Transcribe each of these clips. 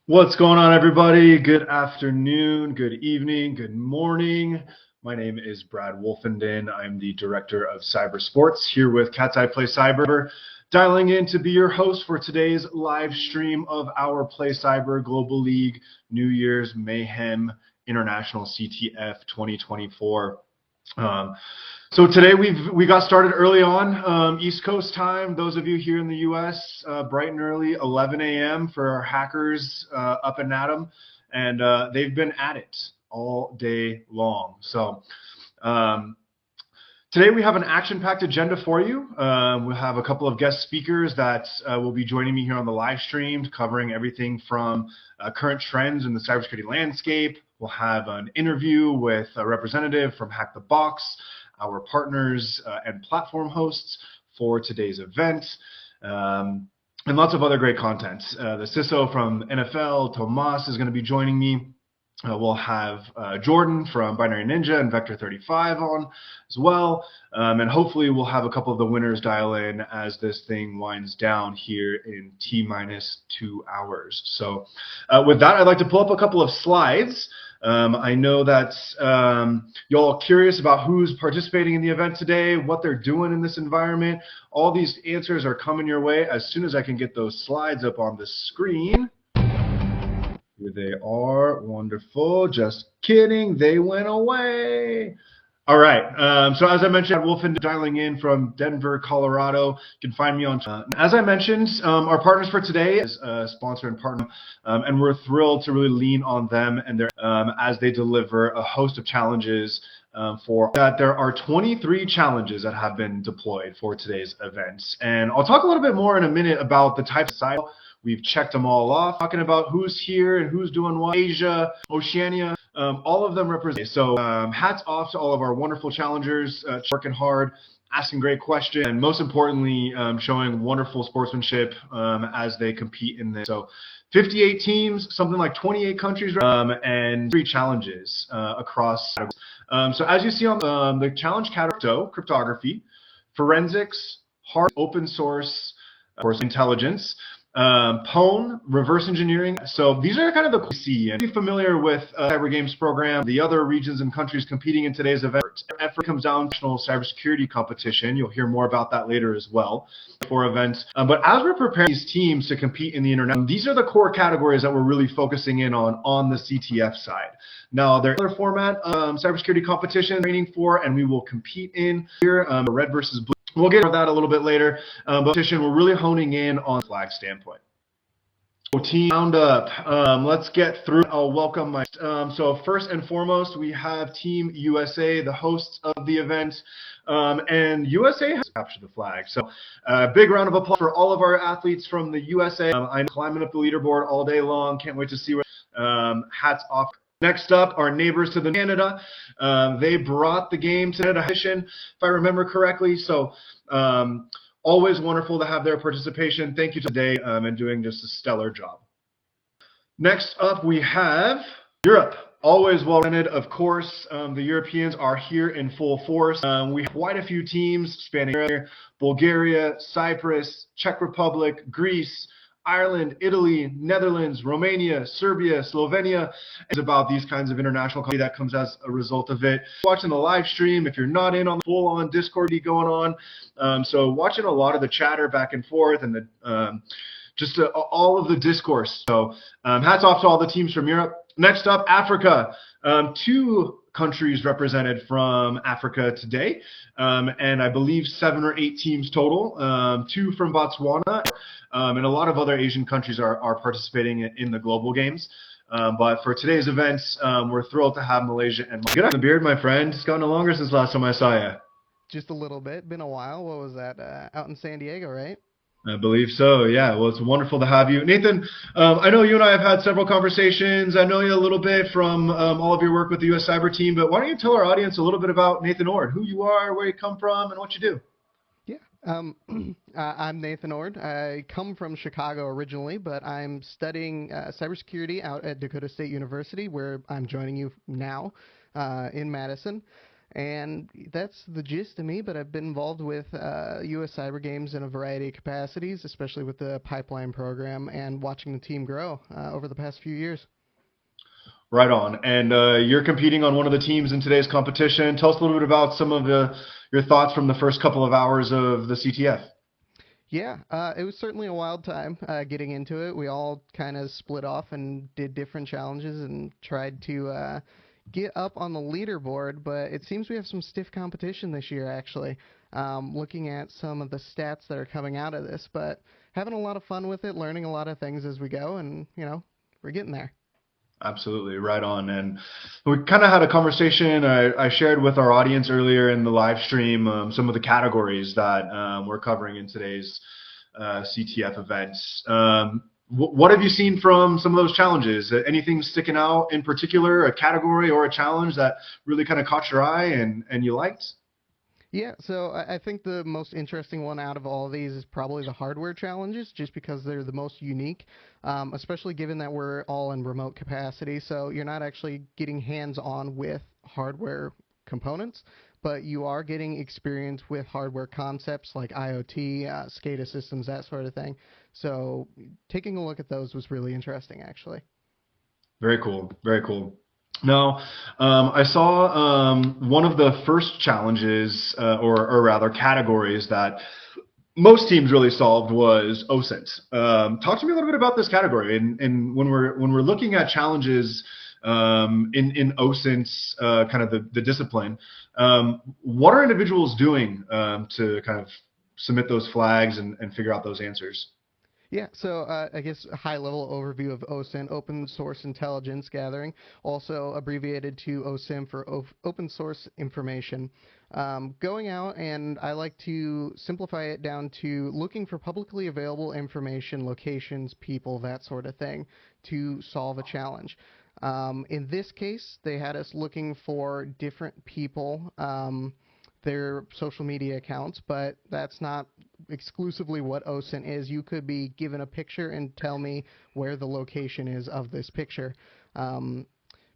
What's going on, everybody? Good afternoon, good evening, good morning. My name is Brad Wolfenden. I'm the Director of Cyber Sports here with Katzcy PlayCyber, dialing in to be your host for today's live stream of our PlayCyber Global League New Year's Mayhem International CTF 2024. So today we got started early on, East Coast time. Those of you here in the U.S., bright and early, 11 a.m. for our hackers up and at 'em, and they've been at it all day long. So today we have an action-packed agenda for you. We'll have a couple of guest speakers that will be joining me here on the live stream, covering everything from current trends in the cybersecurity landscape. We'll have an interview with a representative from HackTheBox, our partners and platform hosts for today's event, and lots of other great content. The CISO from NFL, Tomas, is going to be joining me. We'll have Jordan from Binary Ninja and Vector 35 on as well. And hopefully we'll have a couple of the winners dial in as this thing winds down here in T-minus 2 hours. So with that, I'd like to pull up a couple of slides. I know that y'all are curious about who's participating in the event today, what they're doing in this environment. All these answers are coming your way as soon as I can get those slides up on the screen. Here they are. Wonderful. Just kidding. They went away. All right. So as I mentioned, Wolfenden dialing in from Denver, Colorado. You can find me on. As I mentioned, our partners for today is sponsor and partner, and we're thrilled to really lean on them and their as they deliver a host of challenges. For that, there are 23 challenges that have been deployed for today's events, and I'll talk a little bit more in a minute about the type of side. We've checked them all off, talking about who's here and who's doing what. Asia, Oceania, all of them represent. So hats off to all of our wonderful challengers, working hard, asking great questions, and most importantly, showing wonderful sportsmanship as they compete in this. So 58 teams, something like 28 countries, and 3 challenges across. So as you see on the challenge category, cryptography, forensics, hard open source, of course, intelligence, Pwn, reverse engineering. So these are kind of the we see. And be familiar with Cyber Games program, the other regions and countries competing in today's event. Effort comes down to national cybersecurity competition. You'll hear more about that later as well for events. But as we're preparing these teams to compete in the internet, these are the core categories that we're really focusing in on the CTF side. Now, there's another format, cybersecurity competition training for, and we will compete in here, red versus blue. We'll get into that a little bit later, but we're really honing in on the flag standpoint. So team roundup, let's get through. I'll welcome my, so first and foremost, we have Team USA, the hosts of the event, and USA has captured the flag. So big round of applause for all of our athletes from the USA. I'm climbing up the leaderboard all day long. Can't wait to see what, hats off. Next up, our neighbors to the Canada. They brought the game to Canada, if I remember correctly. So always wonderful to have their participation. Thank you today and doing just a stellar job. Next up, we have Europe. Always well represented, of course. The Europeans are here in full force. We have quite a few teams spanning Bulgaria, Cyprus, Czech Republic, Greece, Ireland, Italy, Netherlands, Romania, Serbia, Slovenia. It's about these kinds of international company that comes as a result of it. Watching the live stream, if you're not in on the full-on Discord going on, so watching a lot of the chatter back and forth and the just all of the discourse. So hats off to all the teams from Europe. Next up, Africa. 2 countries represented from Africa today, and I believe 7 or 8 teams total. 2 from Botswana, and a lot of other Asian countries are participating in the global games. But for today's events, we're thrilled to have Malaysia and get on the beard, my friend. It's gotten longer since last time I saw you. Just a little bit. Been a while. What was that? Out in San Diego, right? I believe so, yeah. Well, it's wonderful to have you. Nathan, I know you and I have had several conversations. I know you a little bit from all of your work with the U.S. Cyber team, but why don't you tell our audience a little bit about Nathan Ord, who you are, where you come from, and what you do? Yeah, I'm Nathan Ord. I come from Chicago originally, but I'm studying cybersecurity out at Dakota State University, where I'm joining you now in Madison. And that's the gist of me, but I've been involved with U.S. Cyber Games in a variety of capacities, especially with the pipeline program and watching the team grow over the past few years. Right on. And you're competing on one of the teams in today's competition. Tell us a little bit about some of your thoughts from the first couple of hours of the CTF. Yeah, it was certainly a wild time getting into it. We all kind of split off and did different challenges and tried to get up on the leaderboard, but it seems we have some stiff competition this year, actually, looking at some of the stats that are coming out of this, but having a lot of fun with it, learning a lot of things as we go, and, we're getting there. Absolutely, right on. And we kind of had a conversation I shared with our audience earlier in the live stream, some of the categories that we're covering in today's CTF events. What have you seen from some of those challenges? Anything sticking out in particular, a category or a challenge that really kind of caught your eye and you liked? Yeah, so I think the most interesting one out of all of these is probably the hardware challenges, just because they're the most unique, especially given that we're all in remote capacity. So you're not actually getting hands-on with hardware components, but you are getting experience with hardware concepts like IoT, SCADA systems, that sort of thing. So taking a look at those was really interesting, actually. Very cool. Very cool. Now, I saw one of the first challenges, or rather categories that most teams really solved was OSINT. Talk to me a little bit about this category. And when we're looking at challenges in OSINT's kind of the discipline, what are individuals doing to kind of submit those flags and figure out those answers? Yeah, so I guess a high-level overview of OSINT, Open Source Intelligence Gathering, also abbreviated to OSINT for Open Source Information. Going out, and I like to simplify it down to looking for publicly available information, locations, people, that sort of thing, to solve a challenge. In this case, they had us looking for different people, their social media accounts, but that's not exclusively what OSINT is. You could be given a picture and tell me where the location is of this picture.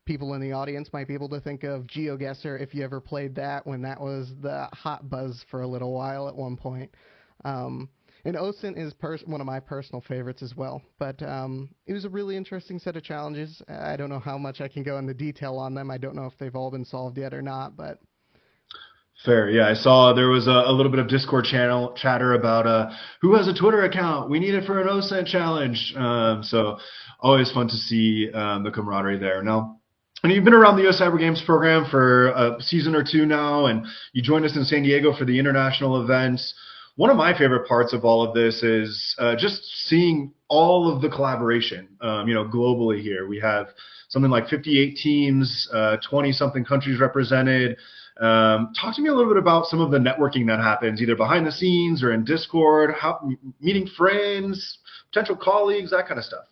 People in the audience might be able to think of GeoGuessr if you ever played that, when that was the hot buzz for a little while at one point. And OSINT is one of my personal favorites as well. But it was a really interesting set of challenges. I don't know how much I can go into detail on them. I don't know if they've all been solved yet or not, but... Fair. Yeah, I saw there was a little bit of Discord chatter about who has a Twitter account. We need it for an OSINT challenge. So always fun to see the camaraderie there. Now, and you've been around the US Cyber Games program for a season or two now, and you joined us in San Diego for the international events. One of my favorite parts of all of this is just seeing all of the collaboration, globally here. We have something like 58 teams, 20-something countries represented. Talk to me a little bit about some of the networking that happens either behind the scenes or in Discord, meeting friends, potential colleagues, that kind of stuff.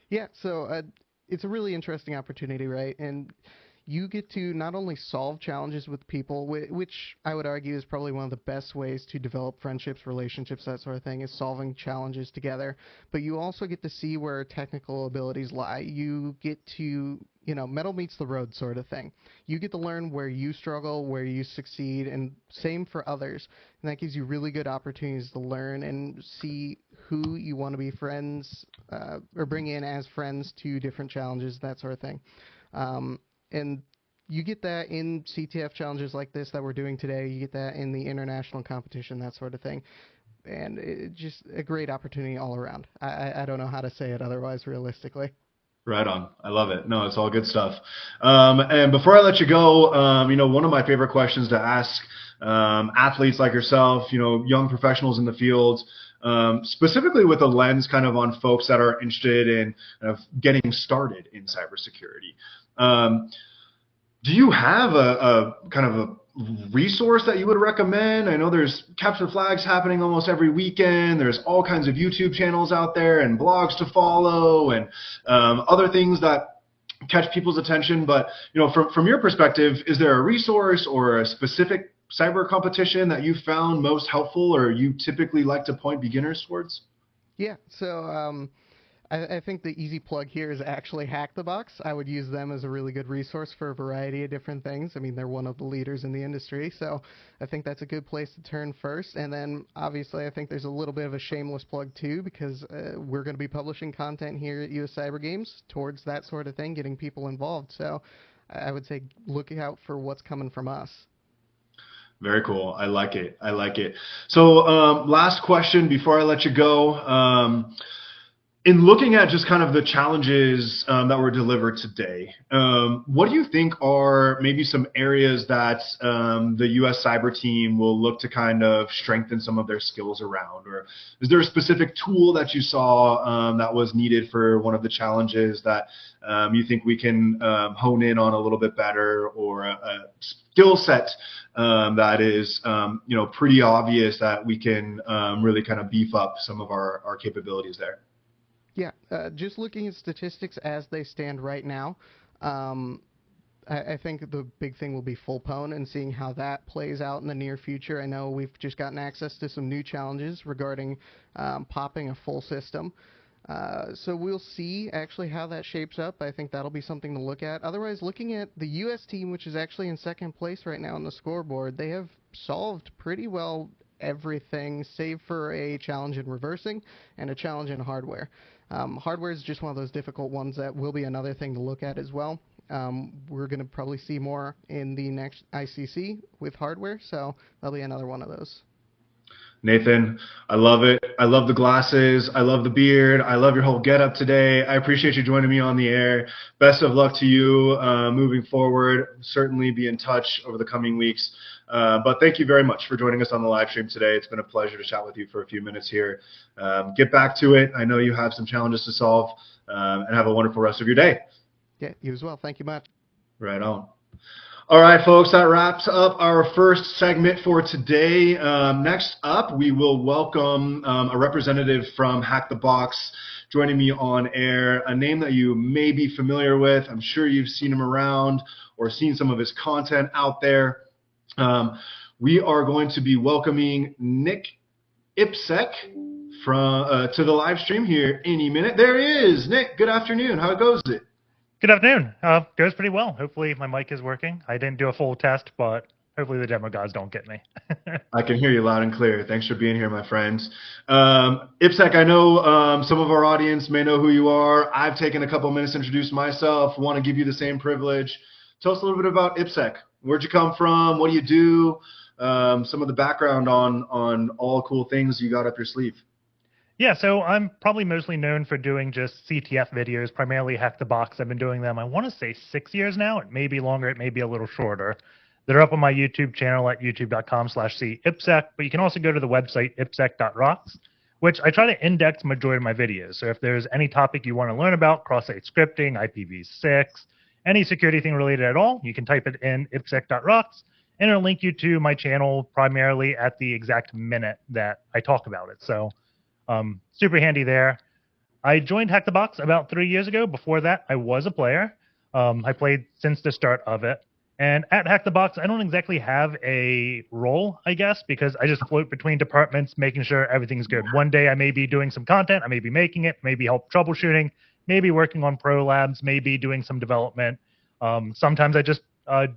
Yeah, so it's a really interesting opportunity, right? And you get to not only solve challenges with people, which I would argue is probably one of the best ways to develop friendships, relationships, that sort of thing, is solving challenges together, but you also get to see where technical abilities lie. You get to, metal meets the road sort of thing. You get to learn where you struggle, where you succeed, and same for others. And that gives you really good opportunities to learn and see who you want to be friends or bring in as friends to different challenges, that sort of thing. And you get that in CTF challenges like this that we're doing today. You get that in the international competition, that sort of thing. And it's just a great opportunity all around. I don't know how to say it otherwise realistically. Right on. I love it. No, it's all good stuff. And before I let you go, one of my favorite questions to ask athletes like yourself, young professionals in the field, specifically with a lens kind of on folks that are interested in getting started in cybersecurity. Do you have a kind of a resource that you would recommend? I know there's capture flags happening almost every weekend. There's all kinds of YouTube channels out there and blogs to follow and other things that catch people's attention. But from your perspective, is there a resource or a specific cyber competition that you found most helpful or you typically like to point beginners towards? Yeah, so I think the easy plug here is actually HackTheBox. I would use them as a really good resource for a variety of different things. I mean, they're one of the leaders in the industry, so I think that's a good place to turn first. And then, obviously, I think there's a little bit of a shameless plug, too, because we're going to be publishing content here at US Cyber Games towards that sort of thing, getting people involved. So I would say look out for what's coming from us. Very cool. I like it. I like it. So last question before I let you go. In looking at just kind of the challenges that were delivered today, what do you think are maybe some areas that the U.S. cyber team will look to kind of strengthen some of their skills around? Or is there a specific tool that you saw that was needed for one of the challenges that you think we can hone in on a little bit better, or a skill set that is pretty obvious that we can really kind of beef up some of our capabilities there? Yeah, just looking at statistics as they stand right now, I think the big thing will be full pwn and seeing how that plays out in the near future. I know we've just gotten access to some new challenges regarding popping a full system. So we'll see actually how that shapes up. I think that'll be something to look at. Otherwise, looking at the U.S. team, which is actually in second place right now on the scoreboard, they have solved pretty well everything save for a challenge in reversing and a challenge in hardware. Hardware is just one of those difficult ones that will be another thing to look at as well. We're going to probably see more in the next ICC with hardware, so that'll be another one of those. Nathan, I love it. I love the glasses. I love the beard. I love your whole getup today. I appreciate you joining me on the air. Best of luck to you moving forward. Certainly be in touch over the coming weeks. But thank you very much for joining us on the live stream today. It's been a pleasure to chat with you for a few minutes here. Get back to it. I know you have some challenges to solve, and have a wonderful rest of your day. Yeah, you as well. Thank you much. Right on. All right, folks, that wraps up our first segment for today. Next up, we will welcome a representative from HackTheBox joining me on air, a name that you may be familiar with. I'm sure you've seen him around or seen some of his content out there. We are going to be welcoming Nick Ipsec to the live stream here any minute. There he is. Nick, good afternoon. How goes it? Good afternoon. Goes pretty well. Hopefully my mic is working. I didn't do a full test, but hopefully the demo gods don't get me. I can hear you loud and clear. Thanks for being here, my friends. Ipsec, I know some of our audience may know who you are. I've taken a couple minutes to introduce myself. Want to give you the same privilege. Tell us a little bit about Ipsec. Where'd you come from? What do you do? Some of the background on all cool things you got up your sleeve. Yeah, so I'm probably mostly known for doing just CTF videos, primarily HackTheBox. I've been doing them, I want to say 6 years now. It may be longer, it may be a little shorter. They're up on my YouTube channel at youtube.com/cipsec, but you can also go to the website ipsec.rocks, which I try to index majority of my videos. So if there's any topic you want to learn about, cross-site scripting, IPv6, any security thing related at all, you can type it in ipsec.rocks, and it'll link you to my channel primarily at the exact minute that I talk about it. So super handy there. I joined HackTheBox about 3 years ago. Before that, I was a player. I played since the start of it. And at HackTheBox, I don't exactly have a role, I guess, because I just float between departments, making sure everything's good. One day I may be doing some content, I may be making it, maybe help troubleshooting, maybe working on pro labs, maybe doing some development. Sometimes I just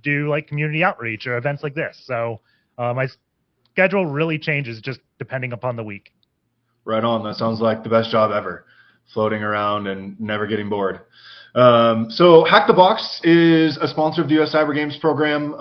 do like community outreach or events like this. So my schedule really changes just depending upon the week. Right on. That sounds like the best job ever, floating around and never getting bored. So HackTheBox is a sponsor of the US Cyber Games program.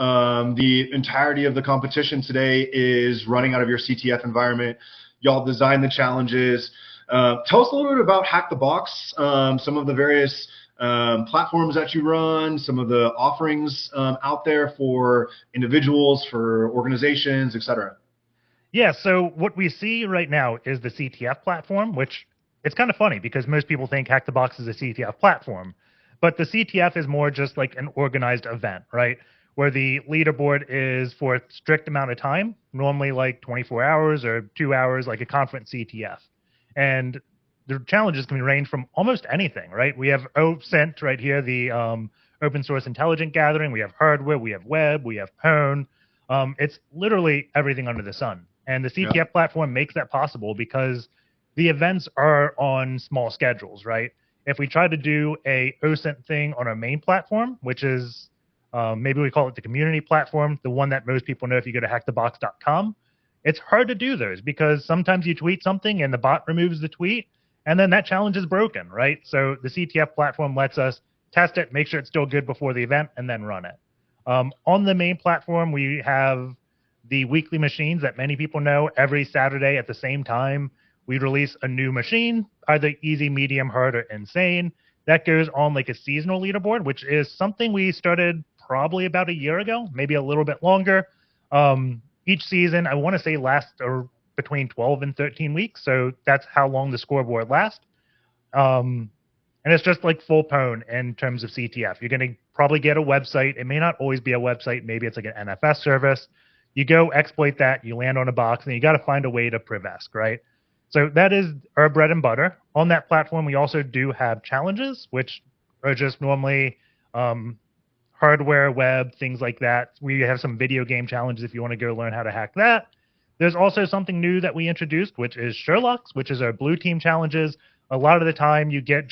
The entirety of the competition today is running out of your CTF environment. Y'all design the challenges. Tell us a little bit about HackTheBox, some of the various platforms that you run, some of the offerings out there for individuals, for organizations, etc. Yeah, so what we see right now is the CTF platform, which it's kind of funny because most people think HackTheBox is a CTF platform, but the CTF is more just like an organized event, right? Where the leaderboard is for a strict amount of time, normally like 24 hours or 2 hours, like a conference CTF. And the challenges can range from almost anything, right? We have OSINT right here, the open source intelligent gathering. We have hardware, we have web, we have pwn. It's literally everything under the sun. And the CTF platform makes that possible because the events are on small schedules, right? If we try to do a OSINT thing on our main platform, which is maybe we call it the community platform, the one that most people know if you go to HackTheBox.com, it's hard to do those because sometimes you tweet something and the bot removes the tweet, and then that challenge is broken, right? So the CTF platform lets us test it, make sure it's still good before the event, and then run it. On the main platform, we have the weekly machines that many people know. Every Saturday at the same time, we release a new machine, either easy, medium, hard, or insane. That goes on like a seasonal leaderboard, which is something we started probably about a year ago, maybe a little bit longer. Each season, I want to say, lasts between 12 and 13 weeks. So that's how long the scoreboard lasts. And it's just like full pwn in terms of CTF. You're going to probably get a website. It may not always be a website. Maybe it's like an NFS service. You go exploit that, you land on a box, and you got to find a way to prevesc, right? So that is our bread and butter. On that platform, we also do have challenges, which are just normally hardware, web, things like that. We have some video game challenges if you want to go learn how to hack that. There's also something new that we introduced, which is Sherlock's, which is our blue team challenges. A lot of the time you get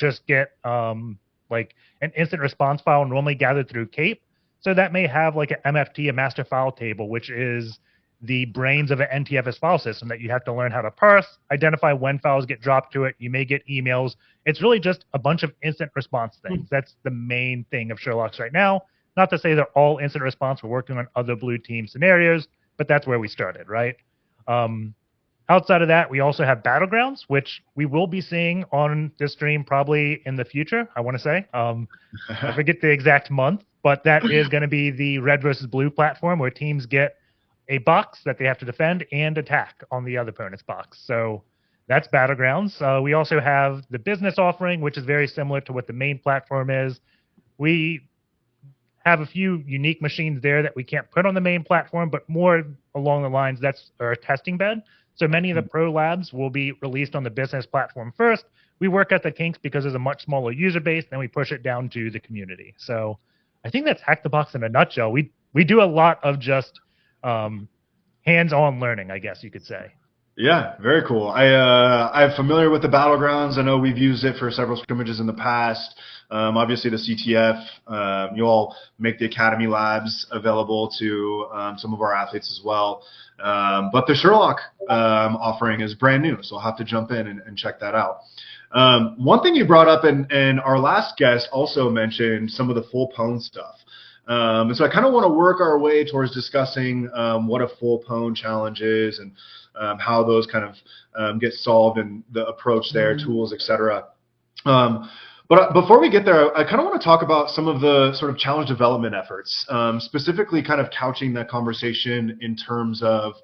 like an instant response file normally gathered through CAPE. So that may have like an MFT, a master file table, which is the brains of an NTFS file system that you have to learn how to parse, identify when files get dropped to it. You may get emails. It's really just a bunch of instant response things. That's the main thing of Sherlock's right now. Not to say they're all instant response. We're working on other blue team scenarios, but that's where we started, right? Outside of that, we also have Battlegrounds, which we will be seeing on this stream probably in the future, I want to say. I forget the exact month, but that is going to be the red versus blue platform where teams get a box that they have to defend and attack on the other opponent's box. So that's Battlegrounds. We also have the business offering, which is very similar to what the main platform is. We have a few unique machines there that we can't put on the main platform, but more along the lines, that's our testing bed. So many of the pro labs will be released on the business platform first. We work at the kinks because there's a much smaller user base, then we push it down to the community. So I think that's Hack the Box in a nutshell. We do a lot of just hands-on learning, I guess you could say. Yeah, very cool. I'm familiar with the Battlegrounds. I know we've used it for several scrimmages in the past. Obviously, the CTF, you all make the Academy Labs available to some of our athletes as well. But the Sherlock offering is brand new, so I'll have to jump in and check that out. One thing you brought up, and our last guest also mentioned some of the full pwn stuff. And so I kind of want to work our way towards discussing what a full pwn challenge is and how those kind of get solved and the approach there, tools, etc. But before we get there, I kind of want to talk about some of the sort of challenge development efforts, specifically kind of couching that conversation in terms of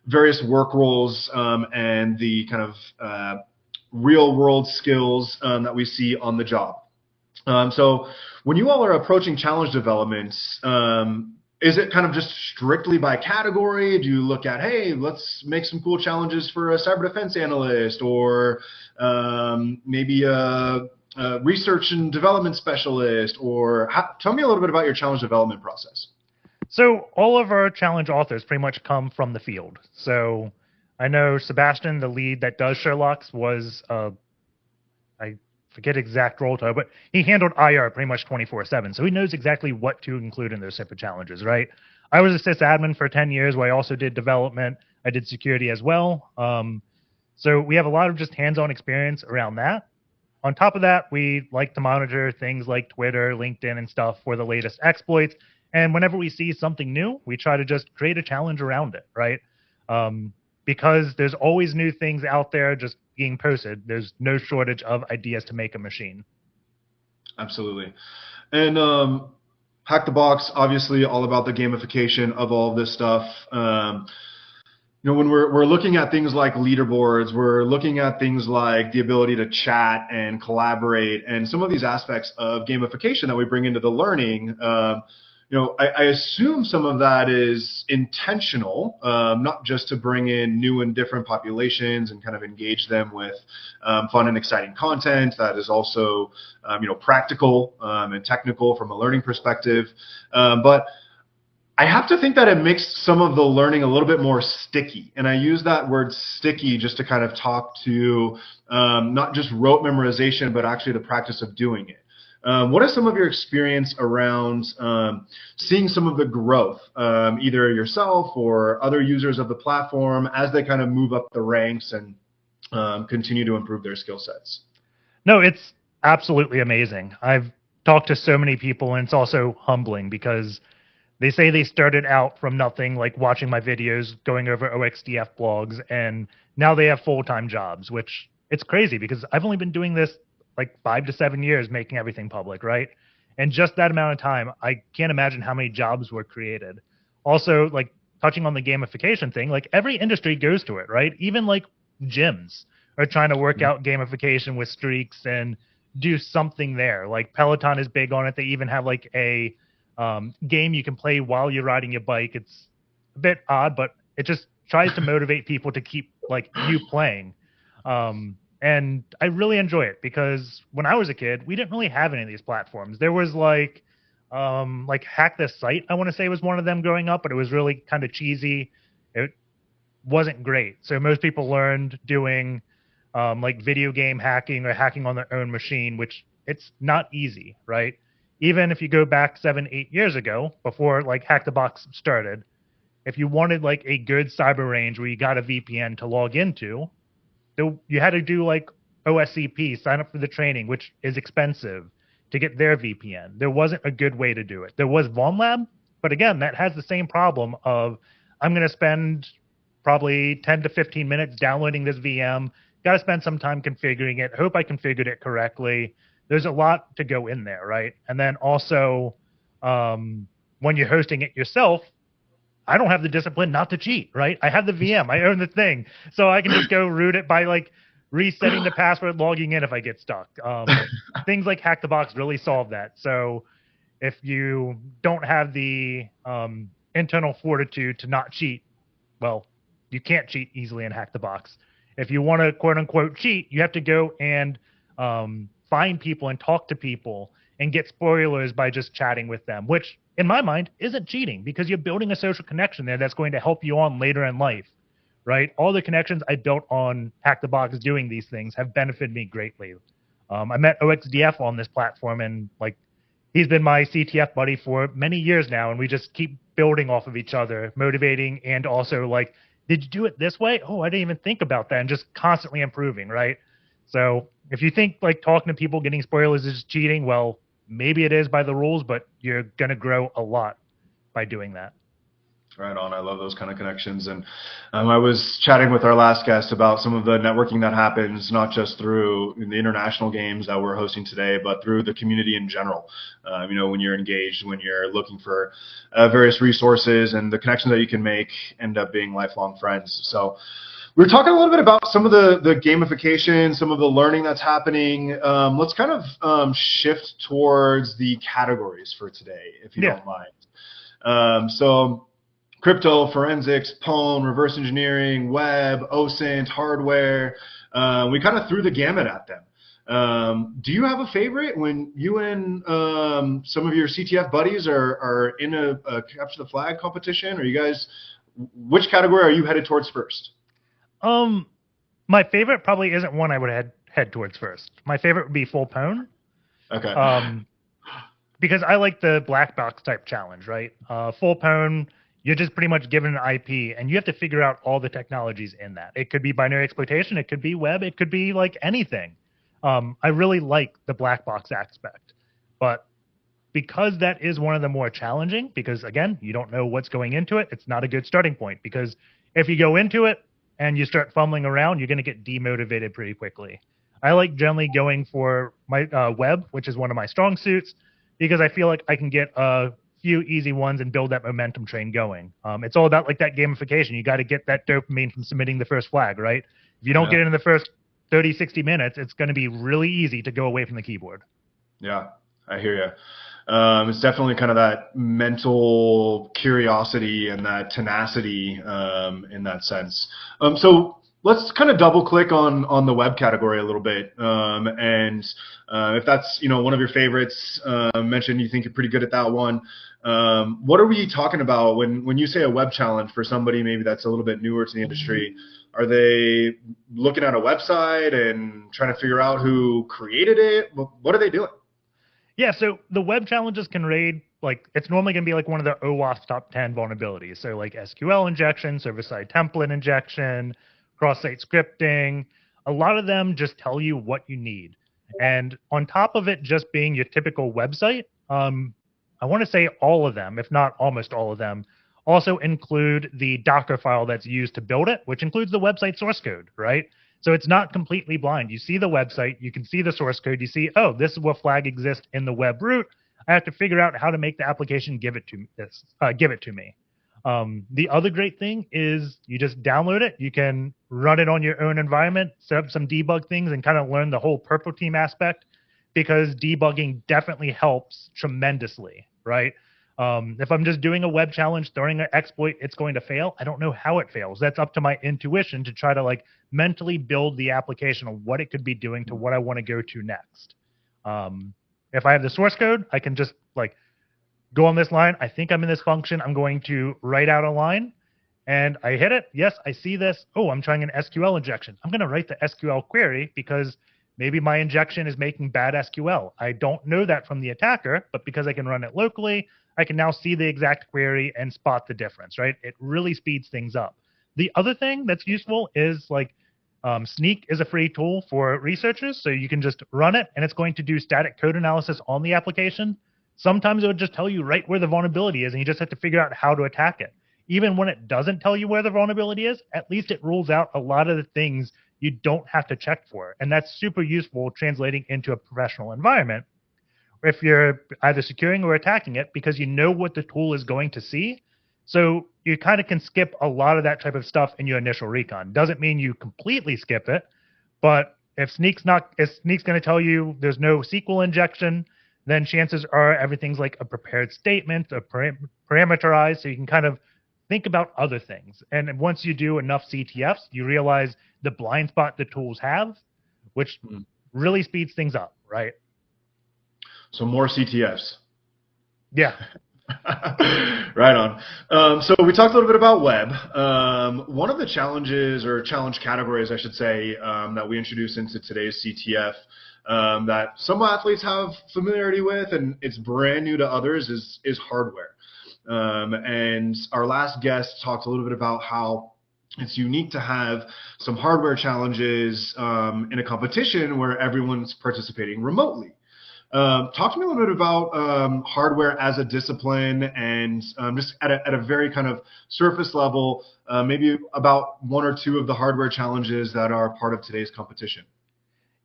various work roles and the kind of real world skills that we see on the job. So when you all are approaching challenge developments, is it kind of just strictly by category? Do you look at, hey, let's make some cool challenges for a cyber defense analyst, or maybe a research and development specialist, or tell me a little bit about your challenge development process. So all of our challenge authors pretty much come from the field. So I know Sebastian, the lead that does Sherlock's, was I forget exact role title, but he handled IR pretty much 24/7. So he knows exactly what to include in those type of challenges, right? I was a sysadmin for 10 years where I also did development. I did security as well. So we have a lot of just hands-on experience around that. On top of that, we like to monitor things like Twitter, LinkedIn, and stuff for the latest exploits. And whenever we see something new, we try to just create a challenge around it, right? Because there's always new things out there just being posted. There's no shortage of ideas to make a machine. Absolutely. And Hack the Box, obviously all about the gamification of all of this stuff. You know, when we're looking at things like leaderboards, we're looking at things like the ability to chat and collaborate and some of these aspects of gamification that we bring into the learning. You know, I assume some of that is intentional, not just to bring in new and different populations and kind of engage them with fun and exciting content that is also, you know, practical and technical from a learning perspective. But I have to think that it makes some of the learning a little bit more sticky. And I use that word sticky just to kind of talk to not just rote memorization, but actually the practice of doing it. What is some of your experience around seeing some of the growth, either yourself or other users of the platform as they kind of move up the ranks and continue to improve their skill sets? No, it's absolutely amazing. I've talked to so many people, and it's also humbling because they say they started out from nothing, like watching my videos, going over OXDF blogs, and now they have full-time jobs, which it's crazy because I've only been doing this like 5 to 7 years, making everything public, right? And just that amount of time, I can't imagine how many jobs were created. Also, like touching on the gamification thing, like every industry goes to it, right? Even like gyms are trying to work out gamification with streaks and do something there. Like Peloton is big on it. They even have like a game you can play while you're riding your bike. It's a bit odd, but it just tries to motivate people to keep like you playing. And I really enjoy it because when I was a kid, we didn't really have any of these platforms. There was like Hack This Site, I want to say was one of them growing up, but it was really kind of cheesy. It wasn't great. So most people learned doing like video game hacking or hacking on their own machine, which it's not easy, right? Even if you go back 7, 8 years ago, before like HackTheBox started, if you wanted like a good cyber range where you got a VPN to log into, you had to do like OSCP, sign up for the training, which is expensive to get their VPN. There wasn't a good way to do it. There was VonLab, but again, that has the same problem of I'm going to spend probably 10 to 15 minutes downloading this VM, got to spend some time configuring it, hope I configured it correctly. There's a lot to go in there, right? And then also, when you're hosting it yourself, I don't have the discipline not to cheat, right? I have the VM, I own the thing, so I can just go root it by like resetting the password, logging in if I get stuck. Things like HackTheBox really solve that. So if you don't have the internal fortitude to not cheat, well, you can't cheat easily in HackTheBox. If you want to quote unquote cheat, you have to go and find people and talk to people and get spoilers by just chatting with them, which in my mind isn't cheating because you're building a social connection there that's going to help you on later in life, right? All the connections I built on HackTheBox doing these things have benefited me greatly. I met OXDF on this platform, and like he's been my CTF buddy for many years now, and we just keep building off of each other, motivating, and also like, did you do it this way? Oh, I didn't even think about that, and just constantly improving, right? So if you think like talking to people, getting spoilers is cheating, well, maybe it is by the rules, but you're going to grow a lot by doing that. Right on. I love those kind of connections. And I was chatting with our last guest about some of the networking that happens, not just through the international games that we're hosting today, but through the community in general. When you're engaged, when you're looking for various resources, and the connections that you can make end up being lifelong friends. So we're talking a little bit about some of the gamification, some of the learning that's happening. Let's kind of shift towards the categories for today, if you don't mind. So crypto, forensics, pwn, reverse engineering, web, OSINT, hardware. We kind of threw the gamut at them. Do you have a favorite when you and some of your CTF buddies are in a capture the flag competition? Are you guys, which category are you headed towards first? My favorite probably isn't one I would head towards first. My favorite would be full pwn. Okay. Because I like the black box type challenge, right? Full pwn, you're just pretty much given an IP, and you have to figure out all the technologies in that. It could be binary exploitation, it could be web, it could be like anything. I really like the black box aspect, but because that is one of the more challenging, because again, you don't know what's going into it, it's not a good starting point, because if you go into it and you start fumbling around, you're going to get demotivated pretty quickly. I like generally going for my web, which is one of my strong suits, because I feel like I can get a few easy ones and build that momentum train going. It's all about like that gamification. You got to get that dopamine from submitting the first flag, right? If you don't get it in the first 30, 60 minutes, it's going to be really easy to go away from the keyboard. Yeah, I hear you. It's definitely kind of that mental curiosity and that tenacity in that sense. So let's kind of double click on the web category a little bit. If that's, one of your favorites, mentioned you think you're pretty good at that one. What are we talking about when you say a web challenge for somebody maybe that's a little bit newer to the industry? Are they looking at a website and trying to figure out who created it? What are they doing? Yeah, so the web challenges can raid, it's normally going to be like one of the OWASP top 10 vulnerabilities. So like SQL injection, server-side template injection, cross-site scripting. A lot of them just tell you what you need. And on top of it just being your typical website, I want to say all of them, if not almost all of them, also include the Docker file that's used to build it, which includes the website source code, right? So it's not completely blind. You see the website, you can see the source code, you see, oh, this is what flag exists in the web root. I have to figure out how to make the application give it to me. The other great thing is you just download it. You can run it on your own environment, set up some debug things, and kind of learn the whole purple team aspect, because debugging definitely helps tremendously, right? If I'm just doing a web challenge, throwing an exploit, it's going to fail. I don't know how it fails. That's up to my intuition to try to mentally build the application of what it could be doing to what I want to go to next. If I have the source code, I can just go on this line. I think I'm in this function. I'm going to write out a line and I hit it. Yes, I see this. Oh, I'm trying an SQL injection. I'm going to write the SQL query because maybe my injection is making bad SQL. I don't know that from the attacker, but because I can run it locally, I can now see the exact query and spot the difference, right? It really speeds things up. The other thing that's useful is Sneak is a free tool for researchers, so you can just run it and it's going to do static code analysis on the application. Sometimes it would just tell you right where the vulnerability is and you just have to figure out how to attack it. Even when it doesn't tell you where the vulnerability is, at least it rules out a lot of the things you don't have to check for. And that's super useful translating into a professional environment if you're either securing or attacking it, because you know what the tool is going to see. So you kind of can skip a lot of that type of stuff in your initial recon. Doesn't mean you completely skip it, but if Sneak's going to tell you there's no SQL injection, then chances are everything's like a prepared statement, a parameterized, so you can kind of think about other things. And once you do enough CTFs, you realize the blind spot the tools have, which really speeds things up, right? So more CTFs. Yeah. Right on. So we talked a little bit about web. One of the challenges, or challenge categories, I should say, that we introduced into today's CTF that some athletes have familiarity with, and it's brand new to others, is hardware. And our last guest talked a little bit about how it's unique to have some hardware challenges in a competition where everyone's participating remotely. Talk to me a little bit about hardware as a discipline, and just at a very kind of surface level, maybe about one or two of the hardware challenges that are part of today's competition.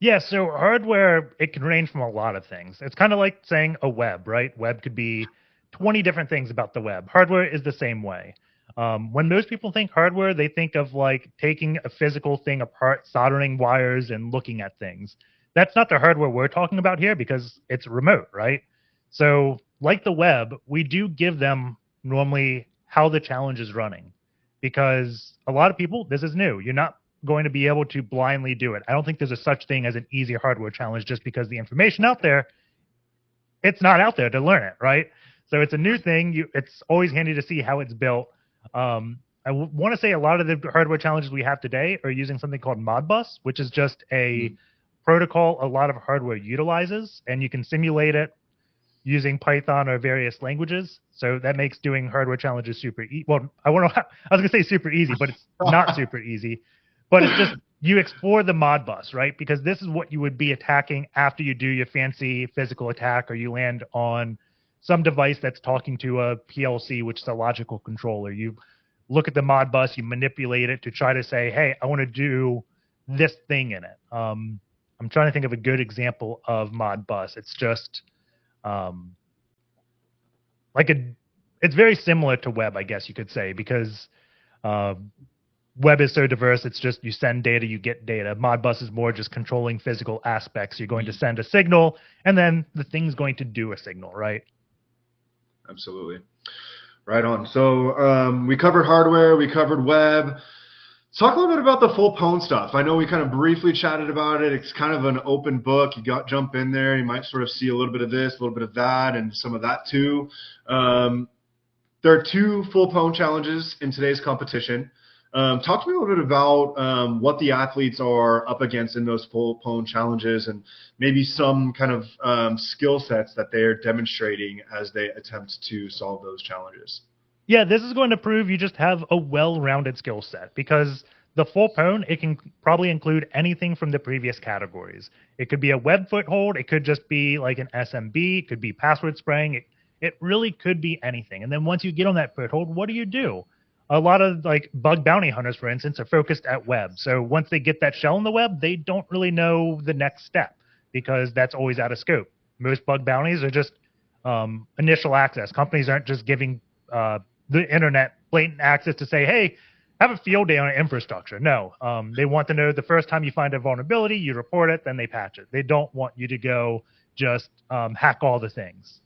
Yeah, so hardware, it can range from a lot of things. It's kind of like saying a web, right? Web could be 20 different things about the web. Hardware is the same way. When most people think hardware, they think of taking a physical thing apart, soldering wires, and looking at things. That's not the hardware we're talking about here because it's remote, right? So like the web, we do give them normally how the challenge is running, because a lot of people, this is new. You're not going to be able to blindly do it. I don't think there's a such thing as an easy hardware challenge just because the information out there, it's not out there to learn it, right? So it's a new thing. It's always handy to see how it's built. I want to say a lot of the hardware challenges we have today are using something called Modbus, which is just a protocol a lot of hardware utilizes, and you can simulate it using Python or various languages. So that makes doing hardware challenges super easy. Well, I was going to say super easy, but it's not super easy. But it's just, you explore the Modbus, right? Because this is what you would be attacking after you do your fancy physical attack, or you land on some device that's talking to a PLC, which is a logical controller. You look at the Modbus, you manipulate it to try to say, hey, I want to do this thing in it. I'm trying to think of a good example of Modbus. It's just it's very similar to web, I guess you could say, because web is so diverse. It's just you send data, you get data. Modbus is more just controlling physical aspects. You're going to send a signal, and then the thing's going to do a signal, right? Absolutely. Right on. So we covered hardware, we covered web. Talk a little bit about the full pwn stuff. I know we kind of briefly chatted about it. It's kind of an open book. You jump in there. You might sort of see a little bit of this, a little bit of that, and some of that too. There are 2 full pwn challenges in today's competition. Talk to me a little bit about what the athletes are up against in those full pwn challenges, and maybe some kind of skill sets that they're demonstrating as they attempt to solve those challenges. Yeah, this is going to prove you just have a well-rounded skill set, because the full pwn, it can probably include anything from the previous categories. It could be a web foothold. It could just be like an SMB. It could be password spraying. It really could be anything. And then once you get on that foothold, what do? A lot of like bug bounty hunters, for instance, are focused at web. So once they get that shell in the web, they don't really know the next step because that's always out of scope. Most bug bounties are just initial access. Companies aren't just giving the internet blatant access to say, hey, have a field day on infrastructure. No, they want to know the first time you find a vulnerability, you report it, then they patch it. They don't want you to go just hack all the things.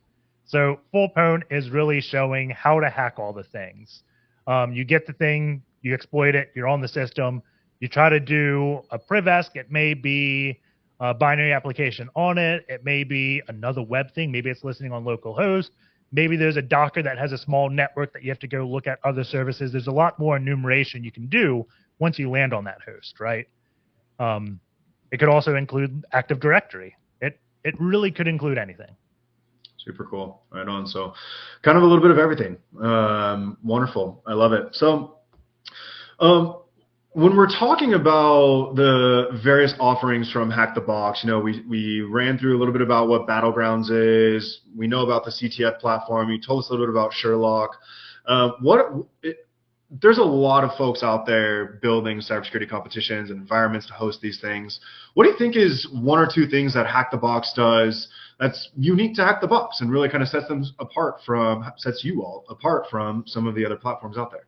So full pwn is really showing how to hack all the things. You get the thing, you exploit it, you're on the system, you try to do a privesc. It may be a binary application on it. It may be another web thing. Maybe it's listening on localhost. Maybe there's a Docker that has a small network that you have to go look at other services. There's a lot more enumeration you can do once you land on that host, right? It could also include Active Directory. It really could include anything. Super cool. Right on. So kind of a little bit of everything. Wonderful. I love it. So when we're talking about the various offerings from HackTheBox, you know, we ran through a little bit about what Battlegrounds is. We know about the CTF platform. You told us a little bit about Sherlock. There's a lot of folks out there building cybersecurity competitions and environments to host these things. What do you think is 1 or 2 things that HackTheBox does that's unique to HackTheBox and really kind of sets you all apart from some of the other platforms out there?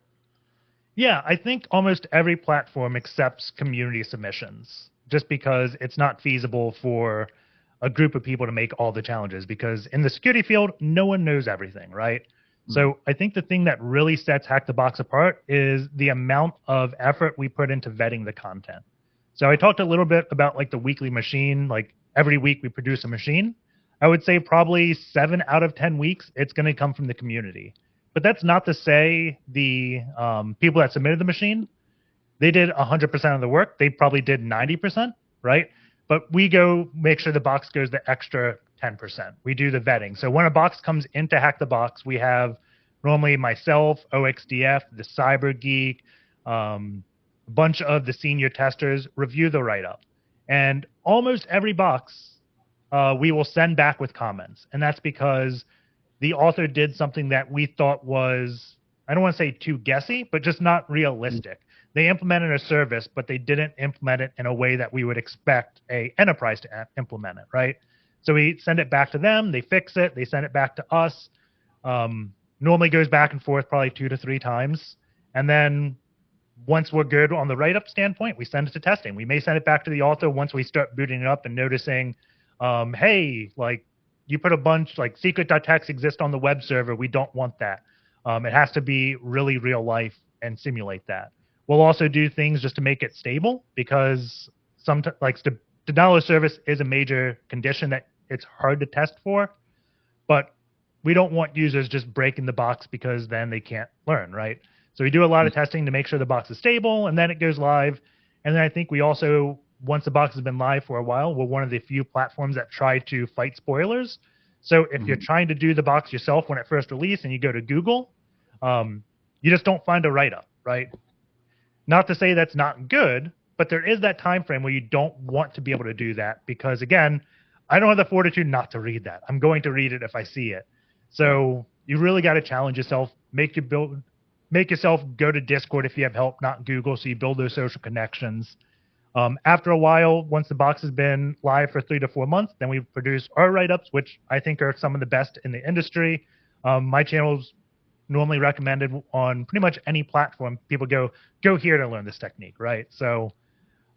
Yeah, I think almost every platform accepts community submissions just because it's not feasible for a group of people to make all the challenges, because in the security field, no one knows everything, right? Mm-hmm. So I think the thing that really sets HackTheBox apart is the amount of effort we put into vetting the content. So I talked a little bit about like the weekly machine, like every week we produce a machine. I would say probably 7 out of 10 weeks, it's going to come from the community. But that's not to say the people that submitted the machine, they did 100% of the work. They probably did 90%, right? But we go make sure the box goes the extra 10%. We do the vetting. So when a box comes into HackTheBox, we have normally myself, OXDF, the Cyber Geek, a bunch of the senior testers review the write-up. And almost every box we will send back with comments. And that's because the author did something that we thought was, I don't want to say too guessy, but just not realistic. They implemented a service, but they didn't implement it in a way that we would expect an enterprise to implement it, right? So we send it back to them, they fix it, they send it back to us. Normally goes back and forth probably 2 to 3 times. And then once we're good on the write-up standpoint, we send it to testing. We may send it back to the author once we start booting it up and noticing, hey, like, you put a bunch like secret.txt exists on the web server. We don't want that. It has to be really real life and simulate that. We'll also do things just to make it stable, because sometimes like denial of service is a major condition that it's hard to test for, but we don't want users just breaking the box because then they can't learn, right? So we do a lot of testing to make sure the box is stable, and then it goes live. And then I think we also, once the box has been live for a while, we're one of the few platforms that try to fight spoilers. So if you're trying to do the box yourself when it first released and you go to Google, you just don't find a write-up, right? Not to say that's not good, but there is that time frame where you don't want to be able to do that, because again, I don't have the fortitude not to read that. I'm going to read it if I see it. So you really got to challenge yourself, make yourself go to Discord if you have help, not Google, so you build those social connections. After a while, once the box has been live for 3 to 4 months, then we produce our write-ups, which I think are some of the best in the industry. My channel's normally recommended on pretty much any platform. People go here to learn this technique, right? So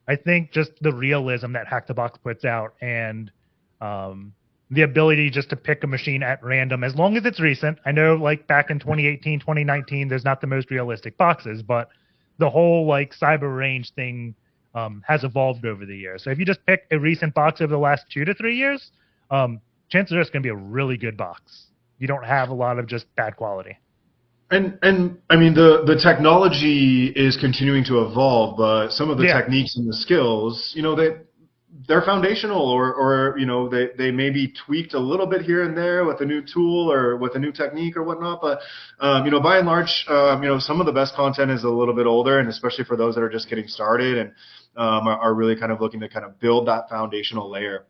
I think just the realism that HackTheBox puts out, and the ability just to pick a machine at random, as long as it's recent. I know like back in 2018, 2019, there's not the most realistic boxes, but the whole like cyber range thing has evolved over the years. So if you just pick a recent box over the last 2 to 3 years, chances are it's going to be a really good box. You don't have a lot of just bad quality. And I mean, the technology is continuing to evolve, but some of the techniques and the skills, you know, they're foundational, or you know, they may be tweaked a little bit here and there with a new tool or with a new technique or whatnot. But you know, by and large, you know, some of the best content is a little bit older, and especially for those that are just getting started and are really kind of looking to kind of build that foundational layer.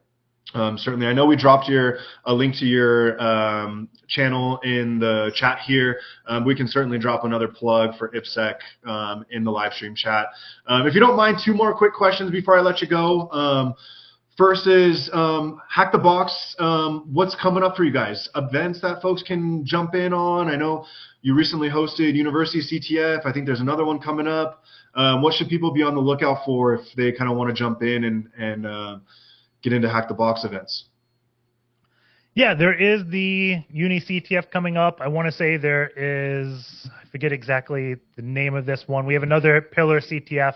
Certainly, I know we dropped a link to your channel in the chat here. We can certainly drop another plug for IPSEC in the live stream chat. If you don't mind, 2 more quick questions before I let you go. First is Hack the Box. What's coming up for you guys? Events that folks can jump in on? I know you recently hosted University CTF. I think there's another one coming up. What should people be on the lookout for if they kind of want to jump in and get into Hack the Box events? Yeah, there is the Uni CTF coming up. I want to say there is, I forget exactly the name of this one. We have another Pillar CTF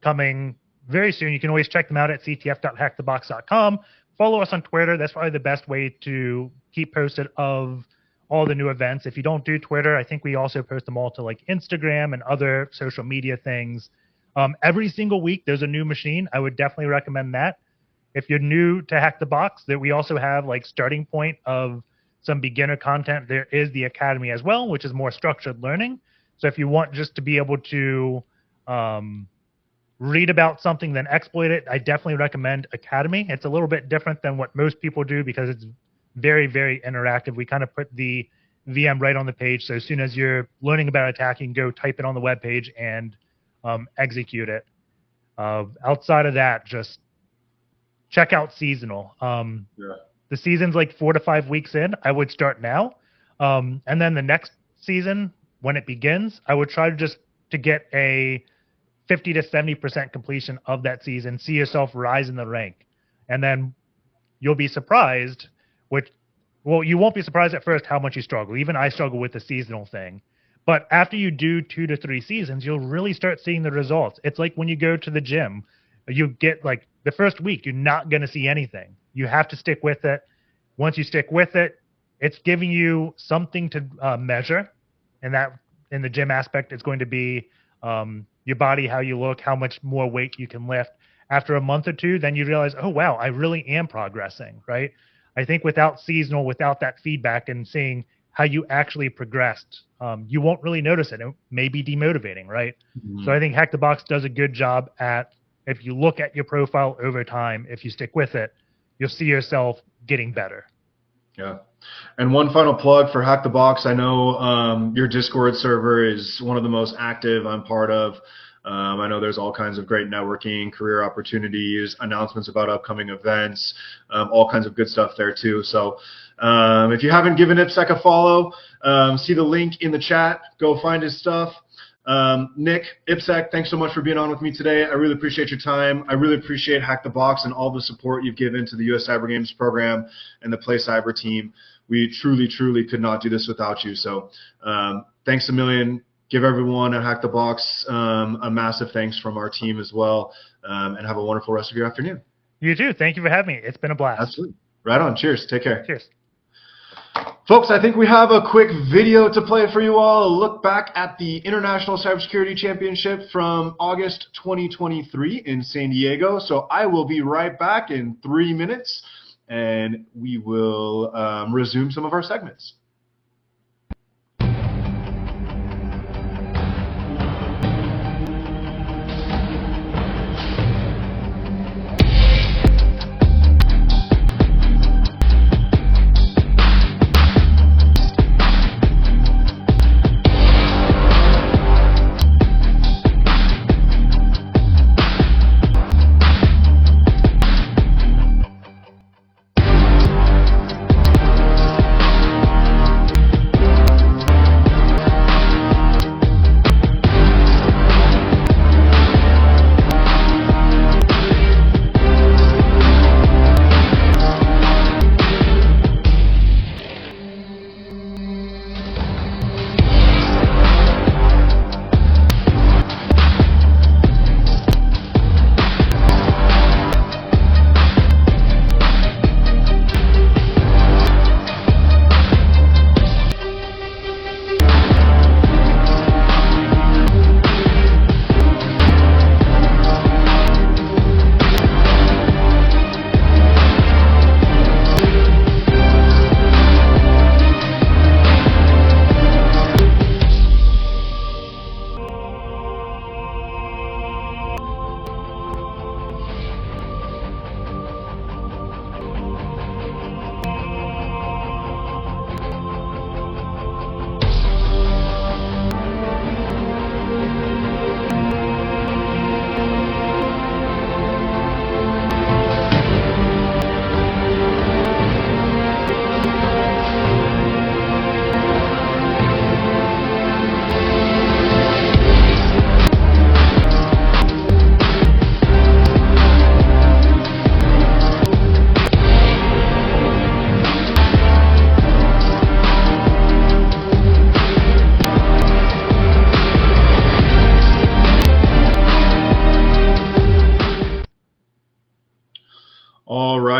coming very soon. You can always check them out at ctf.hackthebox.com. Follow us on Twitter. That's probably the best way to keep posted of all the new events. If you don't do Twitter, I think we also post them all to like Instagram and other social media things. Every single week, there's a new machine. I would definitely recommend that. If you're new to Hack the Box, that we also have like starting point of some beginner content. There is the Academy as well, which is more structured learning. So if you want just to be able to read about something then exploit it, I definitely recommend Academy. It's a little bit different than what most people do because it's very, very interactive. We kind of put the VM right on the page. So as soon as you're learning about attack, you can go type it on the web page and execute it. Outside of that, just check out seasonal. The season's like 4 to 5 weeks in. I would start now. And then the next season, when it begins, I would try to get a 50 to 70% completion of that season, see yourself rise in the rank. And then you'll be surprised, you won't be surprised at first how much you struggle. Even I struggle with the seasonal thing. But after you do 2 to 3 seasons, you'll really start seeing the results. It's like when you go to the gym, you get like the first week, you're not going to see anything. You have to stick with it. Once you stick with it, it's giving you something to measure. And that in the gym aspect, it's going to be your body, how you look, how much more weight you can lift. After a month or 2, then you realize, oh, wow, I really am progressing, right? I think without seasonal, without that feedback and seeing how you actually progressed, you won't really notice it. It may be demotivating, right? Mm-hmm. So I think Hack the Box does a good job at, if you look at your profile over time, if you stick with it, you'll see yourself getting better. Yeah. And one final plug for Hack the Box. I know your Discord server is one of the most active I'm part of. I know there's all kinds of great networking, career opportunities, announcements about upcoming events, all kinds of good stuff there too. So if you haven't given IPSEC a follow, see the link in the chat. Go find his stuff. Nick, IPSEC, thanks so much for being on with me today. I really appreciate your time. I really appreciate Hack the Box and all the support you've given to the U.S. Cyber Games program and the PlayCyber team. We truly, truly could not do this without you. So thanks a million. Give everyone at Hack the Box a massive thanks from our team as well, and have a wonderful rest of your afternoon. You too. Thank you for having me. It's been a blast. Absolutely. Right on. Cheers. Take care. Cheers. Folks, I think we have a quick video to play for you all. A look back at the International Cybersecurity Championship from August 2023 in San Diego. So I will be right back in 3 minutes, and we will resume some of our segments.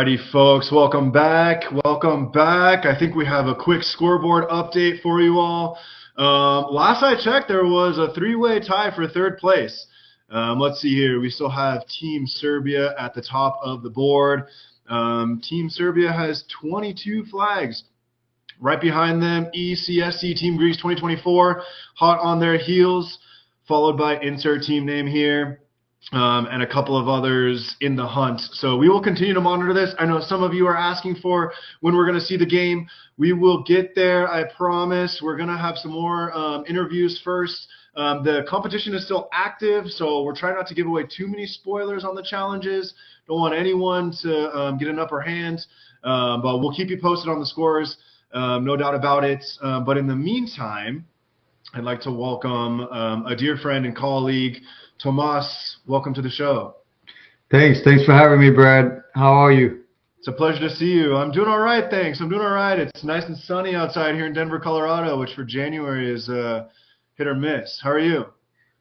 Alrighty, folks, welcome back. Welcome back. I think we have a quick scoreboard update for you all. Last I checked, there was a three-way tie for third place. Let's see here. We still have Team Serbia at the top of the board. Team Serbia has 22 flags. Right behind them, ECSC Team Greece 2024, hot on their heels, followed by insert team name here. And a couple of others in the hunt. So we will continue to monitor this. I know some of you are asking for when we're going to see the game. We will get there, I promise. We're going to have some more interviews first. The competition is still active, so we're trying not to give away too many spoilers on the challenges. Don't want anyone to get an upper hand, but we'll keep you posted on the scores, no doubt about it. But in the meantime, I'd like to welcome a dear friend and colleague, Tomas. Welcome to the show. Thanks for having me, Brad. How are you? It's a pleasure to see you. I'm doing all right, thanks. I'm doing all right. It's nice and sunny outside here in Denver, Colorado, which for January is hit or miss. How are you?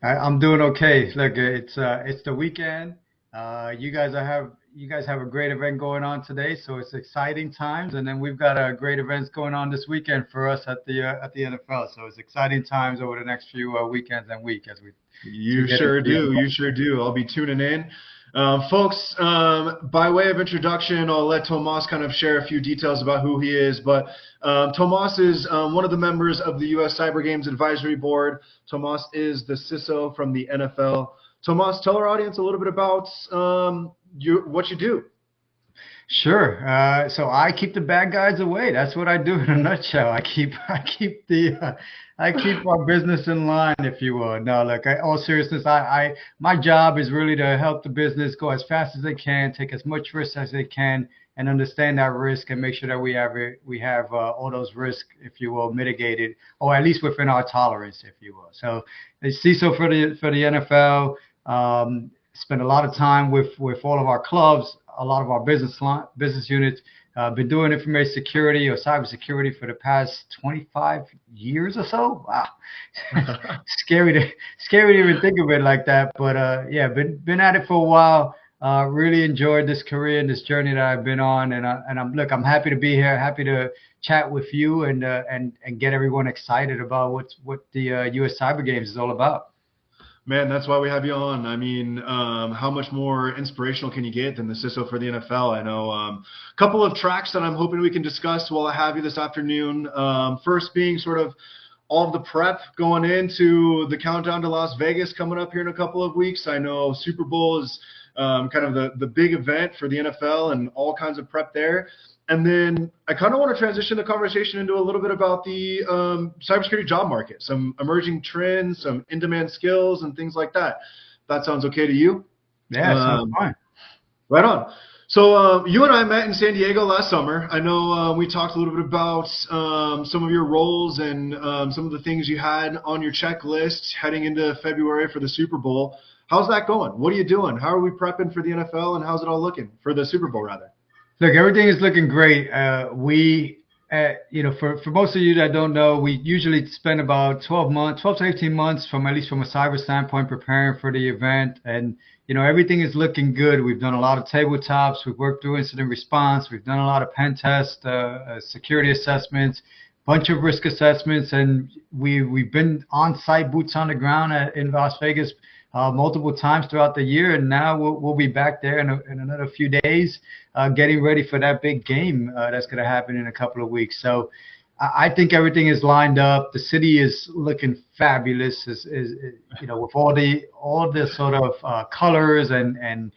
I'm doing okay. Look, it's the weekend. You guys have a great event going on today, so it's exciting times. And then we've got great events going on this weekend for us at the NFL. So it's exciting times over the next few weekends and week as we. You sure do. You sure do. I'll be tuning in. Folks, by way of introduction, I'll let Tomas kind of share a few details about who he is. But Tomas is one of the members of the U.S. Cyber Games Advisory Board. Tomas is the CISO from the NFL. Tomas, tell our audience a little bit about what you do. Sure. So I keep the bad guys away. That's what I do in a nutshell. I keep our business in line, if you will. No, look, all seriousness, my job is really to help the business go as fast as they can, take as much risk as they can, and understand that risk and make sure that we have all those risks, if you will, mitigated, or at least within our tolerance, if you will. So the CISO for the NFL, spend a lot of time with all of our clubs, a lot of our business units. Been doing information security or cybersecurity for the past 25 years or so. Wow, scary to even think of it like that. But yeah, been at it for a while. Really enjoyed this career and this journey that I've been on. And I'm happy to be here. Happy to chat with you and get everyone excited about what the U.S. Cyber Games is all about. Man, that's why we have you on. I mean, how much more inspirational can you get than the CISO for the NFL? I know a couple of tracks that I'm hoping we can discuss while I have you this afternoon. First being sort of all of the prep going into the countdown to Las Vegas coming up here in a couple of weeks. I know Super Bowl is kind of the big event for the NFL and all kinds of prep there. And then I kind of want to transition the conversation into a little bit about the cybersecurity job market, some emerging trends, some in-demand skills, and things like that. That sounds okay to you? Yeah, sounds fine. Right on. So you and I met in San Diego last summer. I know we talked a little bit about some of your roles and some of the things you had on your checklist heading into February for the Super Bowl. How's that going? What are you doing? How are we prepping for the NFL, and how's it all looking for the Super Bowl, rather? Look, everything is looking great. For most of you that don't know, we usually spend about 12 to 18 months at least from a cyber standpoint, preparing for the event. And, everything is looking good. We've done a lot of tabletops. We've worked through incident response. We've done a lot of pen tests, security assessments, bunch of risk assessments. And we've been on site, boots on the ground in Las Vegas multiple times throughout the year, and now we'll be back there in another few days, getting ready for that big game that's going to happen in a couple of weeks. So I think everything is lined up. The city is looking fabulous, with all the sort of colors and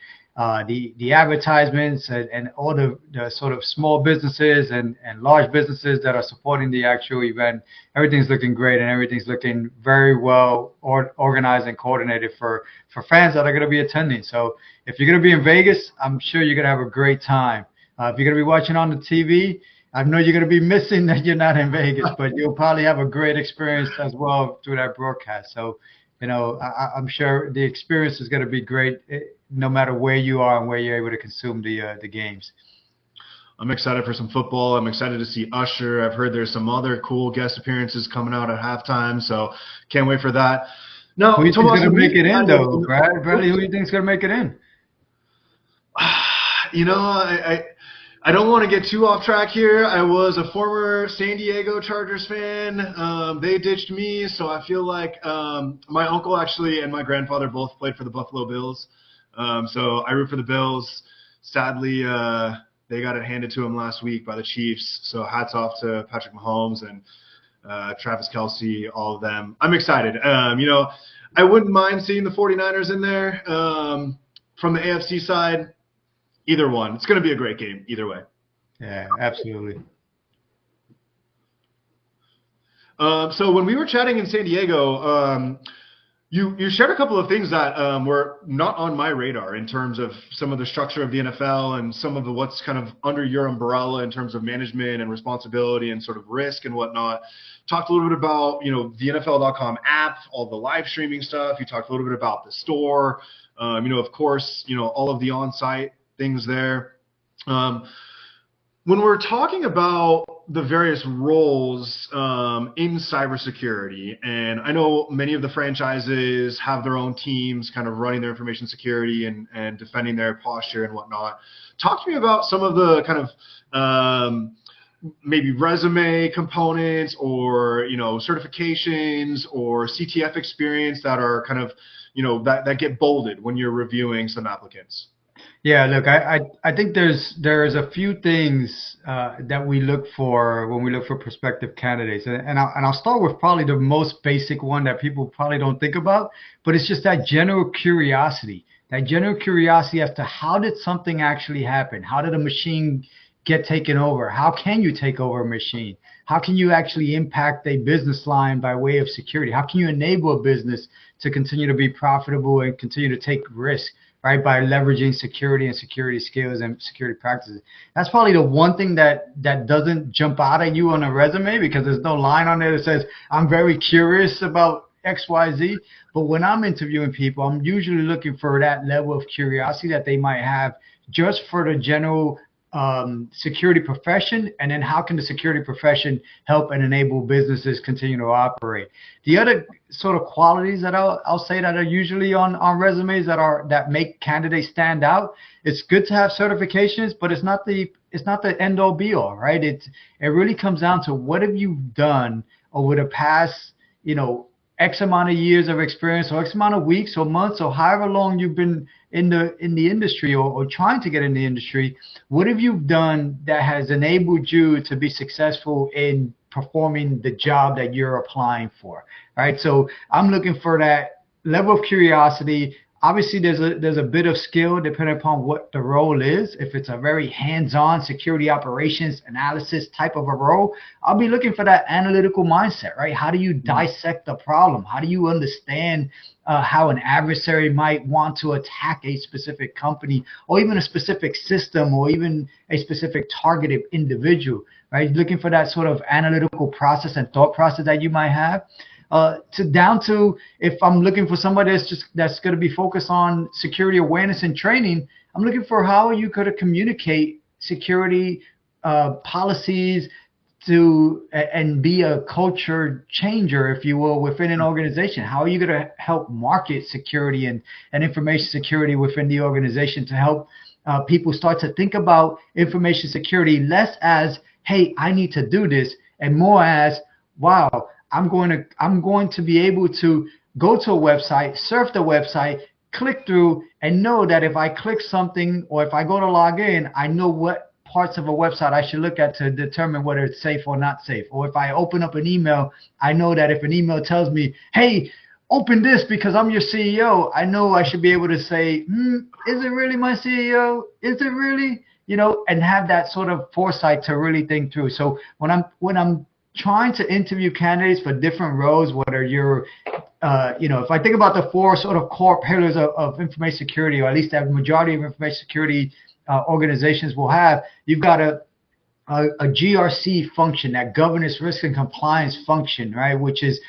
the advertisements and all the sort of small businesses and large businesses that are supporting the actual event. Everything's looking great, and everything's looking very well organized and coordinated for fans that are going to be attending. So if you're going to be in Vegas, I'm sure you're going to have a great time. If you're going to be watching on the TV, I know you're going to be missing that you're not in Vegas, but you'll probably have a great experience as well through that broadcast. So, I'm sure the experience is going to be great no matter where you are and where you're able to consume the games. I'm excited for some football. I'm excited to see Usher. I've heard there's some other cool guest appearances coming out at halftime, so can't wait for that. No, who do you think's going to make it in, though, Brad? Bradley, who do you think's going to make it in? I don't want to get too off track here. I was a former San Diego Chargers fan. They ditched me, so I feel like my uncle actually and my grandfather both played for the Buffalo Bills. So I root for the Bills. Sadly, they got it handed to them last week by the Chiefs. So hats off to Patrick Mahomes and Travis Kelce, all of them. I'm excited. I wouldn't mind seeing the 49ers in there. From the AFC side, either one. It's going to be a great game either way. Yeah, absolutely. So when we were chatting in San Diego, you shared a couple of things that were not on my radar in terms of some of the structure of the NFL and some of what's kind of under your umbrella in terms of management and responsibility and sort of risk and whatnot. Talked a little bit about, the NFL.com app, all the live streaming stuff. You talked a little bit about the store, of course, all of the on-site things there. When we're talking about the various roles in cybersecurity, and I know many of the franchises have their own teams kind of running their information security and defending their posture and whatnot. Talk to me about some of the kind of maybe resume components or, certifications or CTF experience that are kind of, that get bolded when you're reviewing some applicants. Yeah, look, I think there's a few things that we look for when we look for prospective candidates, and I'll start with probably the most basic one that people probably don't think about, but it's just that general curiosity as to how did something actually happen? How did a machine get taken over? How can you take over a machine? How can you actually impact a business line by way of security? How can you enable a business to continue to be profitable and continue to take risk? Right, by leveraging security and security skills and security practices. That's probably the one thing that doesn't jump out at you on a resume, because there's no line on there that says, I'm very curious about XYZ. But when I'm interviewing people, I'm usually looking for that level of curiosity that they might have just for the general security profession, and then how can the security profession help and enable businesses continue to operate. The other sort of qualities that I'll say that are usually on resumes that make candidates stand out. It's good to have certifications, but it's not the end all be all, right? It really comes down to what have you done over the past, X amount of years of experience, or X amount of weeks or months, or however long you've been in the industry or trying to get in the industry. What have you done that has enabled you to be successful in performing the job that you're applying for, right? So I'm looking for that level of curiosity. Obviously, there's a bit of skill depending upon what the role is. If it's a very hands-on security operations analysis type of a role, I'll be looking for that analytical mindset, right? How do you dissect the problem? How do you understand how an adversary might want to attack a specific company, or even a specific system, or even a specific targeted individual, right? Looking for that sort of analytical process and thought process that you might have. Down to if I'm looking for somebody that's going to be focused on security awareness and training, I'm looking for how you could communicate security policies and be a culture changer, if you will, within an organization. How are you going to help market security and information security within the organization to help people start to think about information security less as, hey, I need to do this, and more as, wow, I'm going to be able to go to a website, surf the website, click through, and know that if I click something or if I go to log in, I know what parts of a website I should look at to determine whether it's safe or not safe. Or if I open up an email, I know that if an email tells me, hey, open this because I'm your CEO, I know I should be able to say, is it really my CEO? Is it really? And have that sort of foresight to really think through. So when I'm trying to interview candidates for different roles, whether you're, if I think about the four sort of core pillars of information security, or at least the majority of information security organizations will have, you've got a GRC function, that governance, risk, and compliance function, right? Which is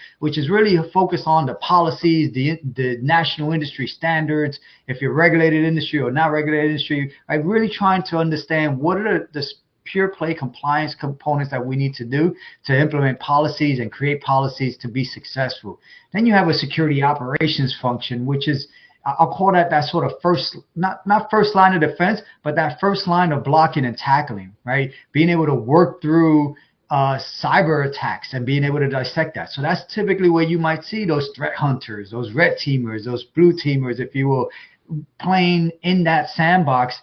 really focused on the policies, the national industry standards. If you're regulated industry or not regulated industry, right? Really trying to understand what are the pure play compliance components that we need to do to implement policies and create policies to be successful. Then you have a security operations function, which is I'll call that sort of first, not first line of defense, but that first line of blocking and tackling, right? Being able to work through cyber attacks and being able to dissect that. So that's typically where you might see those threat hunters, those red teamers, those blue teamers, if you will, playing in that sandbox,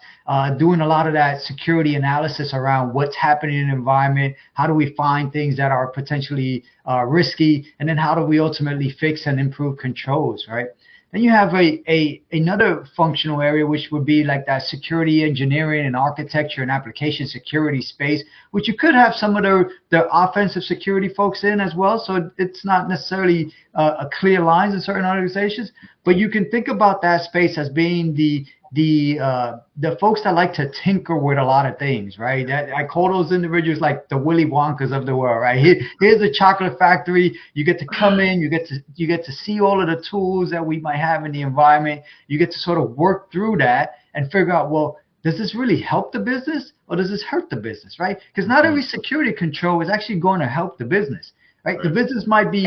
doing a lot of that security analysis around what's happening in the environment, how do we find things that are potentially risky, and then how do we ultimately fix and improve controls, right? Then you have another functional area, which would be like that security engineering and architecture and application security space, which you could have some of the offensive security folks in as well. So it's not necessarily a clear lines in certain organizations, but you can think about that space as being the folks that like to tinker with a lot of things, right? I call those individuals like the Willy Wonkas of the world, right? Here's a chocolate factory. You get to come in, you get to see all of the tools that we might have in the environment. You get to sort of work through that and figure out, well, does this really help the business or does this hurt the business, right? Because not every security control is actually going to help the business, right? The business might be,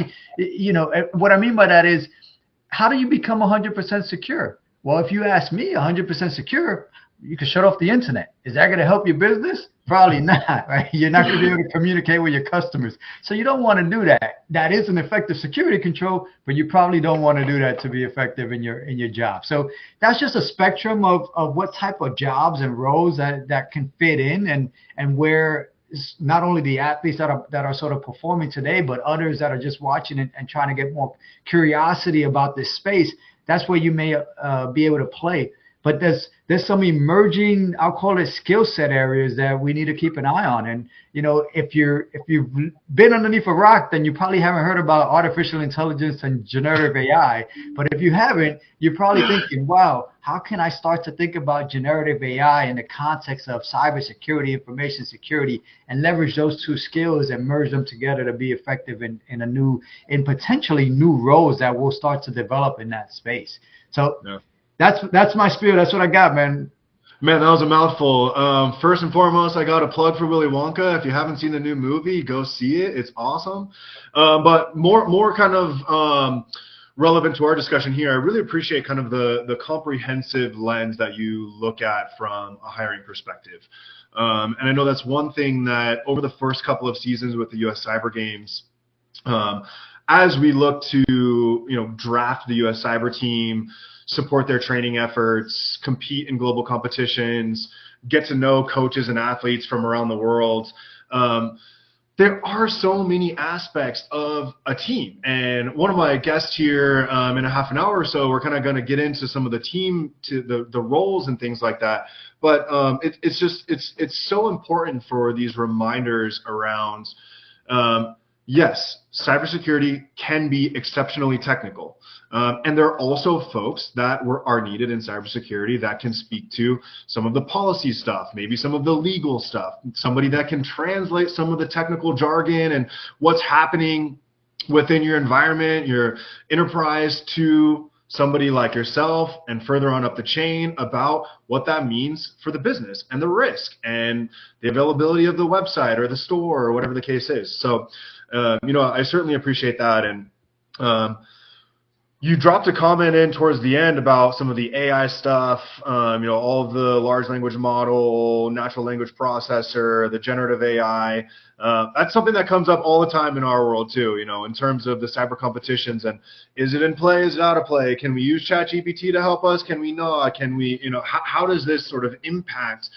what I mean by that is, how do you become 100% secure? Well, if you ask me, 100% secure, you can shut off the internet. Is that going to help your business? Probably not, right? You're not going to be able to communicate with your customers. So you don't want to do that. That is an effective security control, but you probably don't want to do that to be effective in your job. So that's just a spectrum of what type of jobs and roles that can fit in and where not only the athletes that are sort of performing today, but others that are just watching and trying to get more curiosity about this space. That's where you may be able to play. But there's some emerging, I'll call it skill set areas that we need to keep an eye on. And, if you've been underneath a rock, then you probably haven't heard about artificial intelligence and generative AI. But if you haven't, you're probably thinking, wow, how can I start to think about generative AI in the context of cybersecurity, information security, and leverage those two skills and merge them together to be effective in potentially new roles that will start to develop in that space. So that's my spiel. That's what I got, man. Man, that was a mouthful. First and foremost, I got a plug for Willy Wonka. If you haven't seen the new movie, go see it. It's awesome. But more kind of relevant to our discussion here, I really appreciate kind of the comprehensive lens that you look at from a hiring perspective. And I know that's one thing that over the first couple of seasons with the U.S. Cyber Games, as we look to draft the U.S. Cyber team, support their training efforts, compete in global competitions, get to know coaches and athletes from around the world. There are so many aspects of a team. And one of my guests here in a half an hour or so, we're kind of going to get into some of the team, to the roles and things like that. But it's so important for these reminders around, yes, cybersecurity can be exceptionally technical. And there are also folks that are needed in cybersecurity that can speak to some of the policy stuff, maybe some of the legal stuff, somebody that can translate some of the technical jargon and what's happening within your environment, your enterprise, to somebody like yourself and further on up the chain about what that means for the business and the risk and the availability of the website or the store or whatever the case is. So, I certainly appreciate that. And you dropped a comment in towards the end about some of the AI stuff, all of the large language model, natural language processor, the generative AI. That's something that comes up all the time in our world too, in terms of the cyber competitions. And is it in play? Is it out of play? Can we use ChatGPT to help us? Can we not? Can we, how does this sort of impact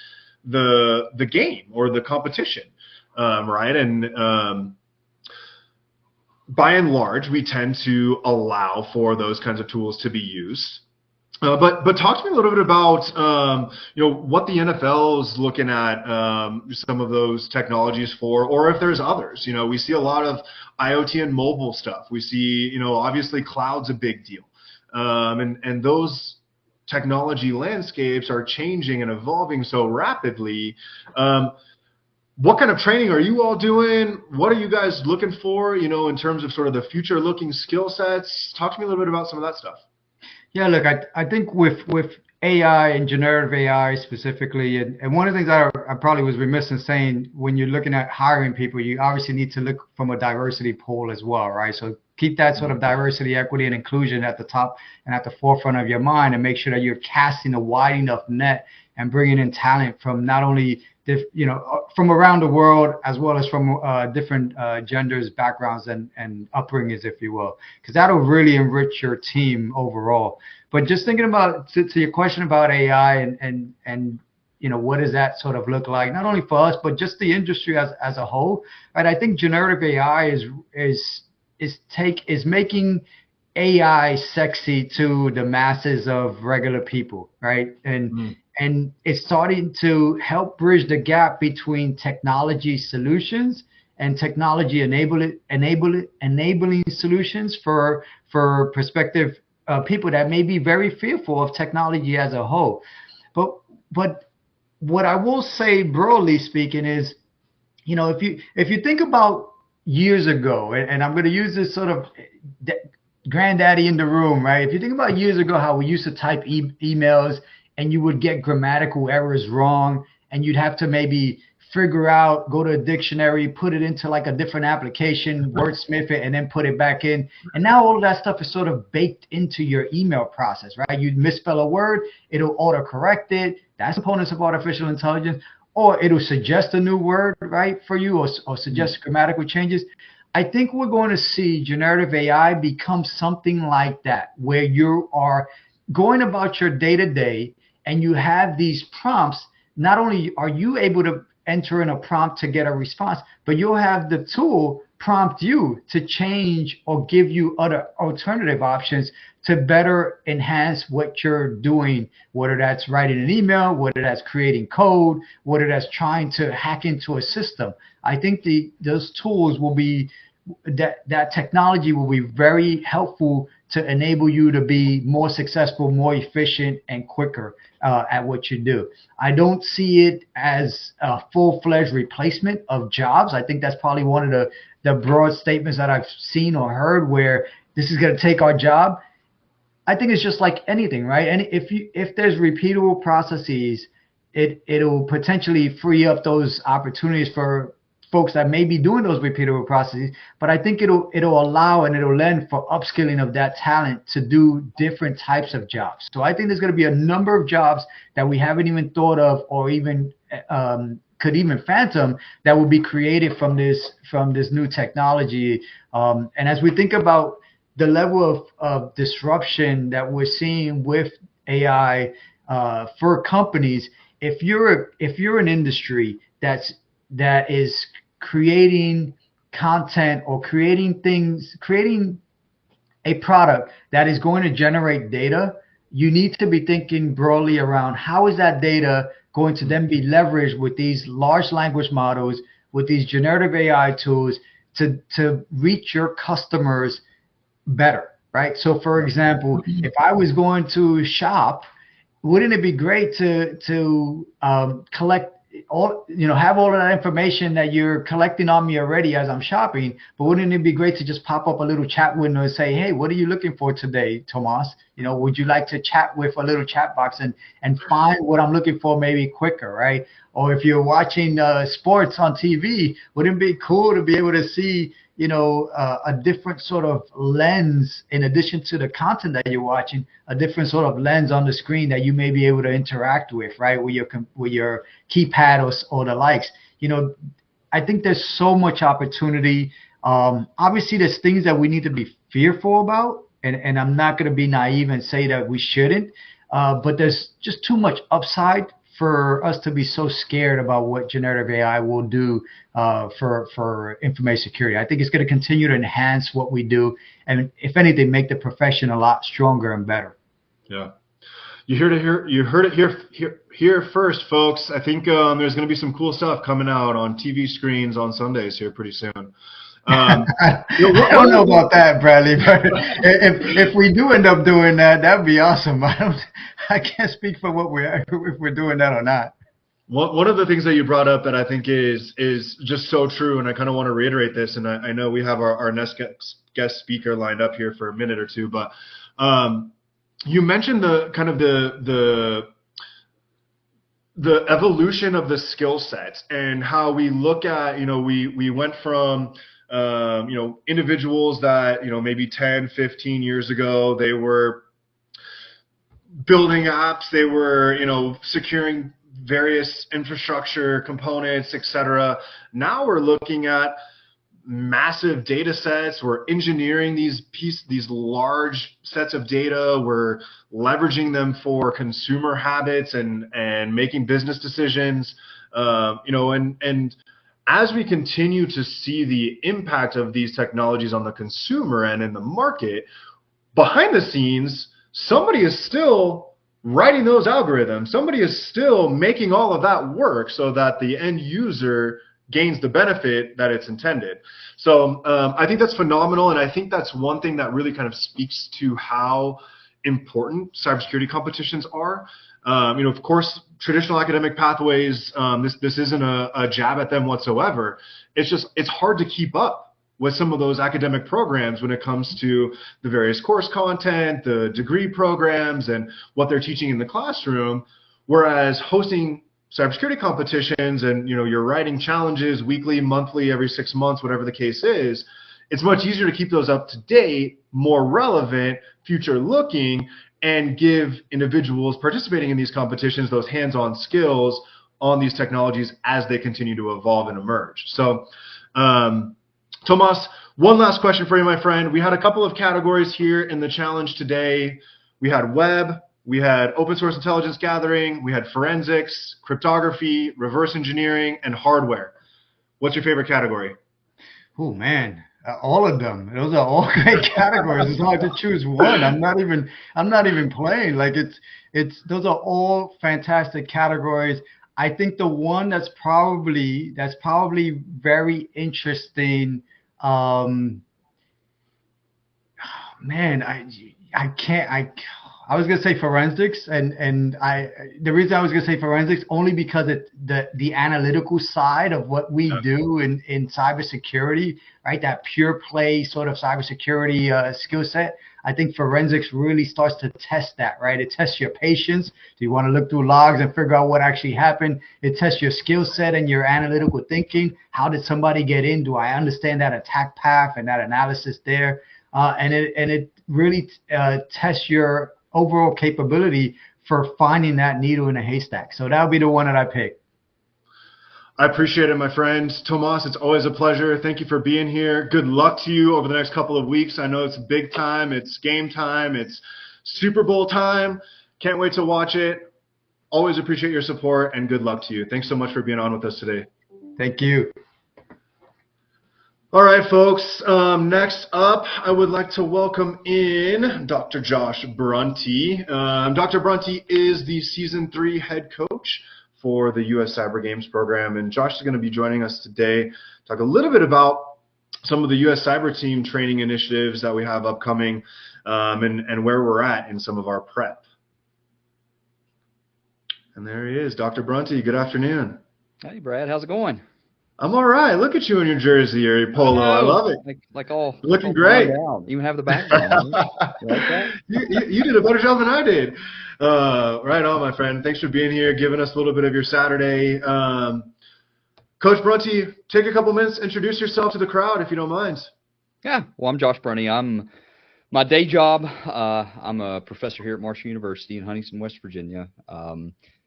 the game or the competition, right? And by and large, we tend to allow for those kinds of tools to be used. But talk to me a little bit about what the NFL is looking at some of those technologies for, or if there's others. We see a lot of IoT and mobile stuff. We see obviously cloud's a big deal, and those technology landscapes are changing and evolving so rapidly. What kind of training are you all doing? What are you guys looking for, in terms of sort of the future looking skill sets? Talk to me a little bit about some of that stuff. Yeah, look, I think with AI and generative AI specifically, and one of the things that I probably was remiss in saying, when you're looking at hiring people, you obviously need to look from a diversity pool as well, right? So keep that sort of diversity, equity, and inclusion at the top and at the forefront of your mind, and make sure that you're casting a wide enough net and bringing in talent from not only from around the world, as well as from different genders, backgrounds, and upbringings, if you will, because that'll really enrich your team overall. But just thinking about to your question about AI and what does that sort of look like, not only for us but just the industry as a whole, right? I think generative AI is making AI sexy to the masses of regular people, right? And it's starting to help bridge the gap between technology solutions and technology enabling solutions for prospective people that may be very fearful of technology as a whole. But what I will say, broadly speaking, is, if you think about years ago, and I'm going to use this sort of granddaddy in the room, right? If you think about years ago, how we used to type emails and you would get grammatical errors wrong, and you'd have to maybe figure out, go to a dictionary, put it into like a different application, wordsmith it, and then put it back in. And now all of that stuff is sort of baked into your email process, right? You misspell a word, it'll autocorrect it. That's components of artificial intelligence. Or it'll suggest a new word, right, for you, or suggest grammatical changes. I think we're going to see generative AI become something like that, where you are going about your day-to-day and you have these prompts. Not only are you able to enter in a prompt to get a response, but you'll have the tool prompt you to change or give you other alternative options to better enhance what you're doing, whether that's writing an email, whether that's creating code, whether that's trying to hack into a system. I think those tools will be, that technology will be very helpful to enable you to be more successful, more efficient, and quicker at what you do. I don't see it as a full-fledged replacement of jobs. I think that's probably one of the broad statements that I've seen or heard, where this is going to take our job. I think it's just like anything, right? And if there's repeatable processes, it'll potentially free up those opportunities for folks that may be doing those repeatable processes. But I think it'll allow and it'll lend for upskilling of that talent to do different types of jobs. So I think there's going to be a number of jobs that we haven't even thought of, or even could even fathom, that will be created from this new technology. And as we think about the level of disruption that we're seeing with AI for companies, if you're an industry that is creating content or creating a product that is going to generate data, you need to be thinking broadly around how is that data going to then be leveraged with these large language models, with these generative AI tools to reach your customers better, right? So for example, if I was going to shop, wouldn't it be great to collect all, have all of that information that you're collecting on me already as I'm shopping, but wouldn't it be great to just pop up a little chat window and say, hey, what are you looking for today, Tomas? Would you like to chat with a little chat box and find what I'm looking for maybe quicker, right? Or if you're watching sports on TV, wouldn't it be cool to be able to see a different sort of lens, in addition to the content that you're watching, a different sort of lens on the screen that you may be able to interact with, right, with your keypad or the likes. I think there's so much opportunity. Obviously, there's things that we need to be fearful about, and I'm not going to be naive and say that we shouldn't, but there's just too much upside for us to be so scared about what generative AI will do for information security. I think it's going to continue to enhance what we do, and if anything, make the profession a lot stronger and better. Yeah, you heard it here first, folks. I think there's going to be some cool stuff coming out on TV screens on Sundays here pretty soon. I don't know about that, Bradley, but if we do end up doing that, that'd be awesome. I can't speak for if we're doing that or not. One of the things that you brought up that I think is just so true, and I kind of want to reiterate this, and I know we have our next guest speaker lined up here for a minute or two, but you mentioned the kind of the evolution of the skill sets and how we look at, we went from Individuals that, maybe 10, 15 years ago, they were building apps, they were, securing various infrastructure components, etc. Now we're looking at massive data sets. We're engineering these large sets of data. We're leveraging them for consumer habits and making business decisions. And as we continue to see the impact of these technologies on the consumer and in the market, behind the scenes, somebody is still writing those algorithms. Somebody is still making all of that work so that the end user gains the benefit that it's intended. So I think that's phenomenal, and I think that's one thing that really kind of speaks to how important cybersecurity competitions are. Of course, traditional academic pathways, this isn't a jab at them whatsoever. It's hard to keep up with some of those academic programs when it comes to the various course content, the degree programs, and what they're teaching in the classroom. Whereas hosting cybersecurity competitions and you're writing challenges weekly, monthly, every 6 months, whatever the case is, it's much easier to keep those up to date, more relevant, future looking, and give individuals participating in these competitions those hands-on skills on these technologies as they continue to evolve and emerge. So Tomas, one last question for you, my friend. We had a couple of categories here in the challenge today. We had web, we had open source intelligence gathering, we had forensics, cryptography, reverse engineering, and hardware. What's your favorite category? Oh man, all of them. Those are all great categories. It's hard to choose one. I'm not even playing. Like those are all fantastic categories. I think the one that's probably very interesting. Man, I was gonna say forensics, and the reason I was gonna say forensics only because the analytical side of what we do in cybersecurity, right? That pure play sort of cybersecurity skill set. I think forensics really starts to test that, right? It tests your patience. Do you want to look through logs and figure out what actually happened? It tests your skill set and your analytical thinking. How did somebody get in? Do I understand that attack path and that analysis there? And it really tests your overall capability for finding that needle in a haystack. So that would be the one that I pick. I appreciate it, my friend. Tomas, it's always a pleasure. Thank you for being here. Good luck to you over the next couple of weeks. I know it's big time. It's game time. It's Super Bowl time. Can't wait to watch it. Always appreciate your support, and good luck to you. Thanks so much for being on with us today. Thank you. All right, folks. Next up, I would like to welcome in Dr. Josh Brunty. Dr. Brunty is the Season 3 head coach for the U.S. Cyber Games program, and Josh is going to be joining us today to talk a little bit about some of the U.S. Cyber Team training initiatives that we have upcoming, and where we're at in some of our prep. And there he is, Dr. Brunty. Good afternoon. Hey, Brad. How's it going? I'm all right. Look at you in your jersey or your polo. I love it. Like all looking great. Even have the background. You like that? You did a better job than I did. Right on, my friend. Thanks for being here, giving us a little bit of your Saturday. Coach Brunty, take a couple minutes, introduce yourself to the crowd if you don't mind. Yeah. Well, I'm Josh Brunty. My day job, I'm a professor here at Marshall University in Huntington, West Virginia.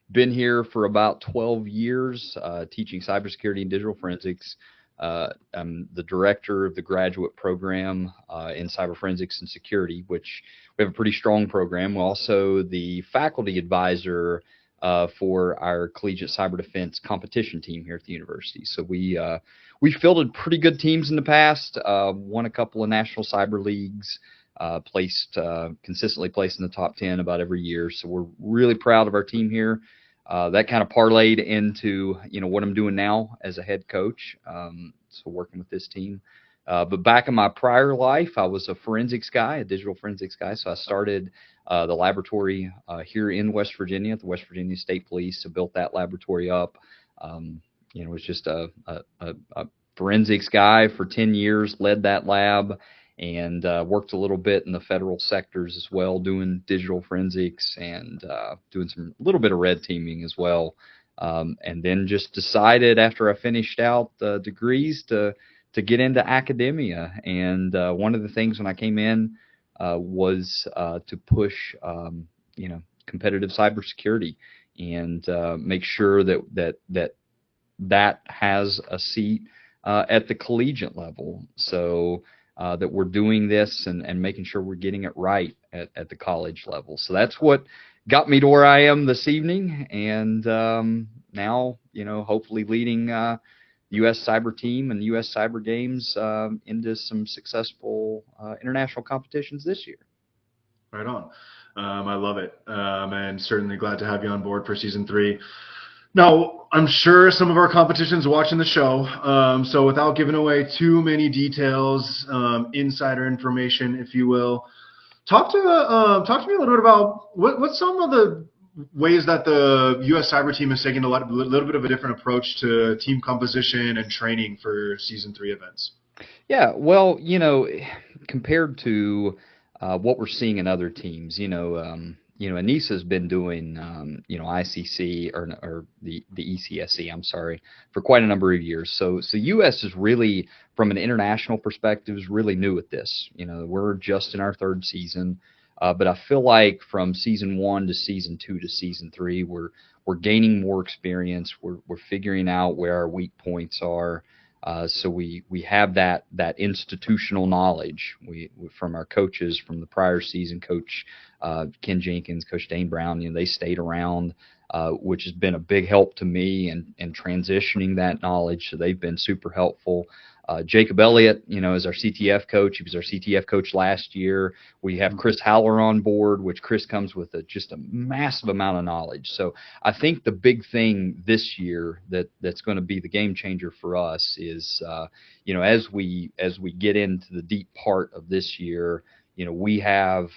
Been here for about 12 years, teaching cybersecurity and digital forensics. I'm the director of the graduate program in cyber forensics and security, which we have a pretty strong program. We're also the faculty advisor for our collegiate cyber defense competition team here at the university. So we fielded pretty good teams in the past, won a couple of national cyber leagues, consistently placed in the top 10 about every year. So we're really proud of our team here. That kind of parlayed into, what I'm doing now as a head coach. So working with this team. But back in my prior life, I was a forensics guy, a digital forensics guy. So I started the laboratory here in West Virginia at the West Virginia State Police. So built that laboratory up. Was just a forensics guy for 10 years, led that lab, and worked a little bit in the federal sectors as well, doing digital forensics and doing a little bit of red teaming as well. And then just decided after I finished out the degrees to get into academia. And one of the things when I came in was to push, competitive cybersecurity and make sure that has a seat at the collegiate level. So that we're doing this and making sure we're getting it right at the college level. So that's what got me to where I am this evening. And now, hopefully leading U.S. Cyber team and U.S. Cyber Games into some successful international competitions this year. Right on. I love it, and certainly glad to have you on board for season 3. Now, I'm sure some of our competition's watching the show, so without giving away too many details, insider information, if you will, talk to me a little bit about what's some of the ways that the U.S. Cyber team is taking a little bit of a different approach to team composition and training for season 3 events. Yeah, well, compared to what we're seeing in other teams, Anissa's been doing, ICC or the ECSC, I'm sorry, for quite a number of years. So U.S. is really, from an international perspective, is really new at this. We're just in our 3rd season. But I feel like from season 1 to season 2 to season 3, we're gaining more experience. We're figuring out where our weak points are. So we have that institutional knowledge we from our coaches from the prior season. Coach Ken Jenkins, Coach Dane Brown, they stayed around, which has been a big help to me in transitioning that knowledge. So they've been super helpful. Jacob Elliott, is our CTF coach. He was our CTF coach last year. We have Chris Howler on board, which Chris comes with just a massive amount of knowledge. So I think the big thing this year that's going to be the game changer for us is, as we get into the deep part of this year, we have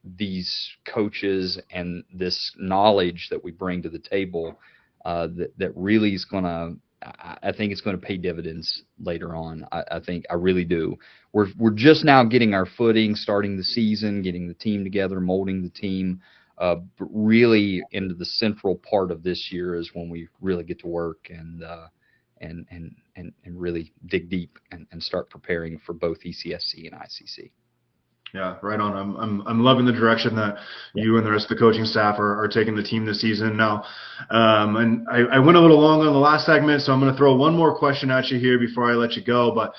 these coaches and this knowledge that we bring to the table that really is going to, I think it's going to pay dividends later on. I really do. We're just now getting our footing, starting the season, getting the team together, molding the team. But really into the central part of this year is when we really get to work and really dig deep and start preparing for both ECSC and ICC. Yeah, right on. I'm loving the direction that you and the rest of the coaching staff are taking the team this season now. And I went a little long on the last segment, so I'm going to throw one more question at you here before I let you go. But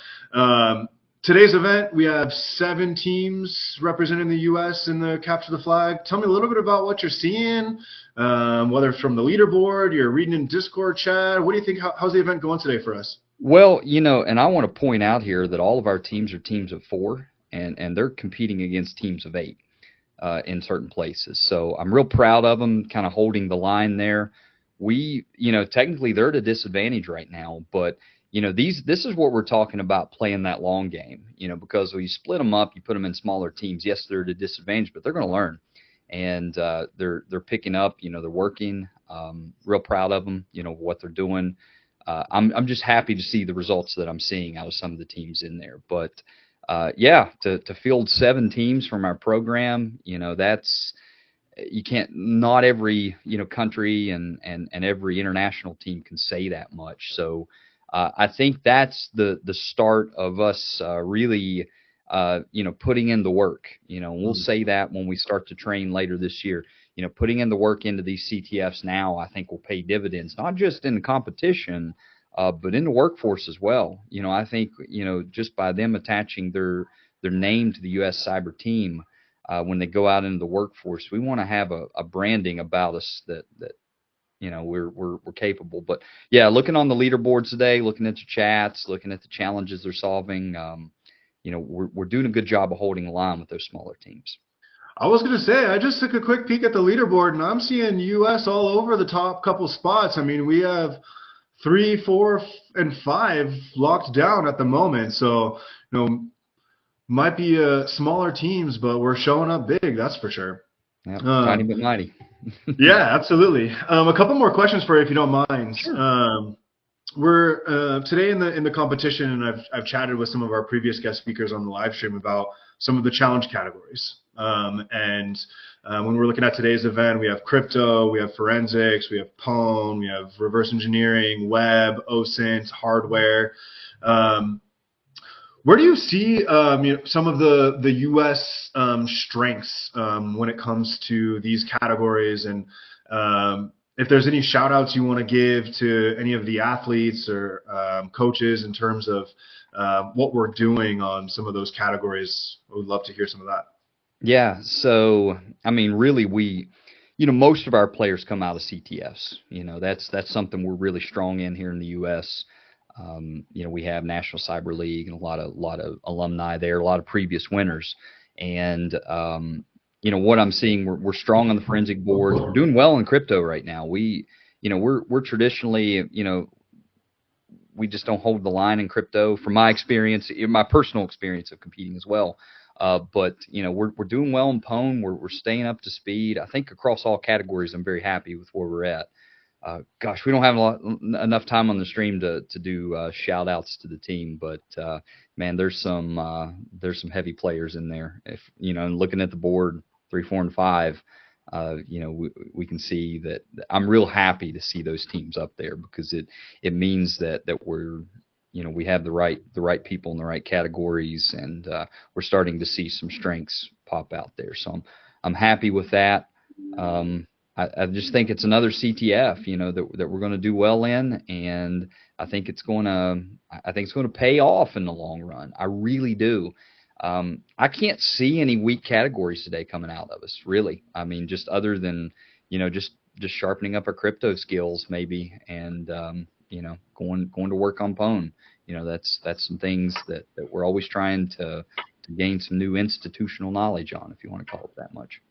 today's event, we have 7 teams representing the U.S. in the Capture the Flag. Tell me a little bit about what you're seeing, whether it's from the leaderboard, you're reading in Discord chat. What do you think? How's the event going today for us? Well, and I want to point out here that all of our teams are teams of 4. And they're competing against teams of 8 in certain places. So I'm real proud of them kind of holding the line there. We, technically they're at a disadvantage right now, but, this is what we're talking about, playing that long game, because when you split them up, you put them in smaller teams. Yes, they're at a disadvantage, but they're going to learn. And they're picking up, they're working, real proud of them, what they're doing. I'm just happy to see the results that I'm seeing out of some of the teams in there. But to field 7 teams from our program, that's, you can't, not every, country and every international team can say that much. So I think that's the start of us really, putting in the work, we'll say that when we start to train later this year, putting in the work into these CTFs now, I think will pay dividends, not just in the competition, but in the workforce as well. I think, just by them attaching their name to the U.S. Cyber team, when they go out into the workforce, we want to have a branding about us that we're capable. But yeah, looking on the leaderboards today, looking at the chats, looking at the challenges they're solving, we're doing a good job of holding the line with those smaller teams. I was going to say, I just took a quick peek at the leaderboard, and I'm seeing U.S. all over the top couple spots. I mean, we have 3, 4, and 5 locked down at the moment. So, might be smaller teams, but we're showing up big, that's for sure. Yeah, tiny but mighty. Yeah, absolutely. A couple more questions for you, if you don't mind. Sure. We're today in the competition, and I've chatted with some of our previous guest speakers on the live stream about some of the challenge categories. And when we're looking at today's event, we have crypto, we have forensics, we have pwn, we have reverse engineering, web, OSINT, hardware. Where do you see some of the U.S. Strengths when it comes to these categories, and if there's any shout outs you want to give to any of the athletes or coaches in terms of what we're doing on some of those categories? I would love to hear some of that. Yeah. So, I mean, really, most of our players come out of CTFs. That's something we're really strong in here in the U.S. We have National Cyber League and a lot of alumni there, a lot of previous winners. And, what I'm seeing, we're strong on the forensic boards. We're doing well in crypto right now. We're traditionally, we just don't hold the line in crypto from my experience, my personal experience of competing as well. But we're doing well in Pwn. We're staying up to speed. I think across all categories, I'm very happy with where we're at. Gosh, we don't have enough time on the stream to do shout outs to the team, but man, there's some heavy players in there. If and looking at the board 3, 4, and 5, we can see that I'm real happy to see those teams up there, because it means that we're we have the right people in the right categories, and we're starting to see some strengths pop out there. So I'm happy with that. I just think it's another CTF, that we're going to do well in, and I think it's going to pay off in the long run. I really do. I can't see any weak categories today coming out of us, really. I mean, just other than just sharpening up our crypto skills maybe, and going to work on Pwn. That's some things that we're always trying to gain some new institutional knowledge on, if you want to call it that much.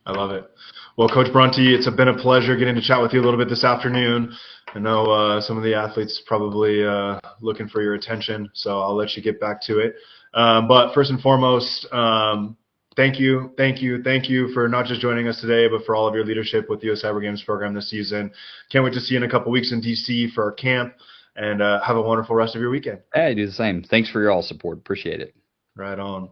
I love it. Well, Coach Brunty, it's been a pleasure getting to chat with you a little bit this afternoon. I know some of the athletes probably looking for your attention, so I'll let you get back to it. But first and foremost, thank you for not just joining us today, but for all of your leadership with the US Cyber Games program this season. Can't wait to see you in a couple weeks in DC for our camp, and have a wonderful rest of your weekend. Hey, do the same. Thanks for your all support. Appreciate it. Right on.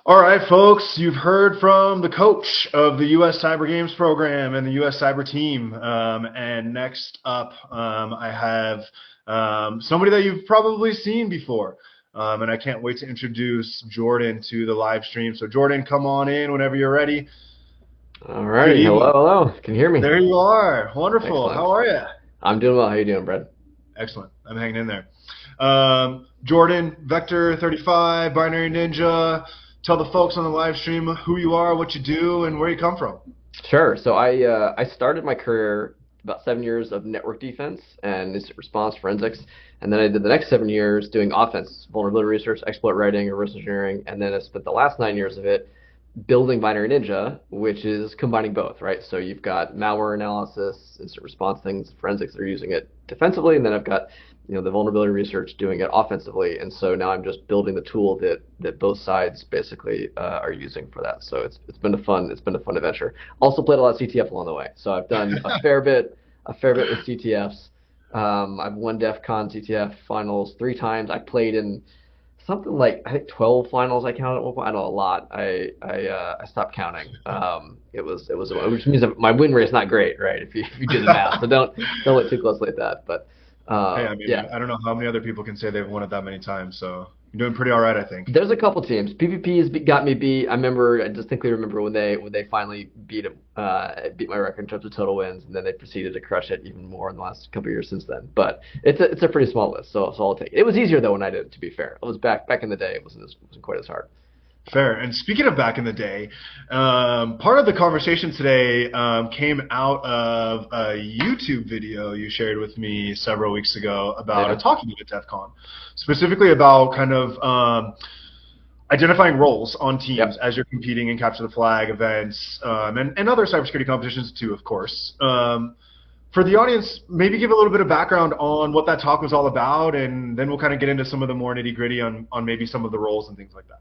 All right, folks, you've heard from the coach of the U.S. Cyber Games program and the U.S. Cyber team. And next up, I have somebody that you've probably seen before. And I can't wait to introduce Jordan to the live stream. So, Jordan, come on in whenever you're ready. All right. Hello. Can you hear me? There you are. Wonderful. Excellent. How are you? I'm doing well. How you doing, Brad? Excellent. I'm hanging in there. Jordan, Vector 35, Binary Ninja. Tell the folks on the live stream who you are, what you do, and where you come from. Sure. So I started my career about 7 years of network defense and incident response forensics, and then I did the next 7 years doing offense, vulnerability research, exploit writing, reverse engineering, and then I spent the last 9 years of it building Binary Ninja, which is combining both, right? So you've got malware analysis, instant response things, forensics that are using it defensively, and then I've got the vulnerability research doing it offensively. And so now I'm just building the tool that both sides basically are using for that. So it's been a fun adventure. Also played a lot of CTF along the way. So I've done a fair bit with CTFs. I've won DEF CON CTF finals 3 times. I played in something like, I think 12 finals I counted at one point. I know, a lot. I stopped counting. Which means that my win rate is not great, right? If you do the math, so don't look too closely at that. But hey, I mean, yeah. I don't know how many other people can say they've won it that many times. So you're doing pretty all right, I think. There's a couple teams. PvP has got me beat. I distinctly remember when they finally beat my record in terms of total wins, and then they proceeded to crush it even more in the last couple of years since then. But it's a pretty small list, so I'll take it. It was easier though when I did it, to be fair. It was back in the day. It wasn't quite as hard. Fair. And speaking of back in the day, part of the conversation today came out of a YouTube video you shared with me several weeks ago about a talking at DEF CON, specifically about kind of identifying roles on teams as you're competing in Capture the Flag events and other cybersecurity competitions too, of course. For the audience, maybe give a little bit of background on what that talk was all about, and then we'll kind of get into some of the more nitty-gritty on maybe some of the roles and things like that.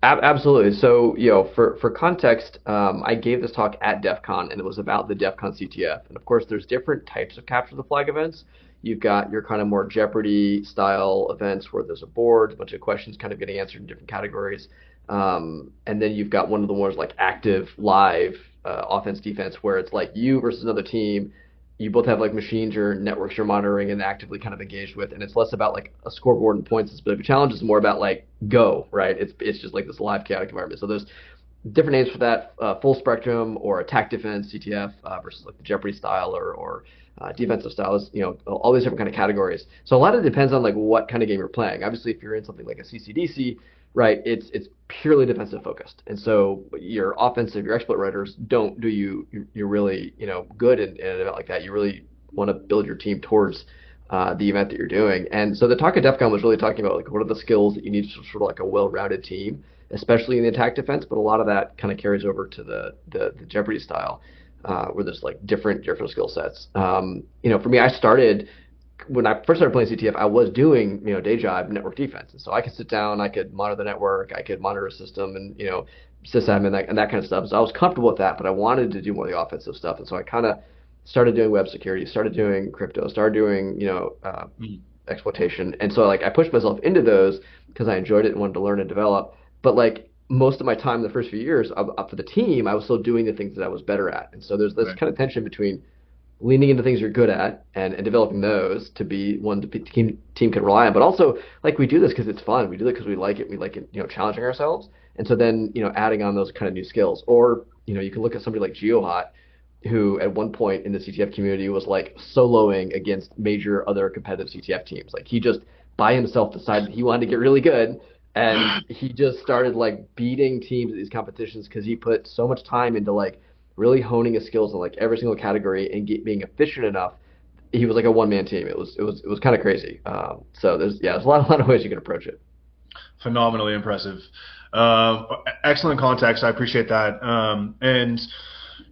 Absolutely. So, for context, I gave this talk at DEF CON, and it was about the DEF CON CTF. And of course, there's different types of Capture the Flag events. You've got your kind of more Jeopardy-style events where there's a board, a bunch of questions kind of getting answered in different categories. And then you've got one of the more like active, live offense, defense, where it's like you versus another team, you both have like machines or networks you're monitoring and actively kind of engaged with, and it's less about like a scoreboard and points. It's a bit of a challenge. It's more about like go, right? It's just like this live chaotic environment. So there's different names for that: full spectrum or attack defense CTF versus like the Jeopardy-style or defensive styles. All these different kind of categories. So a lot of it depends on like what kind of game you're playing. Obviously, if you're in something like a CCDC, right, it's purely defensive focused, and so your offensive, your exploit writers don't do you're really good in an event like that. You really want to build your team towards the event that you're doing. And so the talk at DEF CON was really talking about like what are the skills that you need to sort of like a well-rounded team, especially in the attack defense. But a lot of that kind of carries over to the Jeopardy style, where there's like different skill sets. For me, I started when I first started playing CTF, I was doing day job network defense, and so I could sit down, I could monitor the network, I could monitor a system, and sysadmin and that kind of stuff. So I was comfortable with that, but I wanted to do more of the offensive stuff, and so I kind of started doing web security, started doing crypto, started doing exploitation, and so like I pushed myself into those because I enjoyed it and wanted to learn and develop. But like most of my time in the first few years up for the team, I was still doing the things that I was better at, and so there's this kind of tension between leaning into things you're good at and developing those to be one the team can rely on. But also, like, we do this because it's fun. We do it because we like it. We like it, challenging ourselves. And so then, adding on those kind of new skills. Or, you can look at somebody like GeoHot, who at one point in the CTF community was like soloing against major other competitive CTF teams. Like, he just by himself decided he wanted to get really good. And he just started like beating teams at these competitions because he put so much time into like really honing his skills in like every single category and being efficient enough. He was like a one-man team. It was kind of crazy. So there's a lot of ways you can approach it. Phenomenally impressive. Excellent context. I appreciate that. And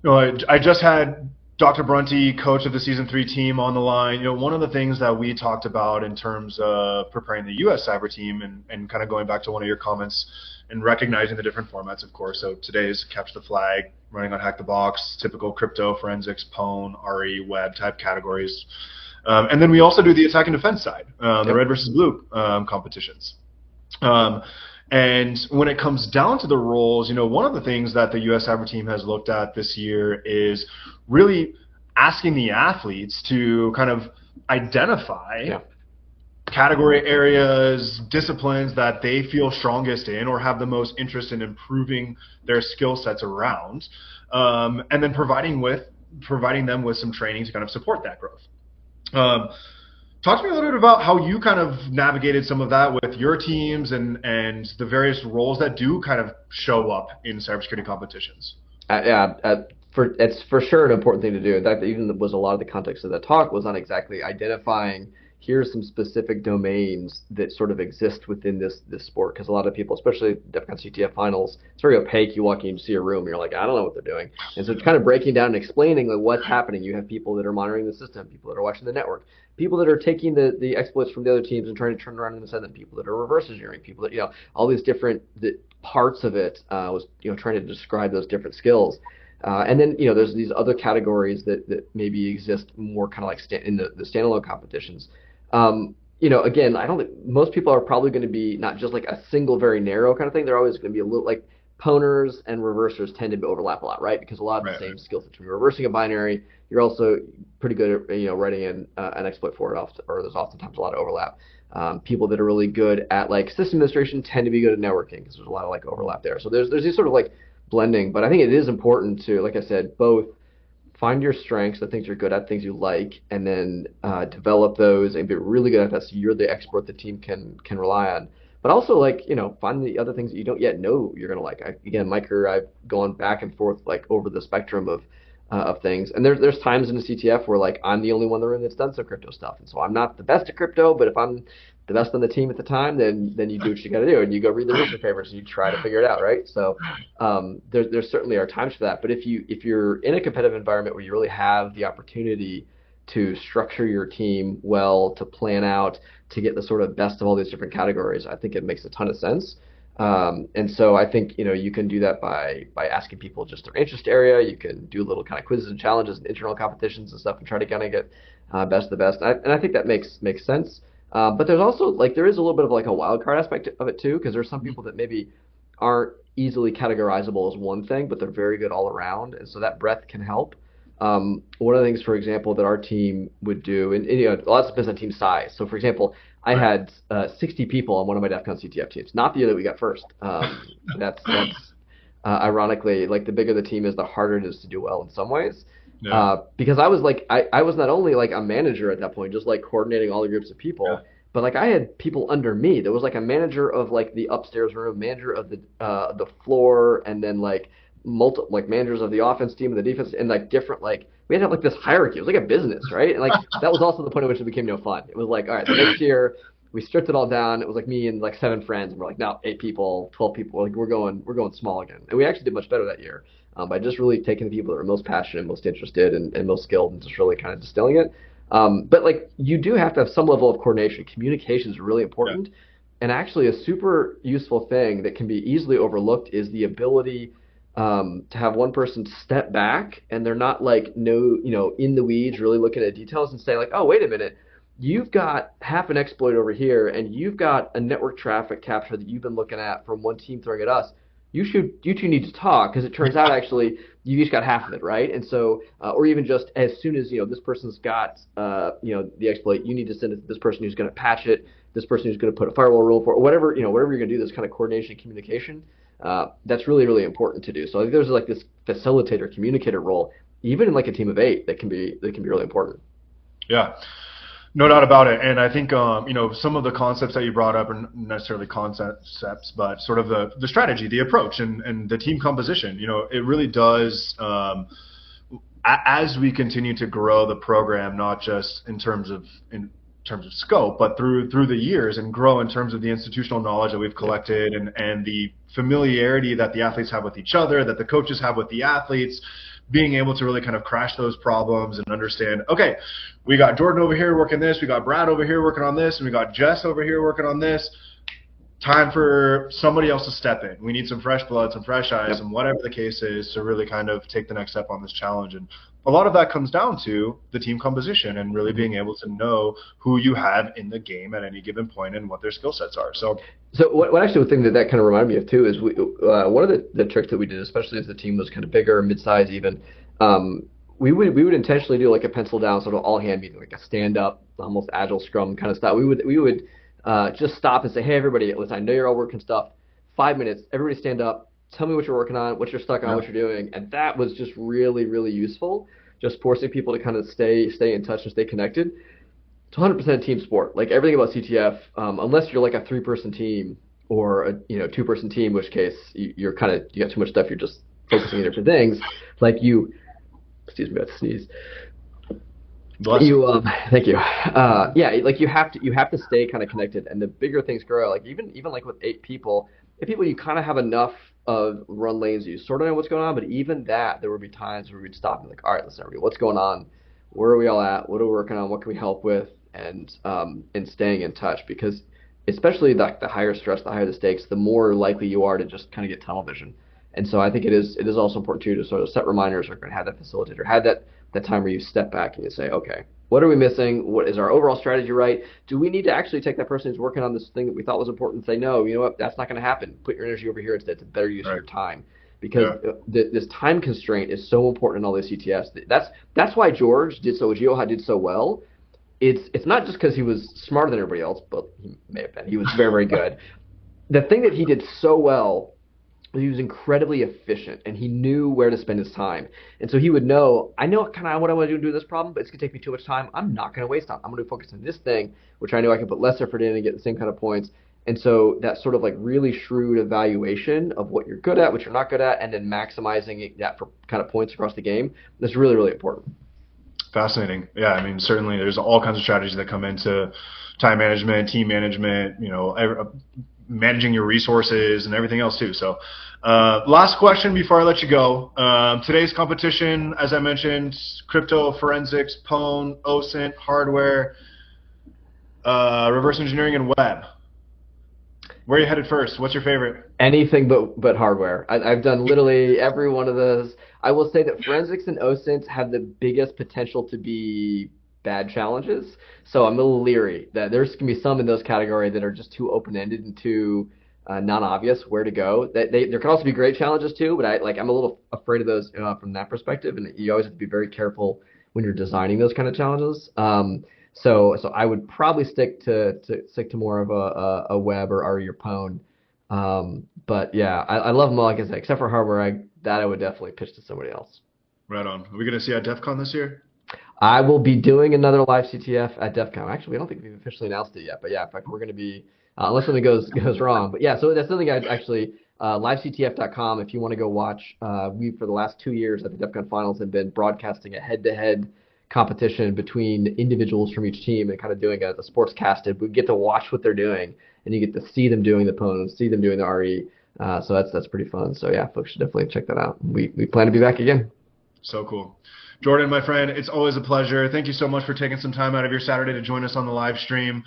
I just had Dr. Brunty, coach of the Season 3 team, on the line. One of the things that we talked about in terms of preparing the U.S. cyber team and kind of going back to one of your comments and recognizing the different formats, of course. So today's Capture the Flag, running on HackTheBox, typical crypto, forensics, pwn, RE, web type categories. And then we also do the attack and defense side, the red versus blue competitions. And when it comes down to the roles, one of the things that the U.S. Cyber team has looked at this year is really asking the athletes to kind of identify category areas, disciplines that they feel strongest in or have the most interest in improving their skill sets around, and then providing them with some training to kind of support that growth. Talk to me a little bit about how you kind of navigated some of that with your teams and the various roles that do kind of show up in cybersecurity competitions. It's for sure an important thing to do. In fact, even was a lot of the context of that talk was on exactly identifying here's some specific domains that sort of exist within this sport, because a lot of people, especially DEF CON CTF finals, it's very opaque. You walk in, you see a room, you're like, I don't know what they're doing. And so it's kind of breaking down and explaining like what's happening. You have people that are monitoring the system, people that are watching the network, people that are taking the exploits from the other teams and trying to turn around and send them, people that are reverse engineering, people that, all these different parts of it was, trying to describe those different skills. And then, there's these other categories that maybe exist more kind of like in the standalone competitions. Again, I don't think most people are probably going to be not just like a single, very narrow kind of thing. They're always going to be a little like pwners and reversers tend to overlap a lot, right? Because a lot of the same skill sets. When you're reversing a binary, you're also pretty good at, writing in an exploit for it, or there's oftentimes a lot of overlap. People that are really good at like system administration tend to be good at networking because there's a lot of like overlap there. So there's these sort of like blending, but I think it is important to, like I said, both find your strengths, the things you're good at, things you like, and then develop those and be really good at that so you're the expert the team can rely on. But also, like, find the other things that you don't yet know you're going to like. Again, my career, I've gone back and forth like over the spectrum of things. And there's times in the CTF where like I'm the only one in the room that's done some crypto stuff. And so I'm not the best at crypto, but if I'm the best on the team at the time, then you do what you got to do, and you go read the research papers and you try to figure it out, right? So there certainly are times for that. But if you're in a competitive environment where you really have the opportunity to structure your team well, to plan out, to get the sort of best of all these different categories, I think it makes a ton of sense. And so I think you can do that by asking people just their interest area. You can do little kind of quizzes and challenges and internal competitions and stuff and try to kind of get best of the best. And I think that makes sense. But there's also like there is a little bit of like a wild card aspect of it too, because there's some people that maybe aren't easily categorizable as one thing, but they're very good all around, and so that breadth can help. One of the things, for example, that our team would do, and a lot depends on team size. So, for example, I had 60 people on one of my DEF CON CTF teams. Not the year that we got first. That's ironically, like the bigger the team is, the harder it is to do well in some ways. Yeah. Because I was like, I was not only like a manager at that point, just like coordinating all the groups of people, but like I had people under me. There was like a manager of like the upstairs room, manager of the floor, and then like managers of the offense team and the defense, and like different, like we had to have like this hierarchy. It was like a business, right? And like that was also the point at which it became no fun. It was like, all right, the next year we stripped it all down. It was like me and like 7 friends, and we're like, now 8 people, 12 people. Like we're going small again, and we actually did much better that year by just really taking the people that were most passionate, most interested, and most skilled, and just really kind of distilling it. But like you do have to have some level of coordination. Communication is really important, and actually a super useful thing that can be easily overlooked is the ability to have one person step back, and they're not like in the weeds, really looking at details, and say like, oh, wait a minute. You've got half an exploit over here, and you've got a network traffic capture that you've been looking at from one team throwing at us. You two need to talk, because it turns out actually you each got half of it, right? And so, or even just as soon as this person's got the exploit, you need to send it to this person who's going to patch it, this person who's going to put a firewall rule for it, whatever you're going to do. This kind of coordination and communication, that's really, really important to do. So I think there's like this facilitator, communicator role, even in like a team of 8, that can be really important. Yeah. No doubt about it. And I think, some of the concepts that you brought up are not necessarily concepts, but sort of the strategy, the approach, and the team composition. It really does, as we continue to grow the program, not just in terms of scope, but through the years, and grow in terms of the institutional knowledge that we've collected, and the familiarity that the athletes have with each other, that the coaches have with the athletes, being able to really kind of crash those problems and understand, okay, we got Jordan over here working this, we got Brad over here working on this, and we got Jess over here working on this. Time for somebody else to step in. We need some fresh blood, some fresh eyes, and whatever the case is, to really kind of take the next step on this challenge. And a lot of that comes down to the team composition and really being able to know who you have in the game at any given point and what their skill sets are. So what actually the thing that kind of reminded me of too is one of the tricks that we did, especially as the team was kind of bigger, mid-size even, we would intentionally do like a pencil down sort of all hand meeting, like a stand up, almost agile scrum kind of style. We would just stop and say, hey everybody, listen, I know you're all working stuff. 5 minutes, everybody stand up. Tell me what you're working on, what you're stuck on, what you're doing. And that was just really, really useful, just forcing people to kind of stay in touch and stay connected. It's 100% a team sport. Like everything about CTF, unless you're like a 3-person team or a 2-person team, in which case you got too much stuff, you're just focusing on different things. Like excuse me, I have to sneeze. Thank you. Like you have to stay kind of connected, and the bigger things grow. Like even like with 8 people, you kind of have enough of run lanes, you sort of know what's going on, but even that, there would be times where we'd stop and like, all right, listen, everybody, what's going on? Where are we all at? What are we working on? What can we help with? And staying in touch, because especially the higher stress, the higher the stakes, the more likely you are to just kind of get tunnel vision. And so I think it is also important too to sort of set reminders, or have that facilitator, have that time where you step back and you say, okay, what are we missing? What is our overall strategy right? Do we need to actually take that person who's working on this thing that we thought was important and say, no, you know what, that's not going to happen. Put your energy over here instead. It's a better use of your time. Because this time constraint is so important in all these CTFs. That's why George did so well. It's not just because he was smarter than everybody else, but he may have been. He was very, very good. The thing that he did so well, he was incredibly efficient, and he knew where to spend his time. And so he would know, I know kind of what I want to do this problem, but it's going to take me too much time. I'm not going to waste time. I'm going to focus on this thing, which I know I can put less effort in and get the same kind of points. And so that sort of like really shrewd evaluation of what you're good at, what you're not good at, and then maximizing that for kind of points across the game, that's really, really important. Fascinating. Yeah, I mean, certainly there's all kinds of strategies that come into time management, team management, managing your resources and everything else too. So last question before I let you go. Today's competition, as I mentioned, crypto, forensics, pwn, OSINT, hardware, reverse engineering, and web. Where are you headed first? What's your favorite? Anything but hardware. I've done literally every one of those. I will say that forensics and OSINT have the biggest potential to be bad challenges. So I'm a little leery that there's going to be some in those categories that are just too open-ended and too non-obvious where to go. There can also be great challenges too, but I'm a little afraid of those from that perspective, and you always have to be very careful when you're designing those kind of challenges. So I would probably stick to more of a web or RE or Pwn. But yeah, I love them all, like I said, except for hardware. I would definitely pitch to somebody else. Right on. Are we going to see you at DEF CON this year? I will be doing another live CTF at DEF CON. Actually, I don't think we've officially announced it yet, but yeah, in fact, we're going to be, unless something goes wrong. But yeah, so that's something I'd actually, livectf.com, if you want to go watch, we, for the last 2 years at the DEF CON finals, have been broadcasting a head-to-head competition between individuals from each team and kind of doing a sports casted. We get to watch what they're doing, and you get to see them doing the Pwn, see them doing the RE. So that's pretty fun. So yeah, folks should definitely check that out. We plan to be back again. So cool. Jordan, my friend, it's always a pleasure. Thank you so much for taking some time out of your Saturday to join us on the live stream.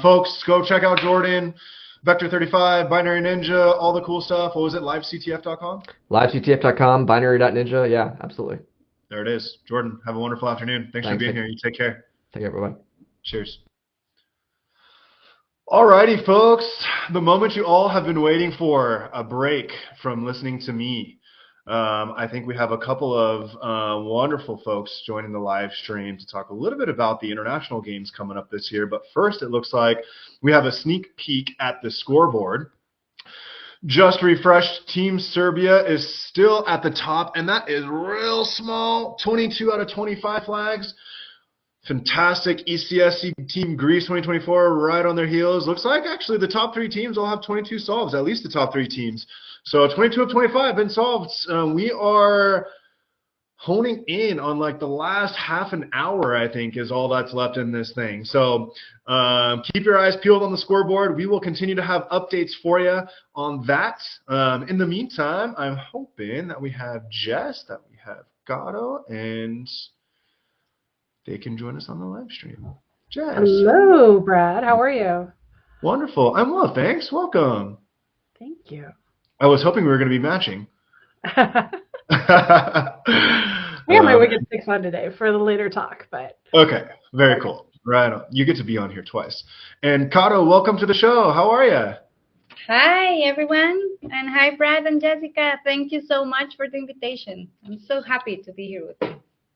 Folks, go check out Jordan, Vector 35, Binary Ninja, all the cool stuff. What was it, livectf.com? Livectf.com, binary.ninja. Yeah, absolutely. There it is. Jordan, have a wonderful afternoon. Thanks for being here. You take care. Take care. Bye-bye. Cheers. Alrighty, folks. The moment you all have been waiting for, a break from listening to me. I think we have a couple of wonderful folks joining the live stream to talk a little bit about the international games coming up this year. But first, it looks like we have a sneak peek at the scoreboard. Just refreshed, Team Serbia is still at the top, and that is real small, 22 out of 25 flags. Fantastic ECSC Team Greece 2024 right on their heels. Looks like actually the top 3 teams all have 22 solves, at least the top 3 teams. So 22 of 25 been solved. We are honing in on like the last half an hour, I think, is all that's left in this thing. So keep your eyes peeled on the scoreboard. We will continue to have updates for you on that. In the meantime, I'm hoping that we have Jess, that we have Caro, and they can join us on the live stream. Jess. Hello, Brad. How are you? Wonderful. I'm well, thanks. Welcome. Thank you. I was hoping we were going to be matching. We got my Wicked 6 on today for the later talk, but okay, very cool. Right on. You get to be on here twice. And Caro, welcome to the show. How are you? Hi, everyone. And hi, Brad and Jessica. Thank you so much for the invitation. I'm so happy to be here with you.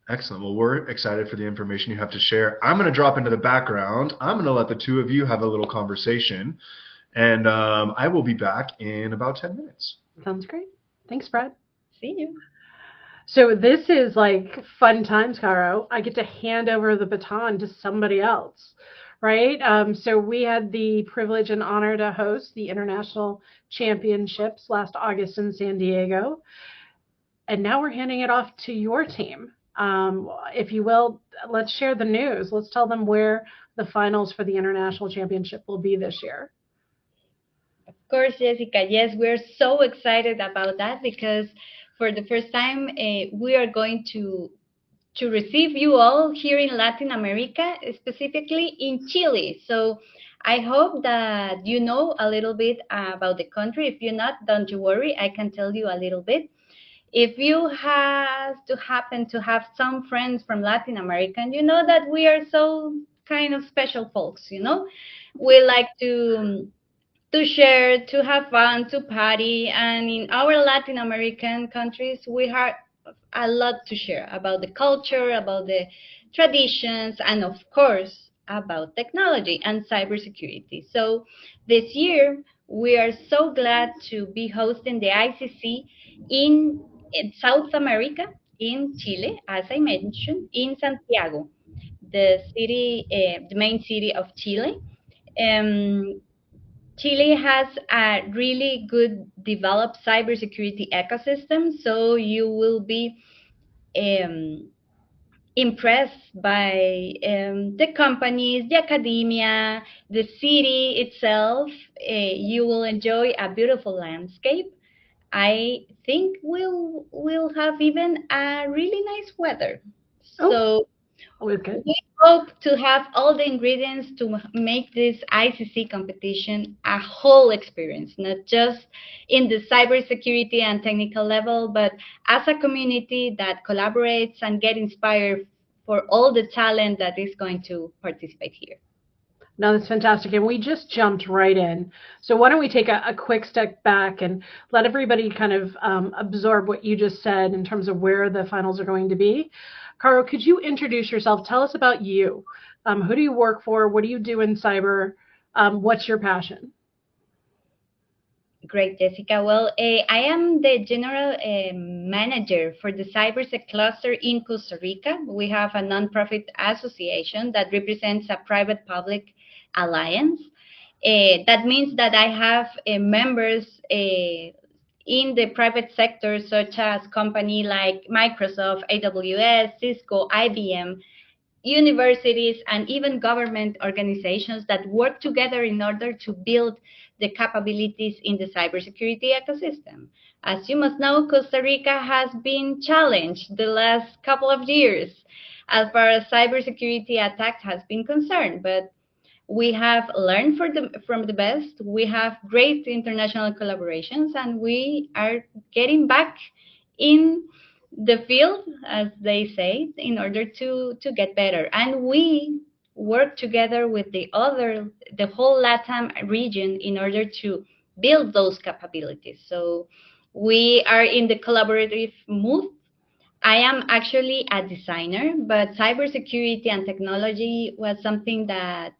Excellent. Well, we're excited for the information you have to share. I'm going to drop into the background. I'm going to let the two of you have a little conversation. And I will be back in about 10 minutes. Sounds great. Thanks, Brad. See you. So this is like fun times, Caro. I get to hand over the baton to somebody else, right? So we had the privilege and honor to host the International Championships last August in San Diego. And now we're handing it off to your team. If you will, let's share the news. Let's tell them where the finals for the International Championship will be this year. Of course, Jessica. Yes, we're so excited about that because for the first time, we are going to receive you all here in Latin America, specifically in Chile. So I hope that you know a little bit about the country. If you're not, don't you worry. I can tell you a little bit. If you have to happen to have some friends from Latin America, and you know that we are so kind of special folks, you know, we like to share, to have fun, to party. And in our Latin American countries, we have a lot to share about the culture, about the traditions, and of course, about technology and cybersecurity. So this year, we are so glad to be hosting the ICC in South America, in Chile, as I mentioned, in Santiago, the city, the main city of Chile. Chile has a really good developed cybersecurity ecosystem, so you will be impressed by the companies, the academia, the city itself. You will enjoy a beautiful landscape. I think we'll have even a really nice weather. So always good. We hope to have all the ingredients to make this ICC competition a whole experience, not just in the cybersecurity and technical level, but as a community that collaborates and get inspired for all the talent that is going to participate here. No, that's fantastic. And we just jumped right in. So why don't we take a quick step back and let everybody kind of absorb what you just said in terms of where the finals are going to be. Caro, could you introduce yourself? Tell us about you. Who do you work for? What do you do in cyber? What's your passion? Great, Jessica. Well, I am the general manager for the CyberSec cluster in Costa Rica. We have a nonprofit association that represents a private-public alliance. That means that I have members in the private sector, such as companies like Microsoft, AWS, Cisco, IBM, universities, and even government organizations that work together in order to build the capabilities in the cybersecurity ecosystem. As you must know, Costa Rica has been challenged the last couple of years as far as cybersecurity attacks has been concerned, but we have learned from the best. We have great international collaborations, and we are getting back in the field, as they say, in order to get better. And we work together with the whole LATAM region in order to build those capabilities. So we are in the collaborative mood. I am actually a designer, but cybersecurity and technology was something that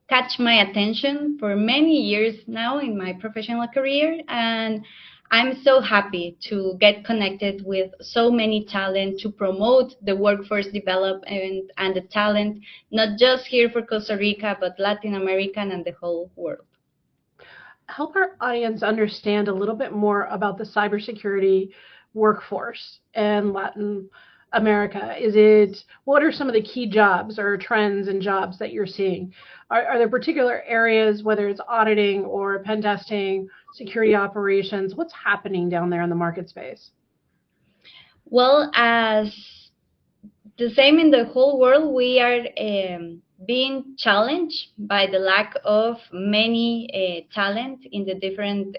catch my attention for many years now in my professional career, and I'm so happy to get connected with so many talent to promote the workforce development and the talent, not just here for Costa Rica, but Latin America and the whole world. Help our audience understand a little bit more about the cybersecurity workforce in Latin America. What are some of the key jobs or trends and jobs that you're seeing? Are there particular areas, whether it's auditing or pen testing, security operations? What's happening down there in the market space? Well, as the same in the whole world, we are being challenged by the lack of many talent in the different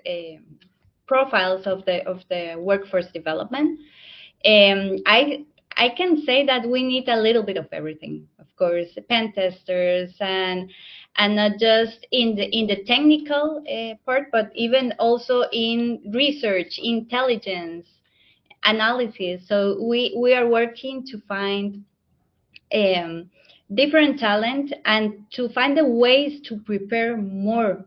profiles of the workforce development. I can say that we need a little bit of everything. Of course, pen testers and not just in the technical part, but even also in research, intelligence, analysis. So we are working to find different talent and to find the ways to prepare more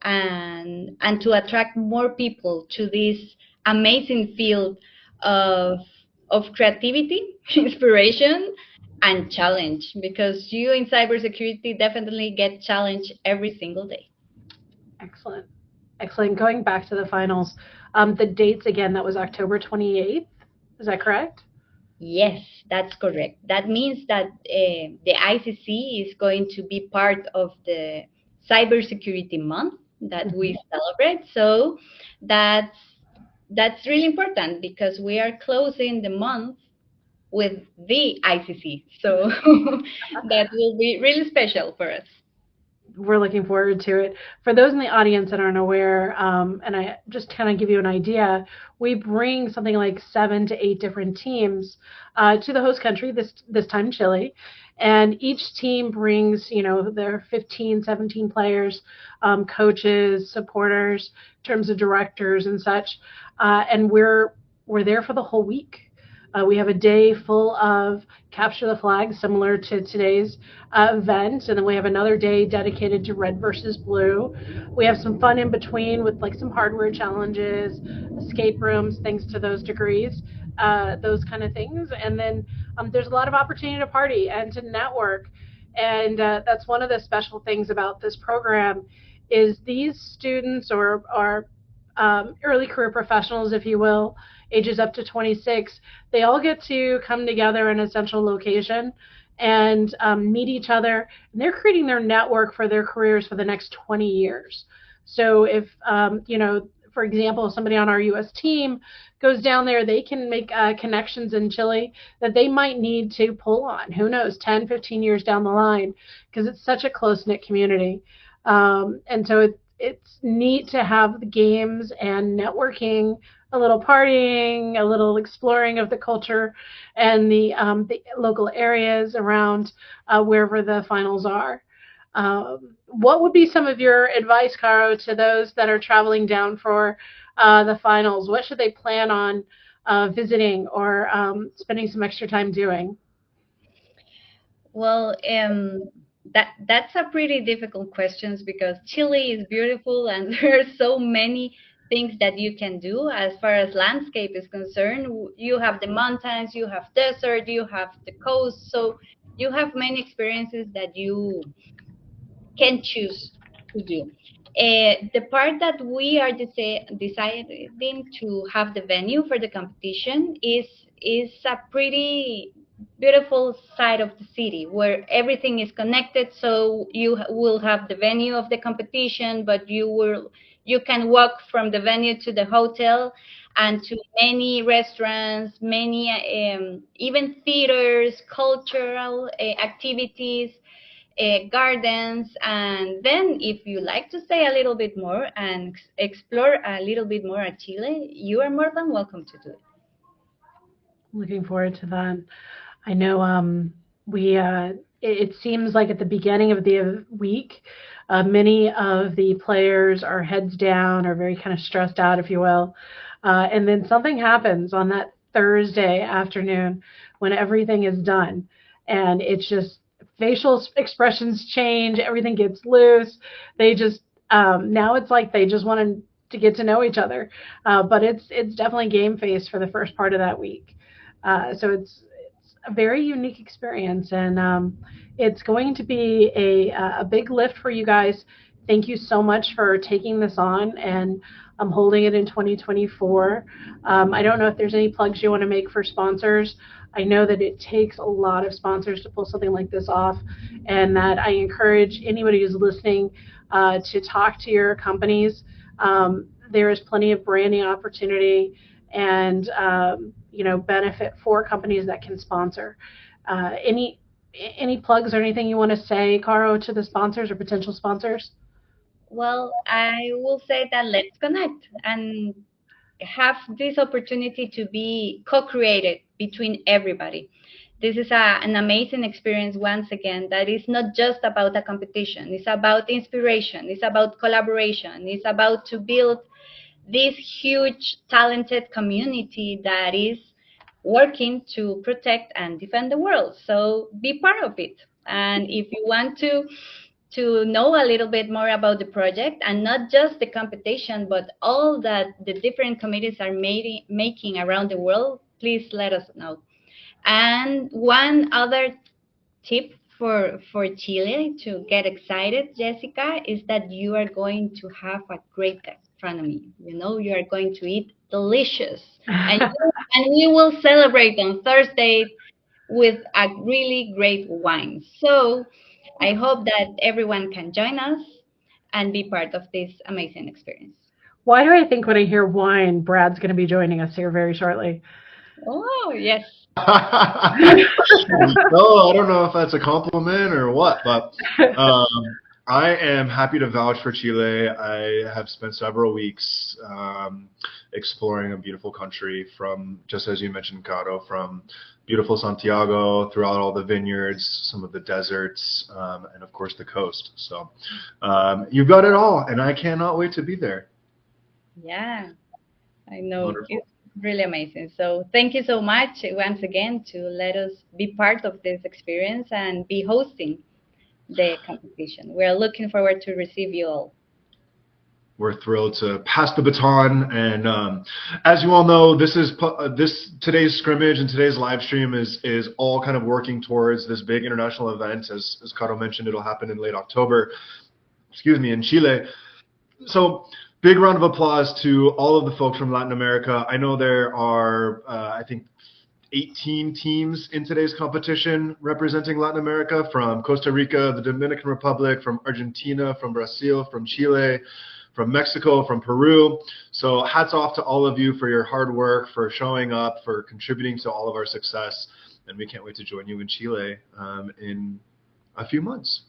and to attract more people to this amazing field of creativity, inspiration, and challenge, because you in cybersecurity definitely get challenged every single day. Excellent. Excellent. Going back to the finals, the dates again, that was October 28th. Is that correct? Yes, that's correct. That means that the ICC is going to be part of the cybersecurity month that we celebrate. So that's really important because we are closing the month with the ICC. So that will be really special for us. We're looking forward to it. For those in the audience that aren't aware, and I just kind of give you an idea, we bring something like 7 to 8 different teams to the host country, this time Chile, and each team brings, their 15, 17 players, coaches, supporters, in terms of directors and such, and we're there for the whole week. We have a day full of capture the flag, similar to today's event, and then we have another day dedicated to red versus blue. We have some fun in between with like some hardware challenges, escape rooms, things to those degrees, those kind of things. And then there's a lot of opportunity to party and to network. And that's one of the special things about this program is these students or early career professionals, if you will, ages up to 26, they all get to come together in a central location and meet each other. And they're creating their network for their careers for the next 20 years. So if, for example, somebody on our U.S. team goes down there, they can make connections in Chile that they might need to pull on. Who knows, 10, 15 years down the line, because it's such a close-knit community. And so it's neat to have the games and networking, a little partying, a little exploring of the culture and the local areas around wherever the finals are. What would be some of your advice, Caro, to those that are traveling down for the finals? What should they plan on visiting or spending some extra time doing? Well, that's a pretty difficult question because Chile is beautiful and there are so many things that you can do. As far as landscape is concerned, you have the mountains, you have desert, you have the coast, so you have many experiences that you can choose to do. The part that we are deciding to have the venue for the competition is a pretty beautiful side of the city where everything is connected. So you will have the venue of the competition, but you can walk from the venue to the hotel and to many restaurants, many even theaters, cultural activities, gardens. And then if you like to stay a little bit more and explore a little bit more at Chile, you are more than welcome to do it. Looking forward to that. I know it seems like at the beginning of the week, many of the players are heads down or very kind of stressed out, if you will. And then something happens on that Thursday afternoon when everything is done. And it's just facial expressions change. Everything gets loose. They just, now it's like they just wanted to get to know each other. But it's definitely game face for the first part of that week. So it's a very unique experience, and it's going to be a big lift for you guys. Thank you so much for taking this on, and I'm holding it in 2024. I don't know if there's any plugs you want to make for sponsors. I know that it takes a lot of sponsors to pull something like this off, and that I encourage anybody who's listening to talk to your companies. There is plenty of branding opportunity and benefit for companies that can sponsor. Any plugs or anything you want to say, Caro, to the sponsors or potential sponsors? Well, I will say that let's connect and have this opportunity to be co-created between everybody. This is an amazing experience once again that is not just about a competition. It's about inspiration. It's about collaboration. It's about to build this huge talented community that is working to protect and defend the world. So be part of it. And if you want to know a little bit more about the project, and not just the competition, but all that the different committees are making around the world, please let us know. And one other tip for Chile to get excited, Jessica, is that you are going to have a great gastronomy. You are going to eat delicious. And we will celebrate on Thursday with a really great wine. So I hope that everyone can join us and be part of this amazing experience. Why do I think when I hear wine, Brad's going to be joining us here very shortly? Oh, yes. Oh, I don't know if that's a compliment or what, but I am happy to vouch for Chile. I have spent several weeks exploring a beautiful country from, just as you mentioned, Caro, from beautiful Santiago, throughout all the vineyards, some of the deserts, and of course the coast. So you've got it all, and I cannot wait to be there. Yeah, I know. Wonderful. It's really amazing. So thank you so much once again to let us be part of this experience and be hosting the competition. We're looking forward to receive you all. We're thrilled to pass the baton, and as you all know, today's scrimmage and today's live stream is all kind of working towards this big international event. As Caro mentioned, it'll happen in late October, in Chile. So big round of applause to all of the folks from Latin America. I know there are, I think, 18 teams in today's competition representing Latin America, from Costa Rica, the Dominican Republic, from Argentina, from Brazil, from Chile, from Mexico, from Peru. So hats off to all of you for your hard work, for showing up, for contributing to all of our success. And we can't wait to join you in Chile in a few months.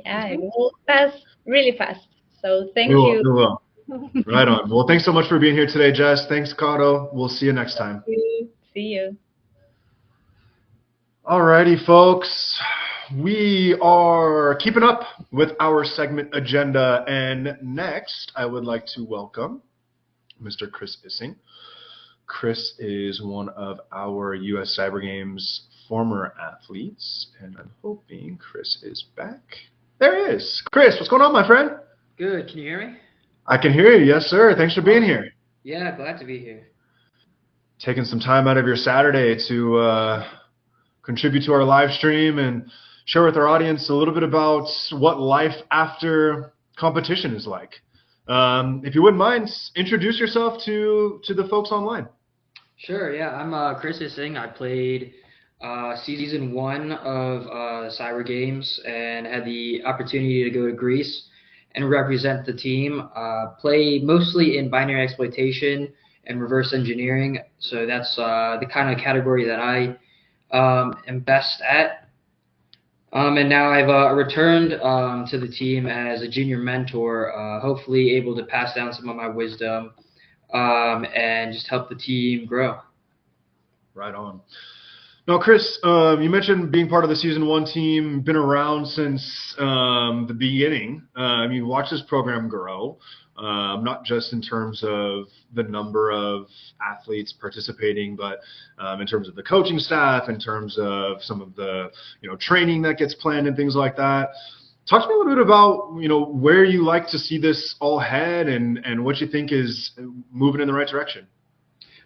Yeah, it will pass really fast. So thank you. We will. Right on. Well, thanks so much for being here today, Jess. Thanks, Caro. We'll see you next time. See you. All righty, folks. we are keeping up with our segment agenda, and next I would like to welcome Mr. Chris Issing. Chris is one of our U.S. Cyber Games former athletes, and I'm hoping Chris is back. There he is. Chris, what's going on, my friend? Good. Can you hear me? I can hear you. Yes, sir. Thanks for being here. Yeah, glad to be here. Taking some time out of your Saturday to contribute to our live stream and share with our audience a little bit about what life after competition is like. If you wouldn't mind, introduce yourself to the folks online. Sure. Yeah, I'm Chris Issing. I played season 1 of Cyber Games and had the opportunity to go to Greece and represent the team. Play mostly in binary exploitation and reverse engineering. So that's the kind of category that I am best at. And now I've returned to the team as a junior mentor, hopefully able to pass down some of my wisdom and just help the team grow. Right on. Now, Chris, you mentioned being part of the season 1 team, been around since the beginning. You watched this program grow, not just in terms of the number of athletes participating, but in terms of the coaching staff, in terms of some of the training that gets planned and things like that. Talk to me a little bit about where you like to see this all head and what you think is moving in the right direction.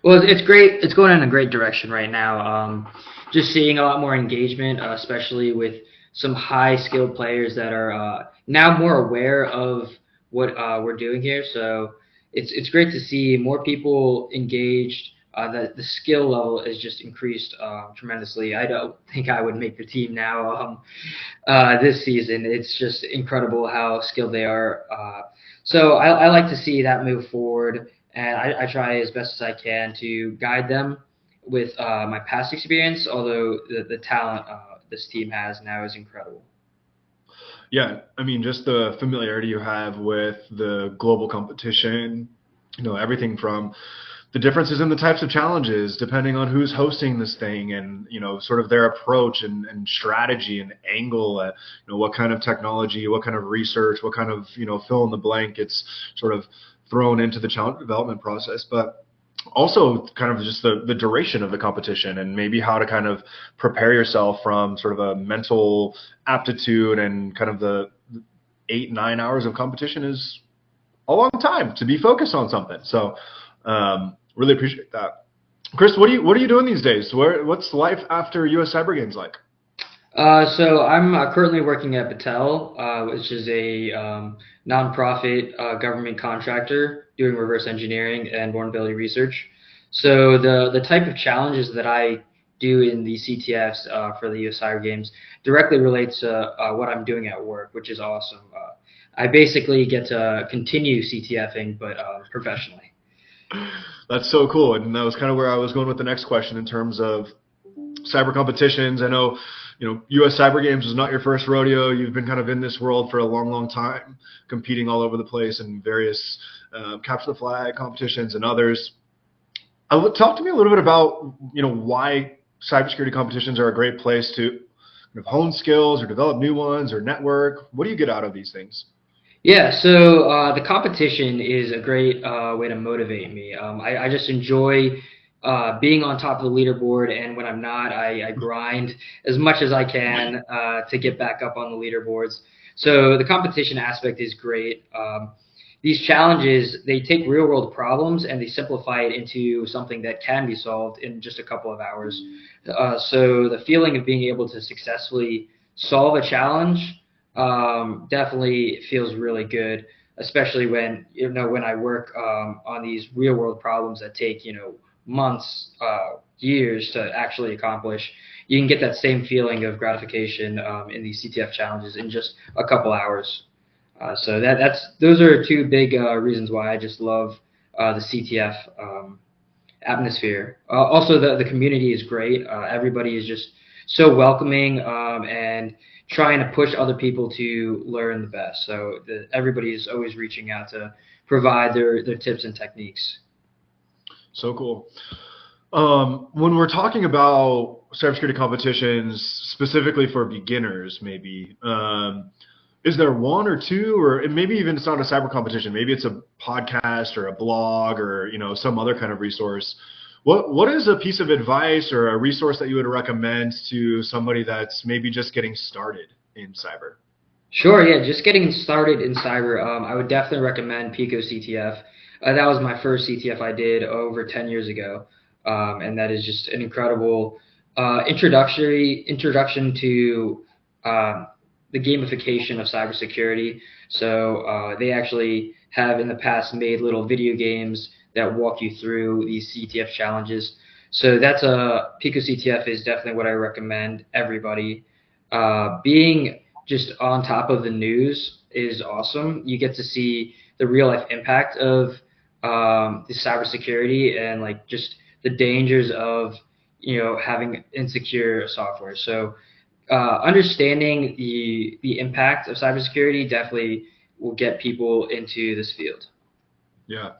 Well, it's great. It's going in a great direction right now. Just seeing a lot more engagement, especially with some high-skilled players that are now more aware of what we're doing here. So it's great to see more people engaged. The skill level is just increased tremendously. I don't think I would make the team now this season. It's just incredible how skilled they are. So I like to see that move forward. And I try as best as I can to guide them with my past experience, although the talent this team has now is incredible. Yeah, I mean, just the familiarity you have with the global competition, everything from the differences in the types of challenges, depending on who's hosting this thing and, sort of their approach and strategy and angle at, what kind of technology, what kind of research, what kind of, fill in the blank it's sort of thrown into the challenge development process, but also kind of just the duration of the competition and maybe how to kind of prepare yourself from sort of a mental aptitude, and kind of the 8-9 hours of competition is a long time to be focused on something. So really appreciate that. Chris, what are you doing these days? What's life after US Cyber Games like? So I'm currently working at Battelle, which is a nonprofit government contractor doing reverse engineering and vulnerability research. So the type of challenges that I do in the CTFs for the US Cyber Games directly relates to what I'm doing at work, which is awesome. I basically get to continue CTFing, but professionally. That's so cool, and that was kind of where I was going with the next question in terms of cyber competitions. I know US Cyber Games is not your first rodeo. You've been kind of in this world for a long, long time, competing all over the place in various capture the flag competitions and others. Talk to me a little bit about, why cybersecurity competitions are a great place to kind of hone skills or develop new ones or network. What do you get out of these things? Yeah, so the competition is a great way to motivate me. I just enjoy being on top of the leaderboard, and when I'm not, I grind as much as I can to get back up on the leaderboards. So the competition aspect is great. These challenges, they take real world problems and they simplify it into something that can be solved in just a couple of hours. So the feeling of being able to successfully solve a challenge definitely feels really good, especially when when I work on these real world problems that take months, years to actually accomplish. You can get that same feeling of gratification in these CTF challenges in just a couple hours. So those are two big reasons why I just love the CTF atmosphere. Also, the community is great. Everybody is just so welcoming and trying to push other people to learn the best. So everybody is always reaching out to provide their tips and techniques. So cool. When we're talking about cybersecurity competitions, specifically for beginners, maybe, is there one or two, or maybe even it's not a cyber competition, maybe it's a podcast or a blog or, you know, some other kind of resource. What is a piece of advice or a resource that you would recommend to somebody that's maybe just getting started in cyber? Sure, yeah, just getting started in cyber, I would definitely recommend Pico CTF. That was my first CTF I did over 10 years ago, and that is just an incredible introduction to the gamification of cybersecurity. So they actually have in the past made little video games that walk you through these CTF challenges. So that's Pico CTF is definitely what I recommend everybody. Being just on top of the news is awesome. You get to see the real life impact of the cybersecurity and like just the dangers of, you know, having insecure software. So understanding the impact of cybersecurity definitely will get people into this field. Yeah,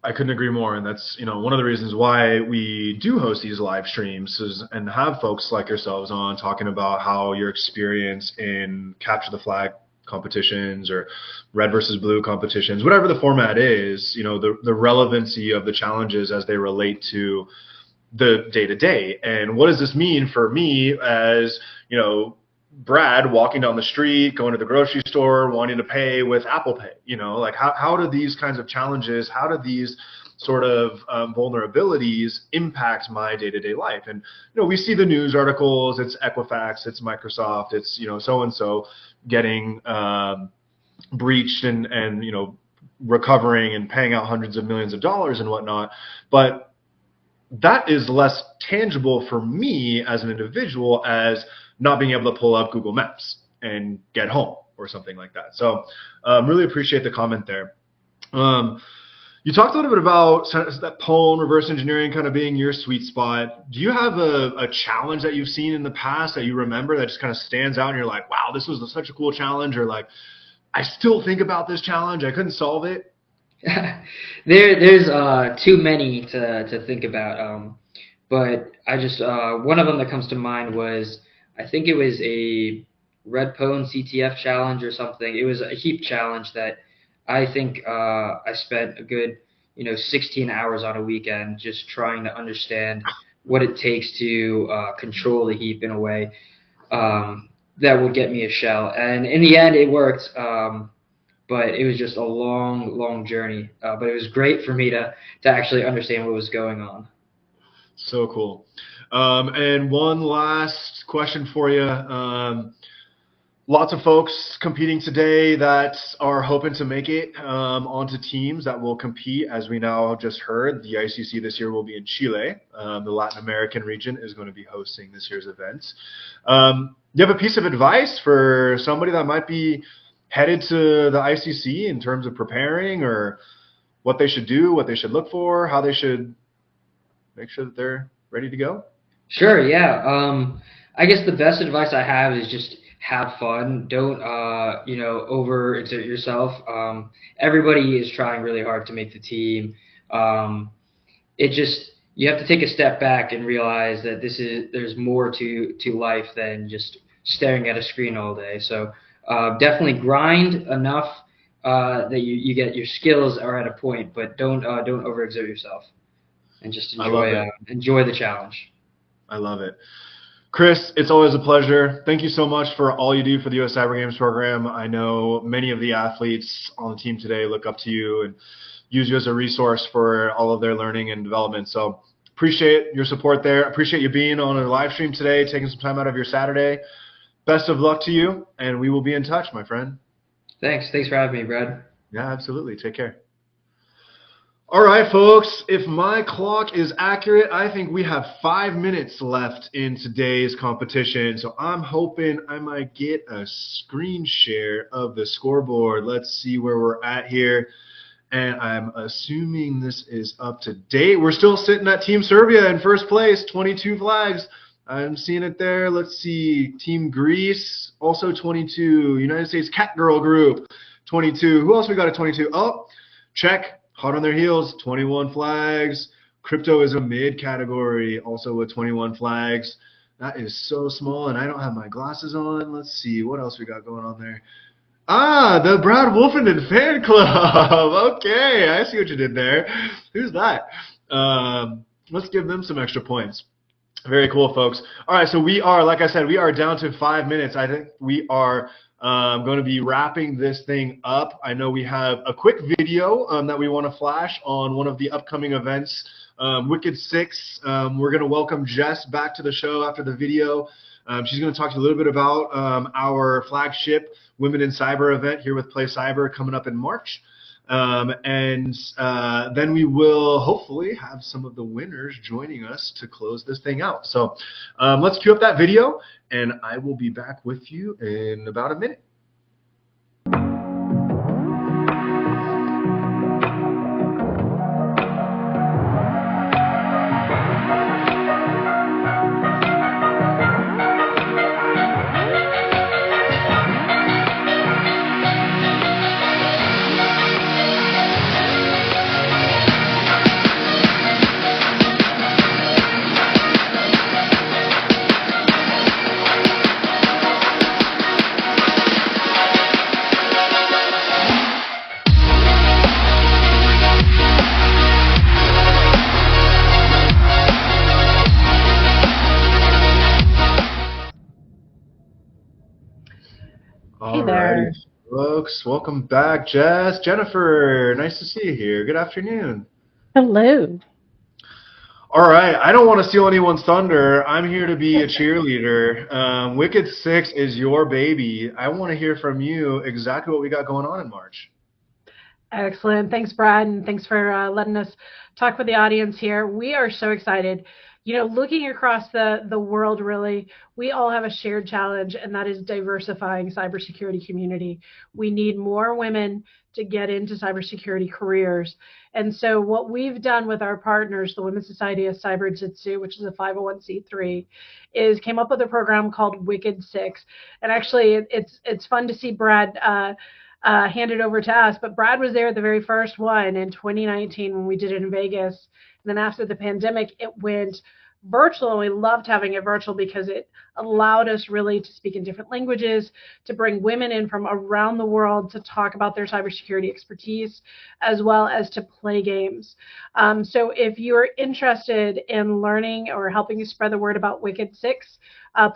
I couldn't agree more. And that's, you know, one of the reasons why we do host these live streams and have folks like yourselves on talking about how your experience in capture the flag competitions or red versus blue competitions, whatever the format is, you know, the relevancy of the challenges as they relate to the day-to-day. And what does this mean for me as, you know, Brad walking down the street, going to the grocery store, wanting to pay with Apple Pay? You know, like how do these kinds of challenges, how do these sort of vulnerabilities impact my day-to-day life? And, you know, we see the news articles, it's Equifax, it's Microsoft, it's, you know, so-and-so getting breached and, you know, recovering and paying out hundreds of millions of dollars and whatnot. But that is less tangible for me as an individual as not being able to pull up Google Maps and get home or something like that. So really appreciate the comment there. You talked a little bit about that PON reverse engineering kind of being your sweet spot. Do you have a challenge that you've seen in the past that you remember that just kind of stands out and you're like, wow, this was such a cool challenge, or like, I still think about this challenge, I couldn't solve it? There's too many to think about, but I just one of them that comes to mind was, I think it was a red pwn CTF challenge or something. It was a heap challenge that I think I spent a good 16 hours on a weekend just trying to understand what it takes to control the heap in a way that would get me a shell. And in the end, it worked. But it was just a long journey. But it was great for me to actually understand what was going on. So cool. And one last question for you. Lots of folks competing today that are hoping to make it onto teams that will compete. As we now just heard, the ICC this year will be in Chile. The Latin American region is going to be hosting this year's event. Do you have a piece of advice for somebody that might be headed to the ICC in terms of preparing, or what they should do, what they should look for, how they should make sure that they're ready to go? Sure, yeah. I guess the best advice I have is just have fun. Don't, overexert yourself. Everybody is trying really hard to make the team. You have to take a step back and realize that there's more to life than just staring at a screen all day. So definitely grind enough that you get your skills are at a point, but don't overexert yourself, and just enjoy the challenge. I love it. Chris, it's always a pleasure. Thank you so much for all you do for the U.S. Cyber Games program. I know many of the athletes on the team today look up to you and use you as a resource for all of their learning and development. So appreciate your support there. Appreciate you being on a live stream today, taking some time out of your Saturday. Best of luck to you, and we will be in touch, my friend. Thanks for having me, Brad. Yeah, absolutely. Take care. All right, folks, if my clock is accurate, I think we have 5 minutes left in today's competition. So I'm hoping I might get a screen share of the scoreboard. Let's see where we're at here. And I'm assuming this is up to date. We're still sitting at Team Serbia in first place, 22 flags. I'm seeing it there. Let's see. Team Greece, also 22. United States Cat Girl Group, 22. Who else we got at 22? Oh, Czech, hot on their heels, 21 flags. Crypto is a mid category, also with 21 flags. That is so small, and I don't have my glasses on. Let's see, what else we got going on there? Ah, the Brad Wolfenden fan club. Okay, I see what you did there. Who's that? Let's give them some extra points. Very cool, folks. All right, so we are, like I said, we are down to 5 minutes. I think we are going to be wrapping this thing up. I know we have a quick video that we want to flash on one of the upcoming events, Wicked 6. We're going to welcome Jess back to the show after the video. She's going to talk to you a little bit about our flagship Women in Cyber event here with PlayCyber coming up in March. Then we will hopefully have some of the winners joining us to close this thing out. So let's cue up that video, and I will be back with you in about a minute. Hey there. Folks, welcome back, Jess, Jennifer. Nice to see you here. Good afternoon. Hello. All right, I don't want to steal anyone's thunder. I'm here to be a cheerleader. Wicked 6 is your baby. I want to hear from you exactly what we got going on in March. Excellent. Thanks, Brad, and thanks for letting us talk with the audience here. We are so excited. You know, looking across the world, really, we all have a shared challenge, and that is diversifying cybersecurity community. We need more women to get into cybersecurity careers. And so what we've done with our partners, the Women's Society of Cyber Jiu-Jitsu, which is a 501c3, is came up with a program called Wicked 6. And actually, it's fun to see Brad hand it over to us, but Brad was there at the very first one in 2019 when we did it in Vegas. And then after the pandemic, it went virtual, and we loved having it virtual because it allowed us really to speak in different languages, to bring women in from around the world to talk about their cybersecurity expertise, as well as to play games. So if you're interested in learning or helping you spread the word about Wicked 6,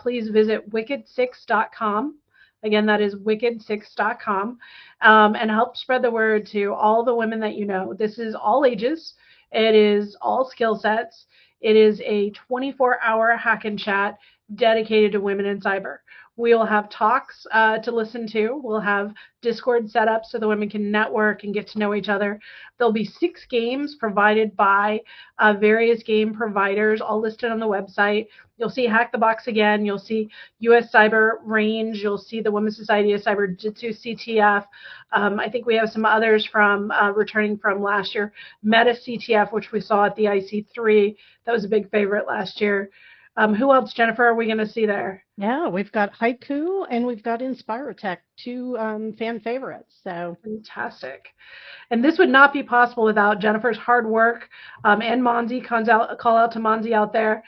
please visit wicked6.com. Again, that is wicked6.com, and help spread the word to all the women that you know. This is all ages. It is all skill sets. It is a 24-hour hack and chat dedicated to women in cyber. We will have talks to listen to. We'll have Discord set up so the women can network and get to know each other. There'll be 6 games provided by various game providers, all listed on the website. You'll see HackTheBox again. You'll see US Cyber Range. You'll see the Women's Society of Cyber Jiu-Jitsu CTF. I think we have some others from returning from last year. Meta CTF, which we saw at the IC3. That was a big favorite last year. Who else, Jennifer, are we going to see there? Yeah, we've got Haiku and we've got Inspiratech, 2 fan favorites. So fantastic. And this would not be possible without Jennifer's hard work and Monzi. Call out to Monzi out there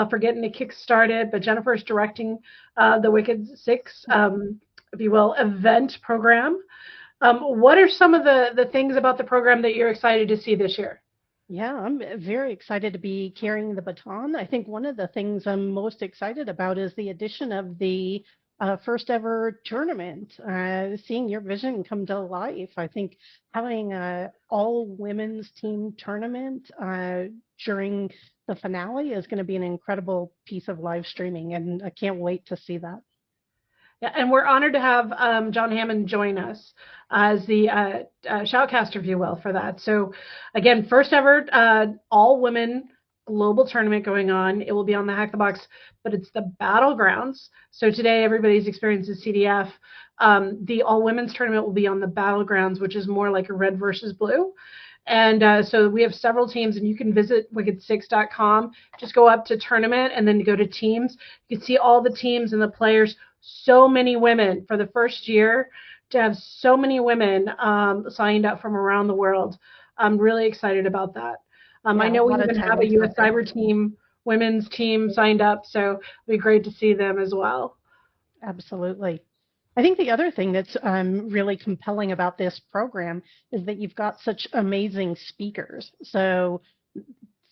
for getting it kick-started. But Jennifer's directing the Wicked 6, if you will, event program. What are some of the things about the program that you're excited to see this year? yeah, I'm very excited to be carrying the baton. I think one of the things I'm most excited about is the addition of the first ever tournament, seeing your vision come to life. I think having an all women's team tournament during the finale is going to be an incredible piece of live streaming, and I can't wait to see that. Yeah, and we're honored to have John Hammond join us as the shoutcaster, if you will, for that. So, again, first ever all-women global tournament going on. It will be on the Hack the Box, but it's the Battlegrounds. So today, everybody's experience is CDF. The all-women's tournament will be on the Battlegrounds, which is more like a red versus blue. And so we have several teams, and you can visit wicked6.com. Just go up to tournament and then go to teams. You can see all the teams and the players. So many women for the first year, to have so many women signed up from around the world. I'm really excited about that. I know we even have a U.S. cyber team, women's team signed up, so it'd be great to see them as well. Absolutely. I think the other thing that's really compelling about this program is that you've got such amazing speakers. So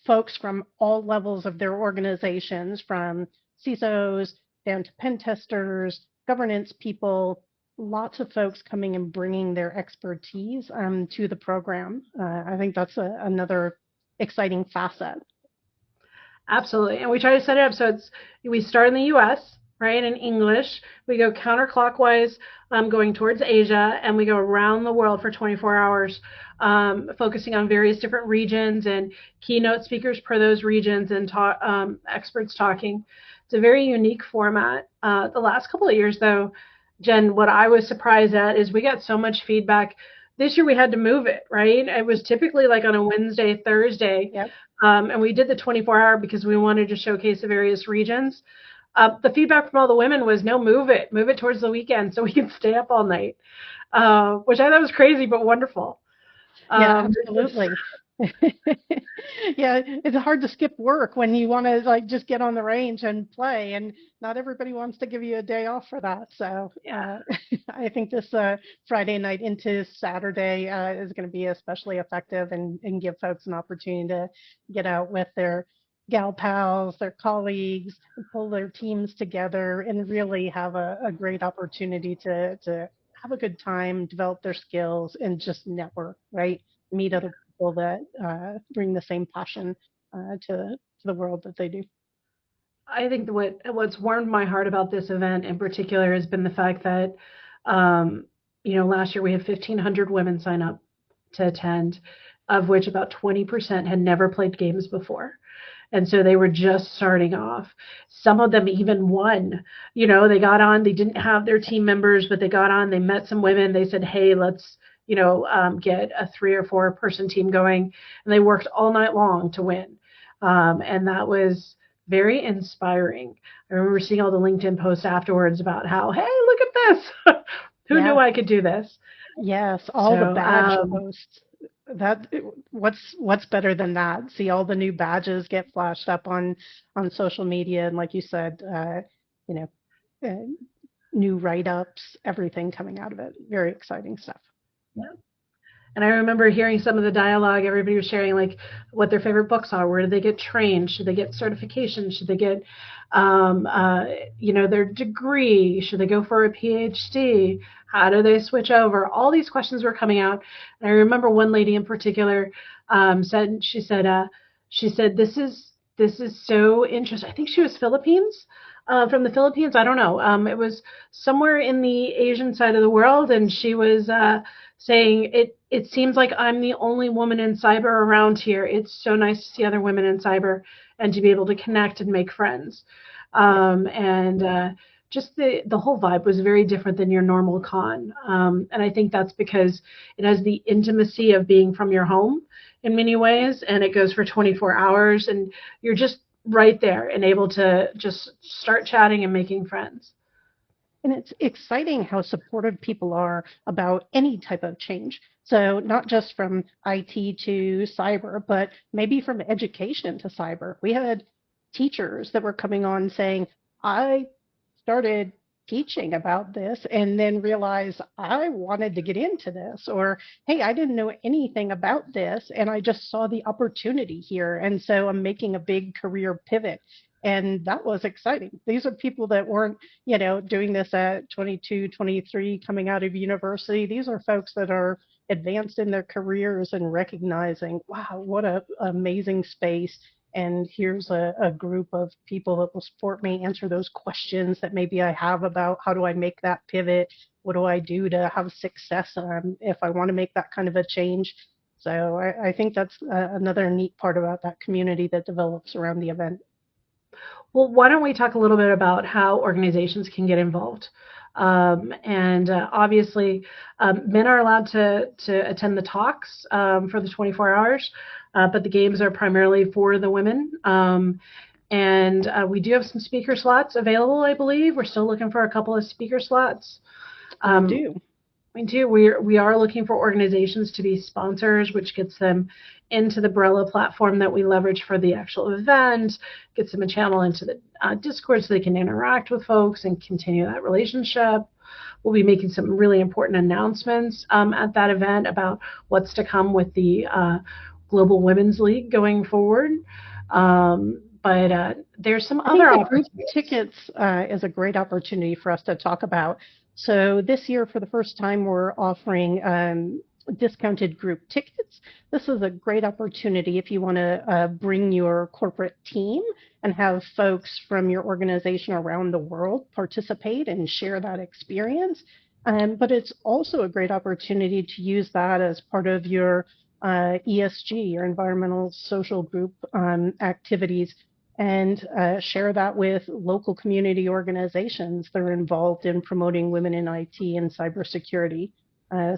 folks from all levels of their organizations, from CISOs down to pen testers, governance people, lots of folks coming and bringing their expertise to the program. I think that's another exciting facet. Absolutely. And we try to set it up so we start in the U.S., right, in English. We go counterclockwise going towards Asia, and we go around the world for 24 hours, focusing on various different regions and keynote speakers per those regions and experts talking. It's a very unique format. The last couple of years, though, Jen, what I was surprised at is we got so much feedback. This year we had to move it, right? It was typically like on a Wednesday, Thursday, yep. And we did the 24-hour because we wanted to showcase the various regions. The feedback from all the women was, no, move it towards the weekend so we can stay up all night, which I thought was crazy but wonderful. Yeah, absolutely. Yeah, it's hard to skip work when you want to like just get on the range and play, and not everybody wants to give you a day off for that. So I think this Friday night into Saturday is going to be especially effective and give folks an opportunity to get out with their gal pals, their colleagues, pull their teams together, and really have a great opportunity to have a good time, develop their skills, and just network, right? Meet other people that bring the same passion to the world that they do. I think what's warmed my heart about this event in particular has been the fact that, last year we had 1,500 women sign up to attend, of which about 20% had never played games before. And so they were just starting off. Some of them even won. They got on, they didn't have their team members, but they got on, they met some women. They said, hey, let's, get a 3 or 4 person team going. And they worked all night long to win. And that was very inspiring. I remember seeing all the LinkedIn posts afterwards about how, hey, look at this. Who knew I could do this? Yes, all the badge posts. What's better than that? See all the new badges get flashed up on social media, and like you said, new write-ups, everything coming out of it. Very exciting stuff. Yeah. And I remember hearing some of the dialogue. Everybody was sharing like what their favorite books are. Where did they get trained? Should they get certification? Should they get, their degree? Should they go for a PhD? How do they switch over? All these questions were coming out. And I remember one lady in particular said, this is so interesting. I think she was from the Philippines. I don't know. It was somewhere in the Asian side of the world, and she was saying it seems like I'm the only woman in cyber around here. It's so nice to see other women in cyber and to be able to connect and make friends. Just the whole vibe was very different than your normal con. And I think that's because it has the intimacy of being from your home in many ways, and it goes for 24 hours, and you're just right there and able to just start chatting and making friends. And it's exciting how supportive people are about any type of change. So not just from IT to cyber, but maybe from education to cyber. We had teachers that were coming on saying, I started teaching about this and then realized I wanted to get into this, or, hey, I didn't know anything about this and I just saw the opportunity here. And so I'm making a big career pivot. And that was exciting. These are people that weren't, doing this at 22, 23, coming out of university. These are folks that are advanced in their careers and recognizing, wow, what an amazing space. And here's a group of people that will support me, answer those questions that maybe I have about how do I make that pivot? What do I do to have success if I want to make that kind of a change? So I think that's another neat part about that community that develops around the event. Well, why don't we talk a little bit about how organizations can get involved? Obviously, men are allowed to attend the talks for the 24 hours, but the games are primarily for the women. We do have some speaker slots available, I believe. We're still looking for a couple of speaker slots. We do. Me too. We are looking for organizations to be sponsors, which gets them into the Brella platform that we leverage for the actual event, gets them a channel into the Discord so they can interact with folks and continue that relationship. We'll be making some really important announcements at that event about what's to come with the Global Women's League going forward. But there's some other opportunities. Group tickets is a great opportunity for us to talk about. So this year, for the first time, we're offering discounted group tickets. This is a great opportunity if you want to bring your corporate team and have folks from your organization around the world participate and share that experience. But it's also a great opportunity to use that as part of your ESG, your environmental social group activities, and share that with local community organizations that are involved in promoting women in IT and cybersecurity.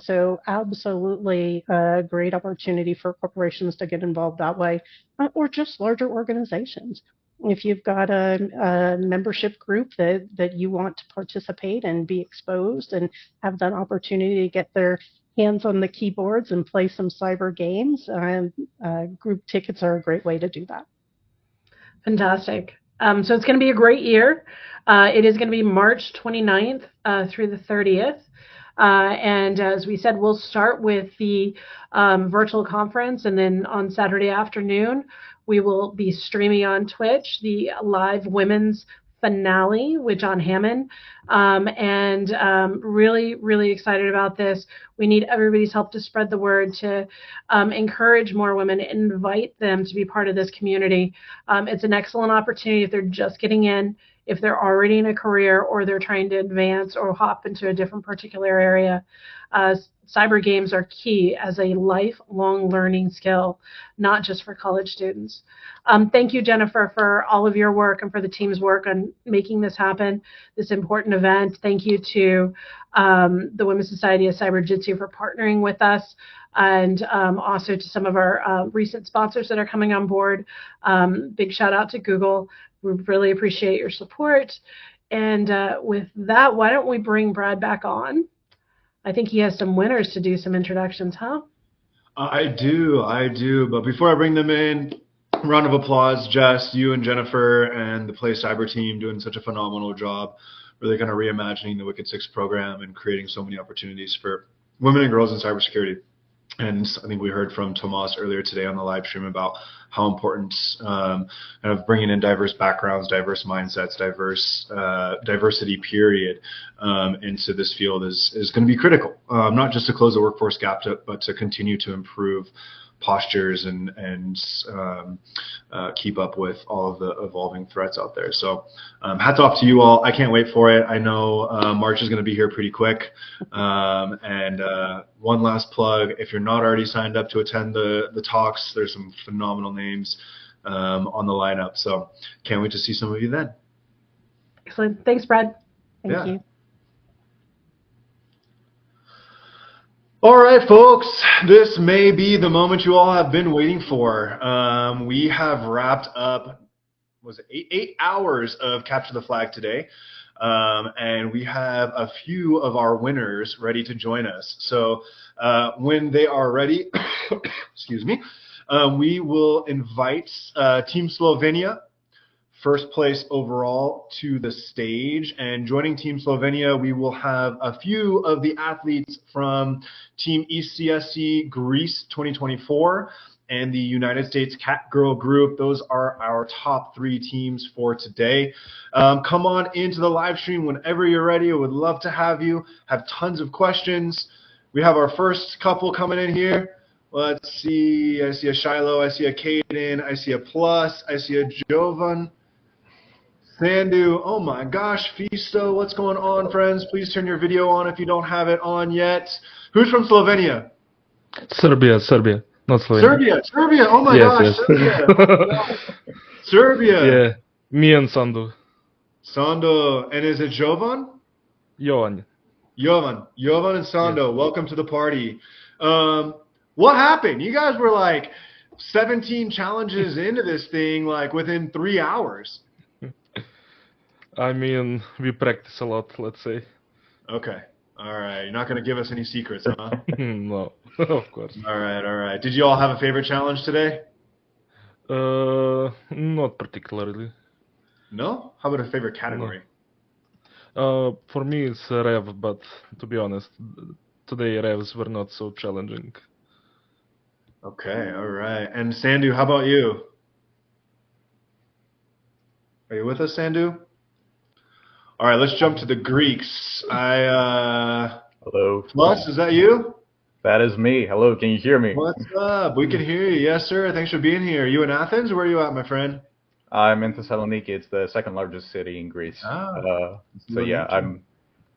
So absolutely a great opportunity for corporations to get involved that way, or just larger organizations. If you've got a membership group that you want to participate and be exposed and have that opportunity to get their hands on the keyboards and play some cyber games, group tickets are a great way to do that. Fantastic. So it's going to be a great year. It is going to be March 29th through the 30th. And as we said, we'll start with the virtual conference, and then on Saturday afternoon, we will be streaming on Twitch the live women's finale with John Hammond. Really, really excited about this. We need everybody's help to spread the word, to encourage more women, invite them to be part of this community. It's an excellent opportunity if they're just getting in, if they're already in a career, or they're trying to advance or hop into a different particular area. Cyber games are key as a lifelong learning skill, not just for college students. Thank you, Jennifer, for all of your work and for the team's work on making this happen, this important event. Thank you to the Women's Society of Cyber Jitsu for partnering with us, and also to some of our recent sponsors that are coming on board. Big shout out to Google. We really appreciate your support. And with that, why don't we bring Brad back on? I think he has some winners to do some introductions, huh? I do. But before I bring them in, round of applause, Jess, you and Jennifer and the PlayCyber team doing such a phenomenal job, really kind of reimagining the Wicked Six program and creating so many opportunities for women and girls in cybersecurity. And I think we heard from Tomas earlier today on the live stream about how important kind of bringing in diverse backgrounds, diverse mindsets, diversity period into this field is going to be critical, not just to close the workforce gap, but to continue to improve postures and keep up with all of the evolving threats out there. So hats off to you all. I can't wait for it. I know March is going to be here pretty quick. And one last plug, if you're not already signed up to attend the talks, there's some phenomenal names on the lineup. So can't wait to see some of you then. Excellent. Thanks, Brad. Thank you. All right, folks, this may be the moment you all have been waiting for. We have wrapped up, was it 8 hours of Capture the Flag today, and we have a few of our winners ready to join us. So when they are ready, excuse me, we will invite Team Slovenia, first place overall, to the stage. And joining Team Slovenia, we will have a few of the athletes from Team ECSC Greece 2024 and the United States Cat Girl Group. Those are our top 3 teams for today. Come on into the live stream whenever you're ready. I would love to have you. Have tons of questions. We have our first couple coming in here. Let's see. I see a Shiloh. I see a Caden. I see a Plus. I see a Jovan. Sandu, oh my gosh, Fisto, what's going on, friends? Please turn your video on if you don't have it on yet. Who's from Slovenia? Serbia, not Slovenia. Serbia, oh my gosh, Serbia. Serbia. Yeah, me and Sandu. Sandu, and is it Jovan? Jovan and Sandu, yes. Welcome to the party. What happened? You guys were like 17 challenges into this thing, like within 3 hours. I mean, we practice a lot, let's say. Okay. All right. You're not going to give us any secrets, huh? No, of course. All right. Did you all have a favorite challenge today? Not particularly. No? How about a favorite category? For me, it's Rev, but to be honest, today Revs were not so challenging. Okay, all right. And Sandu, how about you? Are you with us, Sandu? All right, let's jump to the Greeks. Hello. Plus, is that you? That is me. Hello, can you hear me? What's up? We can hear you. Yes, sir. Thanks for being here. Are you in Athens? Where are you at, my friend? I'm in Thessaloniki. It's the second largest city in Greece. So yeah, I'm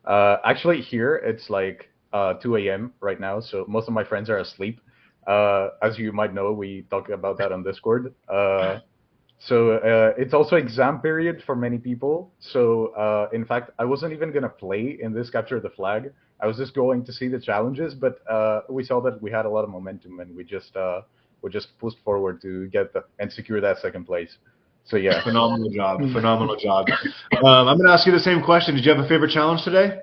actually here. It's like 2 a.m. right now, so most of my friends are asleep. As you might know, we talked about that on Discord. So it's also exam period for many people. So in fact, I wasn't even gonna play in this Capture the Flag. I was just going to see the challenges, but we saw that we had a lot of momentum, and we just pushed forward to get and secure that second place. So yeah, phenomenal job. I'm gonna ask you the same question. Did you have a favorite challenge today?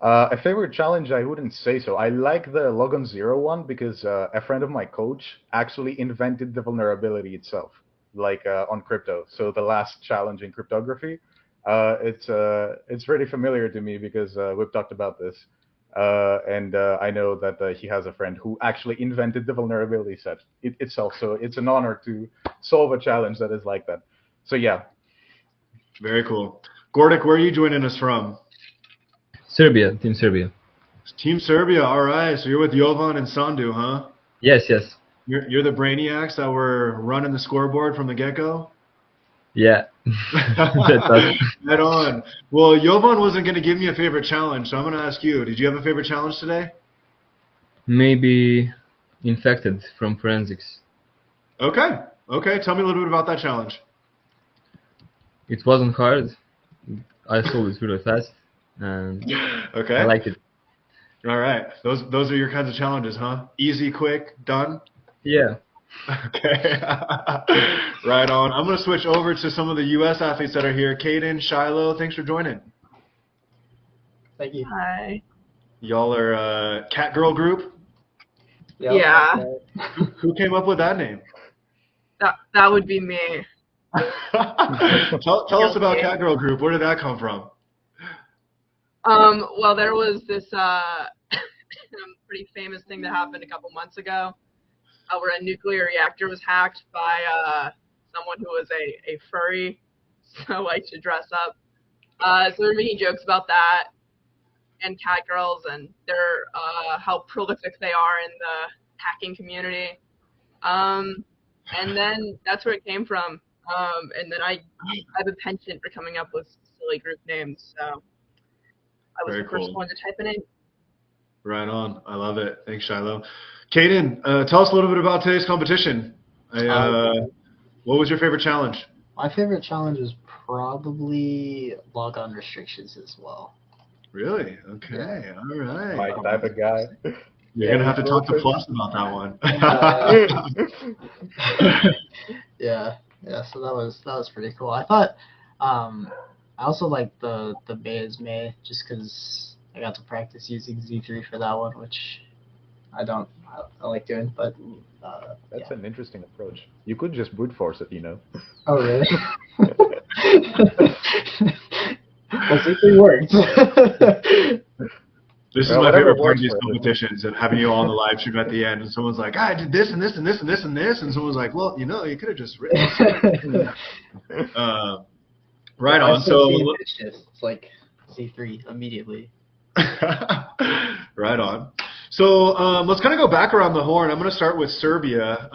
A favorite challenge, I wouldn't say so. I like the Logon Zero one because a friend of my coach actually invented the vulnerability itself, like on crypto. So the last challenge in cryptography, it's pretty familiar to me because we've talked about this, and I know that he has a friend who actually invented the vulnerability set itself. So it's an honor to solve a challenge that is like that. So yeah. Very cool. Gordik, where are you joining us from? Serbia, Team Serbia. Team Serbia, all right. So you're with Jovan and Sandu, huh? Yes. You're the brainiacs that were running the scoreboard from the get-go? Yeah. Right on. Well, Jovan wasn't going to give me a favorite challenge, so I'm going to ask you. Did you have a favorite challenge today? Maybe infected from forensics. Okay. Tell me a little bit about that challenge. It wasn't hard. I solved it really fast. And okay. I liked it. All right. Those are your kinds of challenges, huh? Easy, quick, done? Yeah. Okay. Right on. I'm going to switch over to some of the U.S. athletes that are here. Caden, Shiloh, thanks for joining. Thank you. Hi. Y'all are a cat girl group? Yeah. Who came up with that name? That would be me. Tell us about Cat Girl Group. Where did that come from? Well, there was this pretty famous thing that happened a couple months ago, where a nuclear reactor was hacked by someone who was a furry, so liked to dress up. So we were making jokes about that and cat girls and their how prolific they are in the hacking community. And then that's where it came from. And then I have a penchant for coming up with silly group names, so I was the first one to type it in. Right on. I love it. Thanks, Shiloh. Caden, tell us a little bit about today's competition. What was your favorite challenge? My favorite challenge is probably logon restrictions as well. Really? Okay. Yeah. All right. My type of guy. You're going to have to talk to Plus about that one. Yeah, so that was pretty cool. I thought I also liked the Baez May just because I got to practice using Z3 for that one, which I like doing, but that's an interesting approach. You could just brute force it, you know. Oh really? Well, Z3 worked. This is my favorite part of these competitions, and having you all on the live stream at the end, and someone's like, I did this and this and this and this and this, and someone's like, well, you know, you could have just written this. Right on. So it's like C3 immediately. Right on. So let's kind of go back around the horn. I'm going to start with Serbia.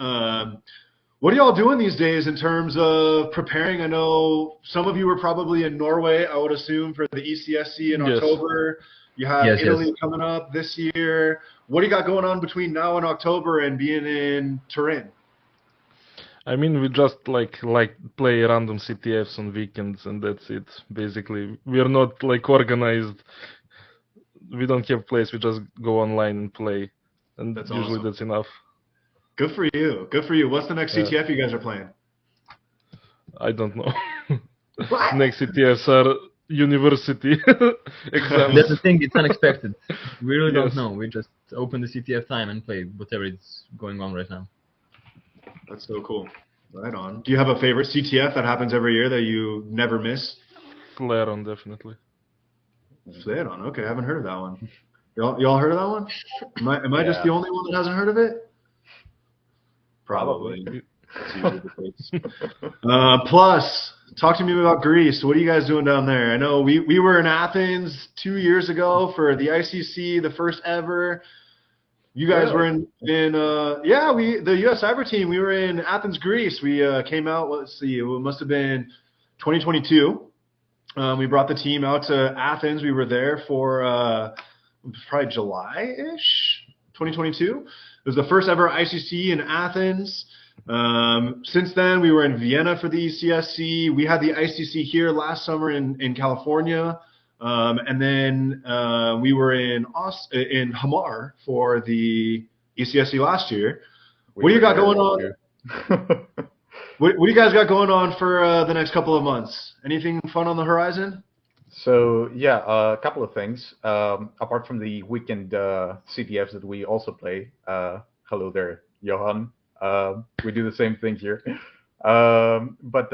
What are y'all doing these days in terms of preparing? I know some of you were probably in Norway, I would assume, for the ECSC in October. You have Italy coming up this year. What do you got going on between now and October and being in Turin? I mean, we just like play random CTFs on weekends, and that's it. Basically, we are not like organized. We don't have place. We just go online and play, and that's usually awesome. That's enough. Good for you. Good for you. What's the next CTF you guys are playing? I don't know. Next CTFs are university exams. That's the thing, it's unexpected. We really don't Yes. know. We just open the CTF time and play whatever is going on right now. That's so cool. Right on. Do you have a favorite CTF that happens every year that you never miss? Flare-on, definitely. Flare-on. Okay, I haven't heard of that one. Y'all heard of that one? Am I just the only one that hasn't heard of it? Probably. That's usually the case. Plus, talk to me about Greece. What are you guys doing down there? I know we were in Athens 2 years ago for the ICC, the first ever. You guys were in the U.S. Cyber team. We were in Athens, Greece. We came out. Let's see, it must have been 2022. We brought the team out to Athens. We were there for probably July-ish, 2022. It was the first ever ICC in Athens. Since then, we were in Vienna for the ECSC. We had the ICC here last summer in California. And then we were in Hamar for the ECSC last year. What do you got going on? What do you guys got going on for the next couple of months? Anything fun on the horizon? So yeah, a couple of things. Apart from the weekend CTFs that we also play. Hello there, Johan. We do the same thing here. But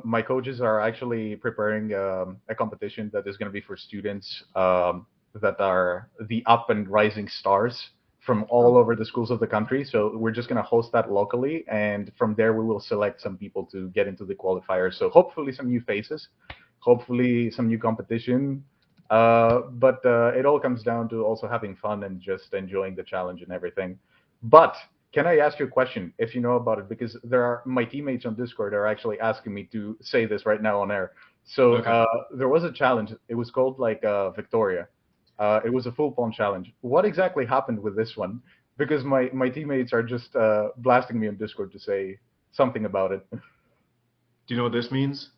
my coaches are actually preparing a competition that is going to be for students that are the up and rising stars from all over the schools of the country. So we're just going to host that locally, and from there we will select some people to get into the qualifiers. So hopefully some new faces, hopefully some new competition. But it all comes down to also having fun and just enjoying the challenge and everything. But can I ask you a question, if you know about it? Because my teammates on Discord are actually asking me to say this right now on air. So there was a challenge. It was called Victoria. It was a full pawn challenge. What exactly happened with this one? Because my teammates are just blasting me on Discord to say something about it. Do you know what this means?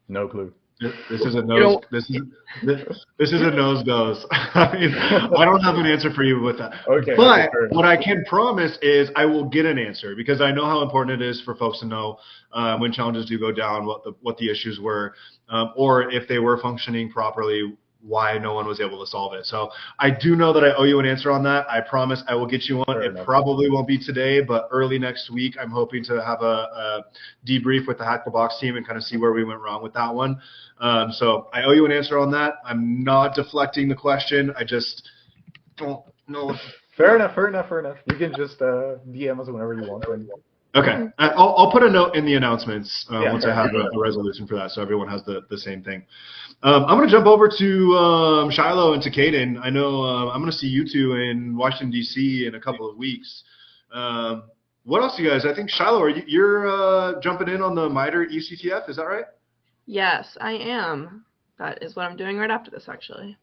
No clue. This is a nose. This is a nose goes. I mean, I don't have an answer for you with that. Okay. But what I can promise is I will get an answer, because I know how important it is for folks to know when challenges do go down, what the issues were, or if they were functioning properly, why no one was able to solve it. So I do know that I owe you an answer on that. I promise I will get you one. Fair enough. Probably won't be today, but early next week, I'm hoping to have a debrief with the HackTheBox team and kind of see where we went wrong with that one. So I owe you an answer on that. I'm not deflecting the question. I just don't know. Fair enough. You can just DM us whenever you want. Okay. I'll put a note in the announcements once I have a resolution for that, so everyone has the same thing. I'm going to jump over to Shiloh and to Caden. I know I'm going to see you two in Washington, D.C. in a couple of weeks. What else, you guys? I think, Shiloh, you're jumping in on the MITRE ECTF. Is that right? Yes, I am. That is what I'm doing right after this, actually.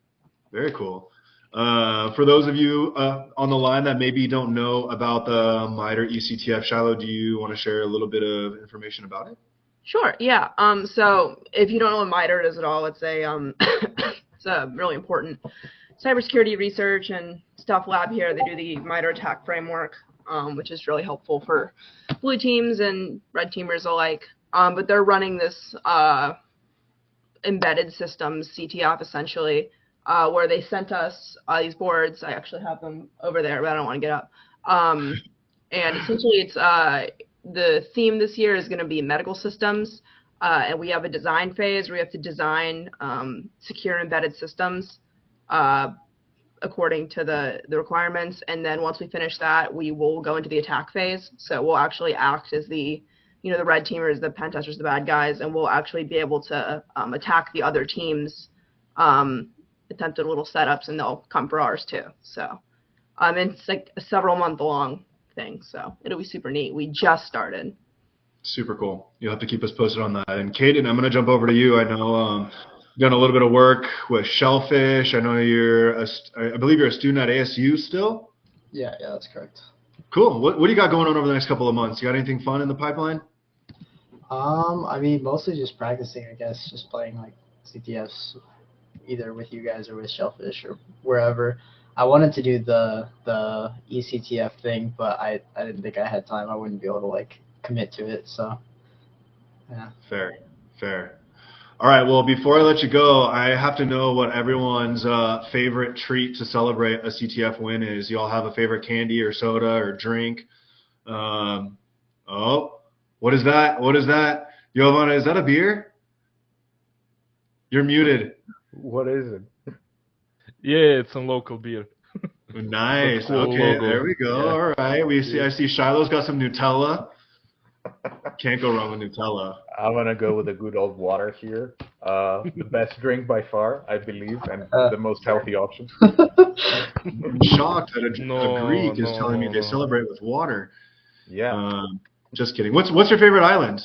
Very cool. For those of you on the line that maybe don't know about the MITRE ECTF, Shiloh, do you want to share a little bit of information about it? Sure. Yeah. So if you don't know what MITRE is at all, it's a it's a really important cybersecurity research and stuff lab here. They do the MITRE attack framework, which is really helpful for blue teams and red teamers alike. But they're running this embedded systems CTF essentially, where they sent us these boards. I actually have them over there, but I don't want to get up. And essentially, it's the theme this year is going to be medical systems, and we have a design phase where we have to design secure embedded systems according to the requirements. And then once we finish that, we will go into the attack phase. So we'll actually act as the red teamers, the pen testers, the bad guys, and we'll actually be able to attack the other teams. Attempted little setups, and they'll come for ours too. So it's like a several month long thing, so it'll be super neat. We just started. Super cool. You'll have to keep us posted on that. And Caden, I'm going to jump over to you. I know you've done a little bit of work with Shellfish. I know I believe you're a student at ASU still? Yeah, that's correct. Cool. What do you got going on over the next couple of months? You got anything fun in the pipeline? I mean, mostly just practicing, I guess, just playing like CTFs, either with you guys or with Shellfish or wherever. I wanted to do the ECTF thing, but I didn't think I had time. I wouldn't be able to like commit to it. So, yeah. Fair. All right, well, before I let you go, I have to know what everyone's favorite treat to celebrate a CTF win is. You all have a favorite candy or soda or drink? Oh, what is that? What is that? Jovan, is that a beer? You're muted. What is it? Yeah, it's some local beer. Nice. Cool Okay, logo. there we go. Yeah. All right. I see Shiloh's got some Nutella. Can't go wrong with Nutella. I'm gonna go with a good old water here. The best drink by far, I believe, and the most healthy option. I'm shocked that a Greek is telling me they celebrate with water. Yeah. Just kidding. What's your favorite island?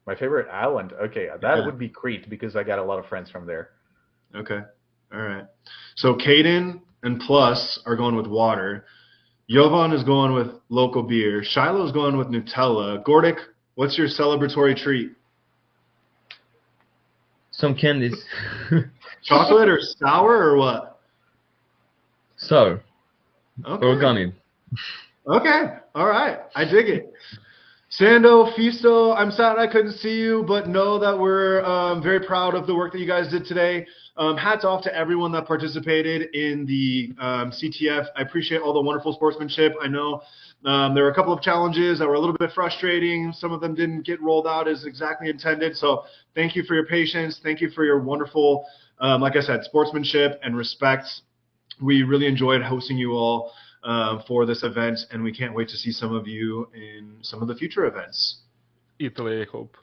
My favorite island? Okay, that would be Crete because I got a lot of friends from there. Okay. All right. So Caden and Plus are going with water. Jovan is going with local beer. Shiloh's going with Nutella. Gordic, what's your celebratory treat? Some candies. Chocolate or sour or what? Sour. Okay. Or gummy. Okay. All right. I dig it. Sando, Fisto, I'm sad I couldn't see you, but know that we're very proud of the work that you guys did today. Hats off to everyone that participated in the CTF. I appreciate all the wonderful sportsmanship. I know there were a couple of challenges that were a little bit frustrating. Some of them didn't get rolled out as exactly intended. So thank you for your patience. Thank you for your wonderful, like I said, sportsmanship and respect. We really enjoyed hosting you all for this event, and we can't wait to see some of you in some of the future events. Italy, I hope.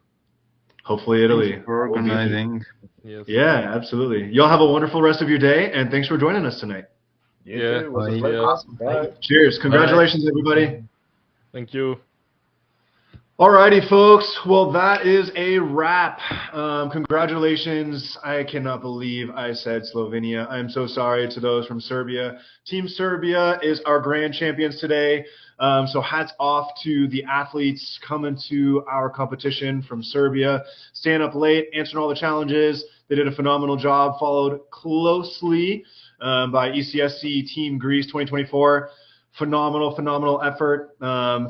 Hopefully Italy. Thank you for organizing. Yes. Yeah, absolutely. Y'all have a wonderful rest of your day, and thanks for joining us tonight. Yeah. Awesome. Bye. Cheers. Congratulations, everybody. Thank you. Alrighty, folks. Well, that is a wrap. Congratulations. I cannot believe I said Slovenia. I'm so sorry to those from Serbia. Team Serbia is our grand champions today. So hats off to the athletes coming to our competition from Serbia. Staying up late, answering all the challenges. They did a phenomenal job, followed closely by ECSC Team Greece 2024. Phenomenal effort.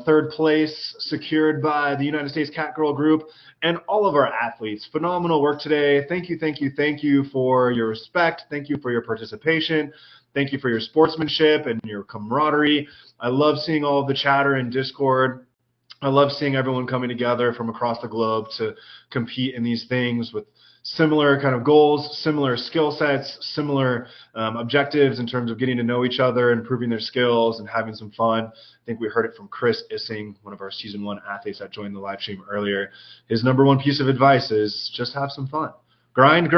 Third place secured by the United States Cat Girl Group and all of our athletes. Phenomenal work today. Thank you for your respect. Thank you for your participation. Thank you for your sportsmanship and your camaraderie. I love seeing all of the chatter in Discord. I love seeing everyone coming together from across the globe to compete in these things with similar kind of goals, similar skill sets, similar objectives in terms of getting to know each other, improving their skills, and having some fun. I think we heard it from Chris Issing, one of our Season 1 athletes that joined the live stream earlier. His number one piece of advice is just have some fun. Grind,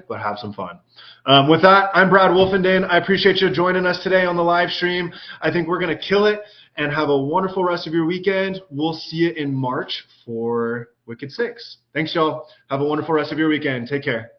but have some fun. With that, I'm Brad Wolfenden. I appreciate you joining us today on the live stream. I think we're going to kill it and have a wonderful rest of your weekend. We'll see you in March for Wicked 6. Thanks, y'all. Have a wonderful rest of your weekend. Take care.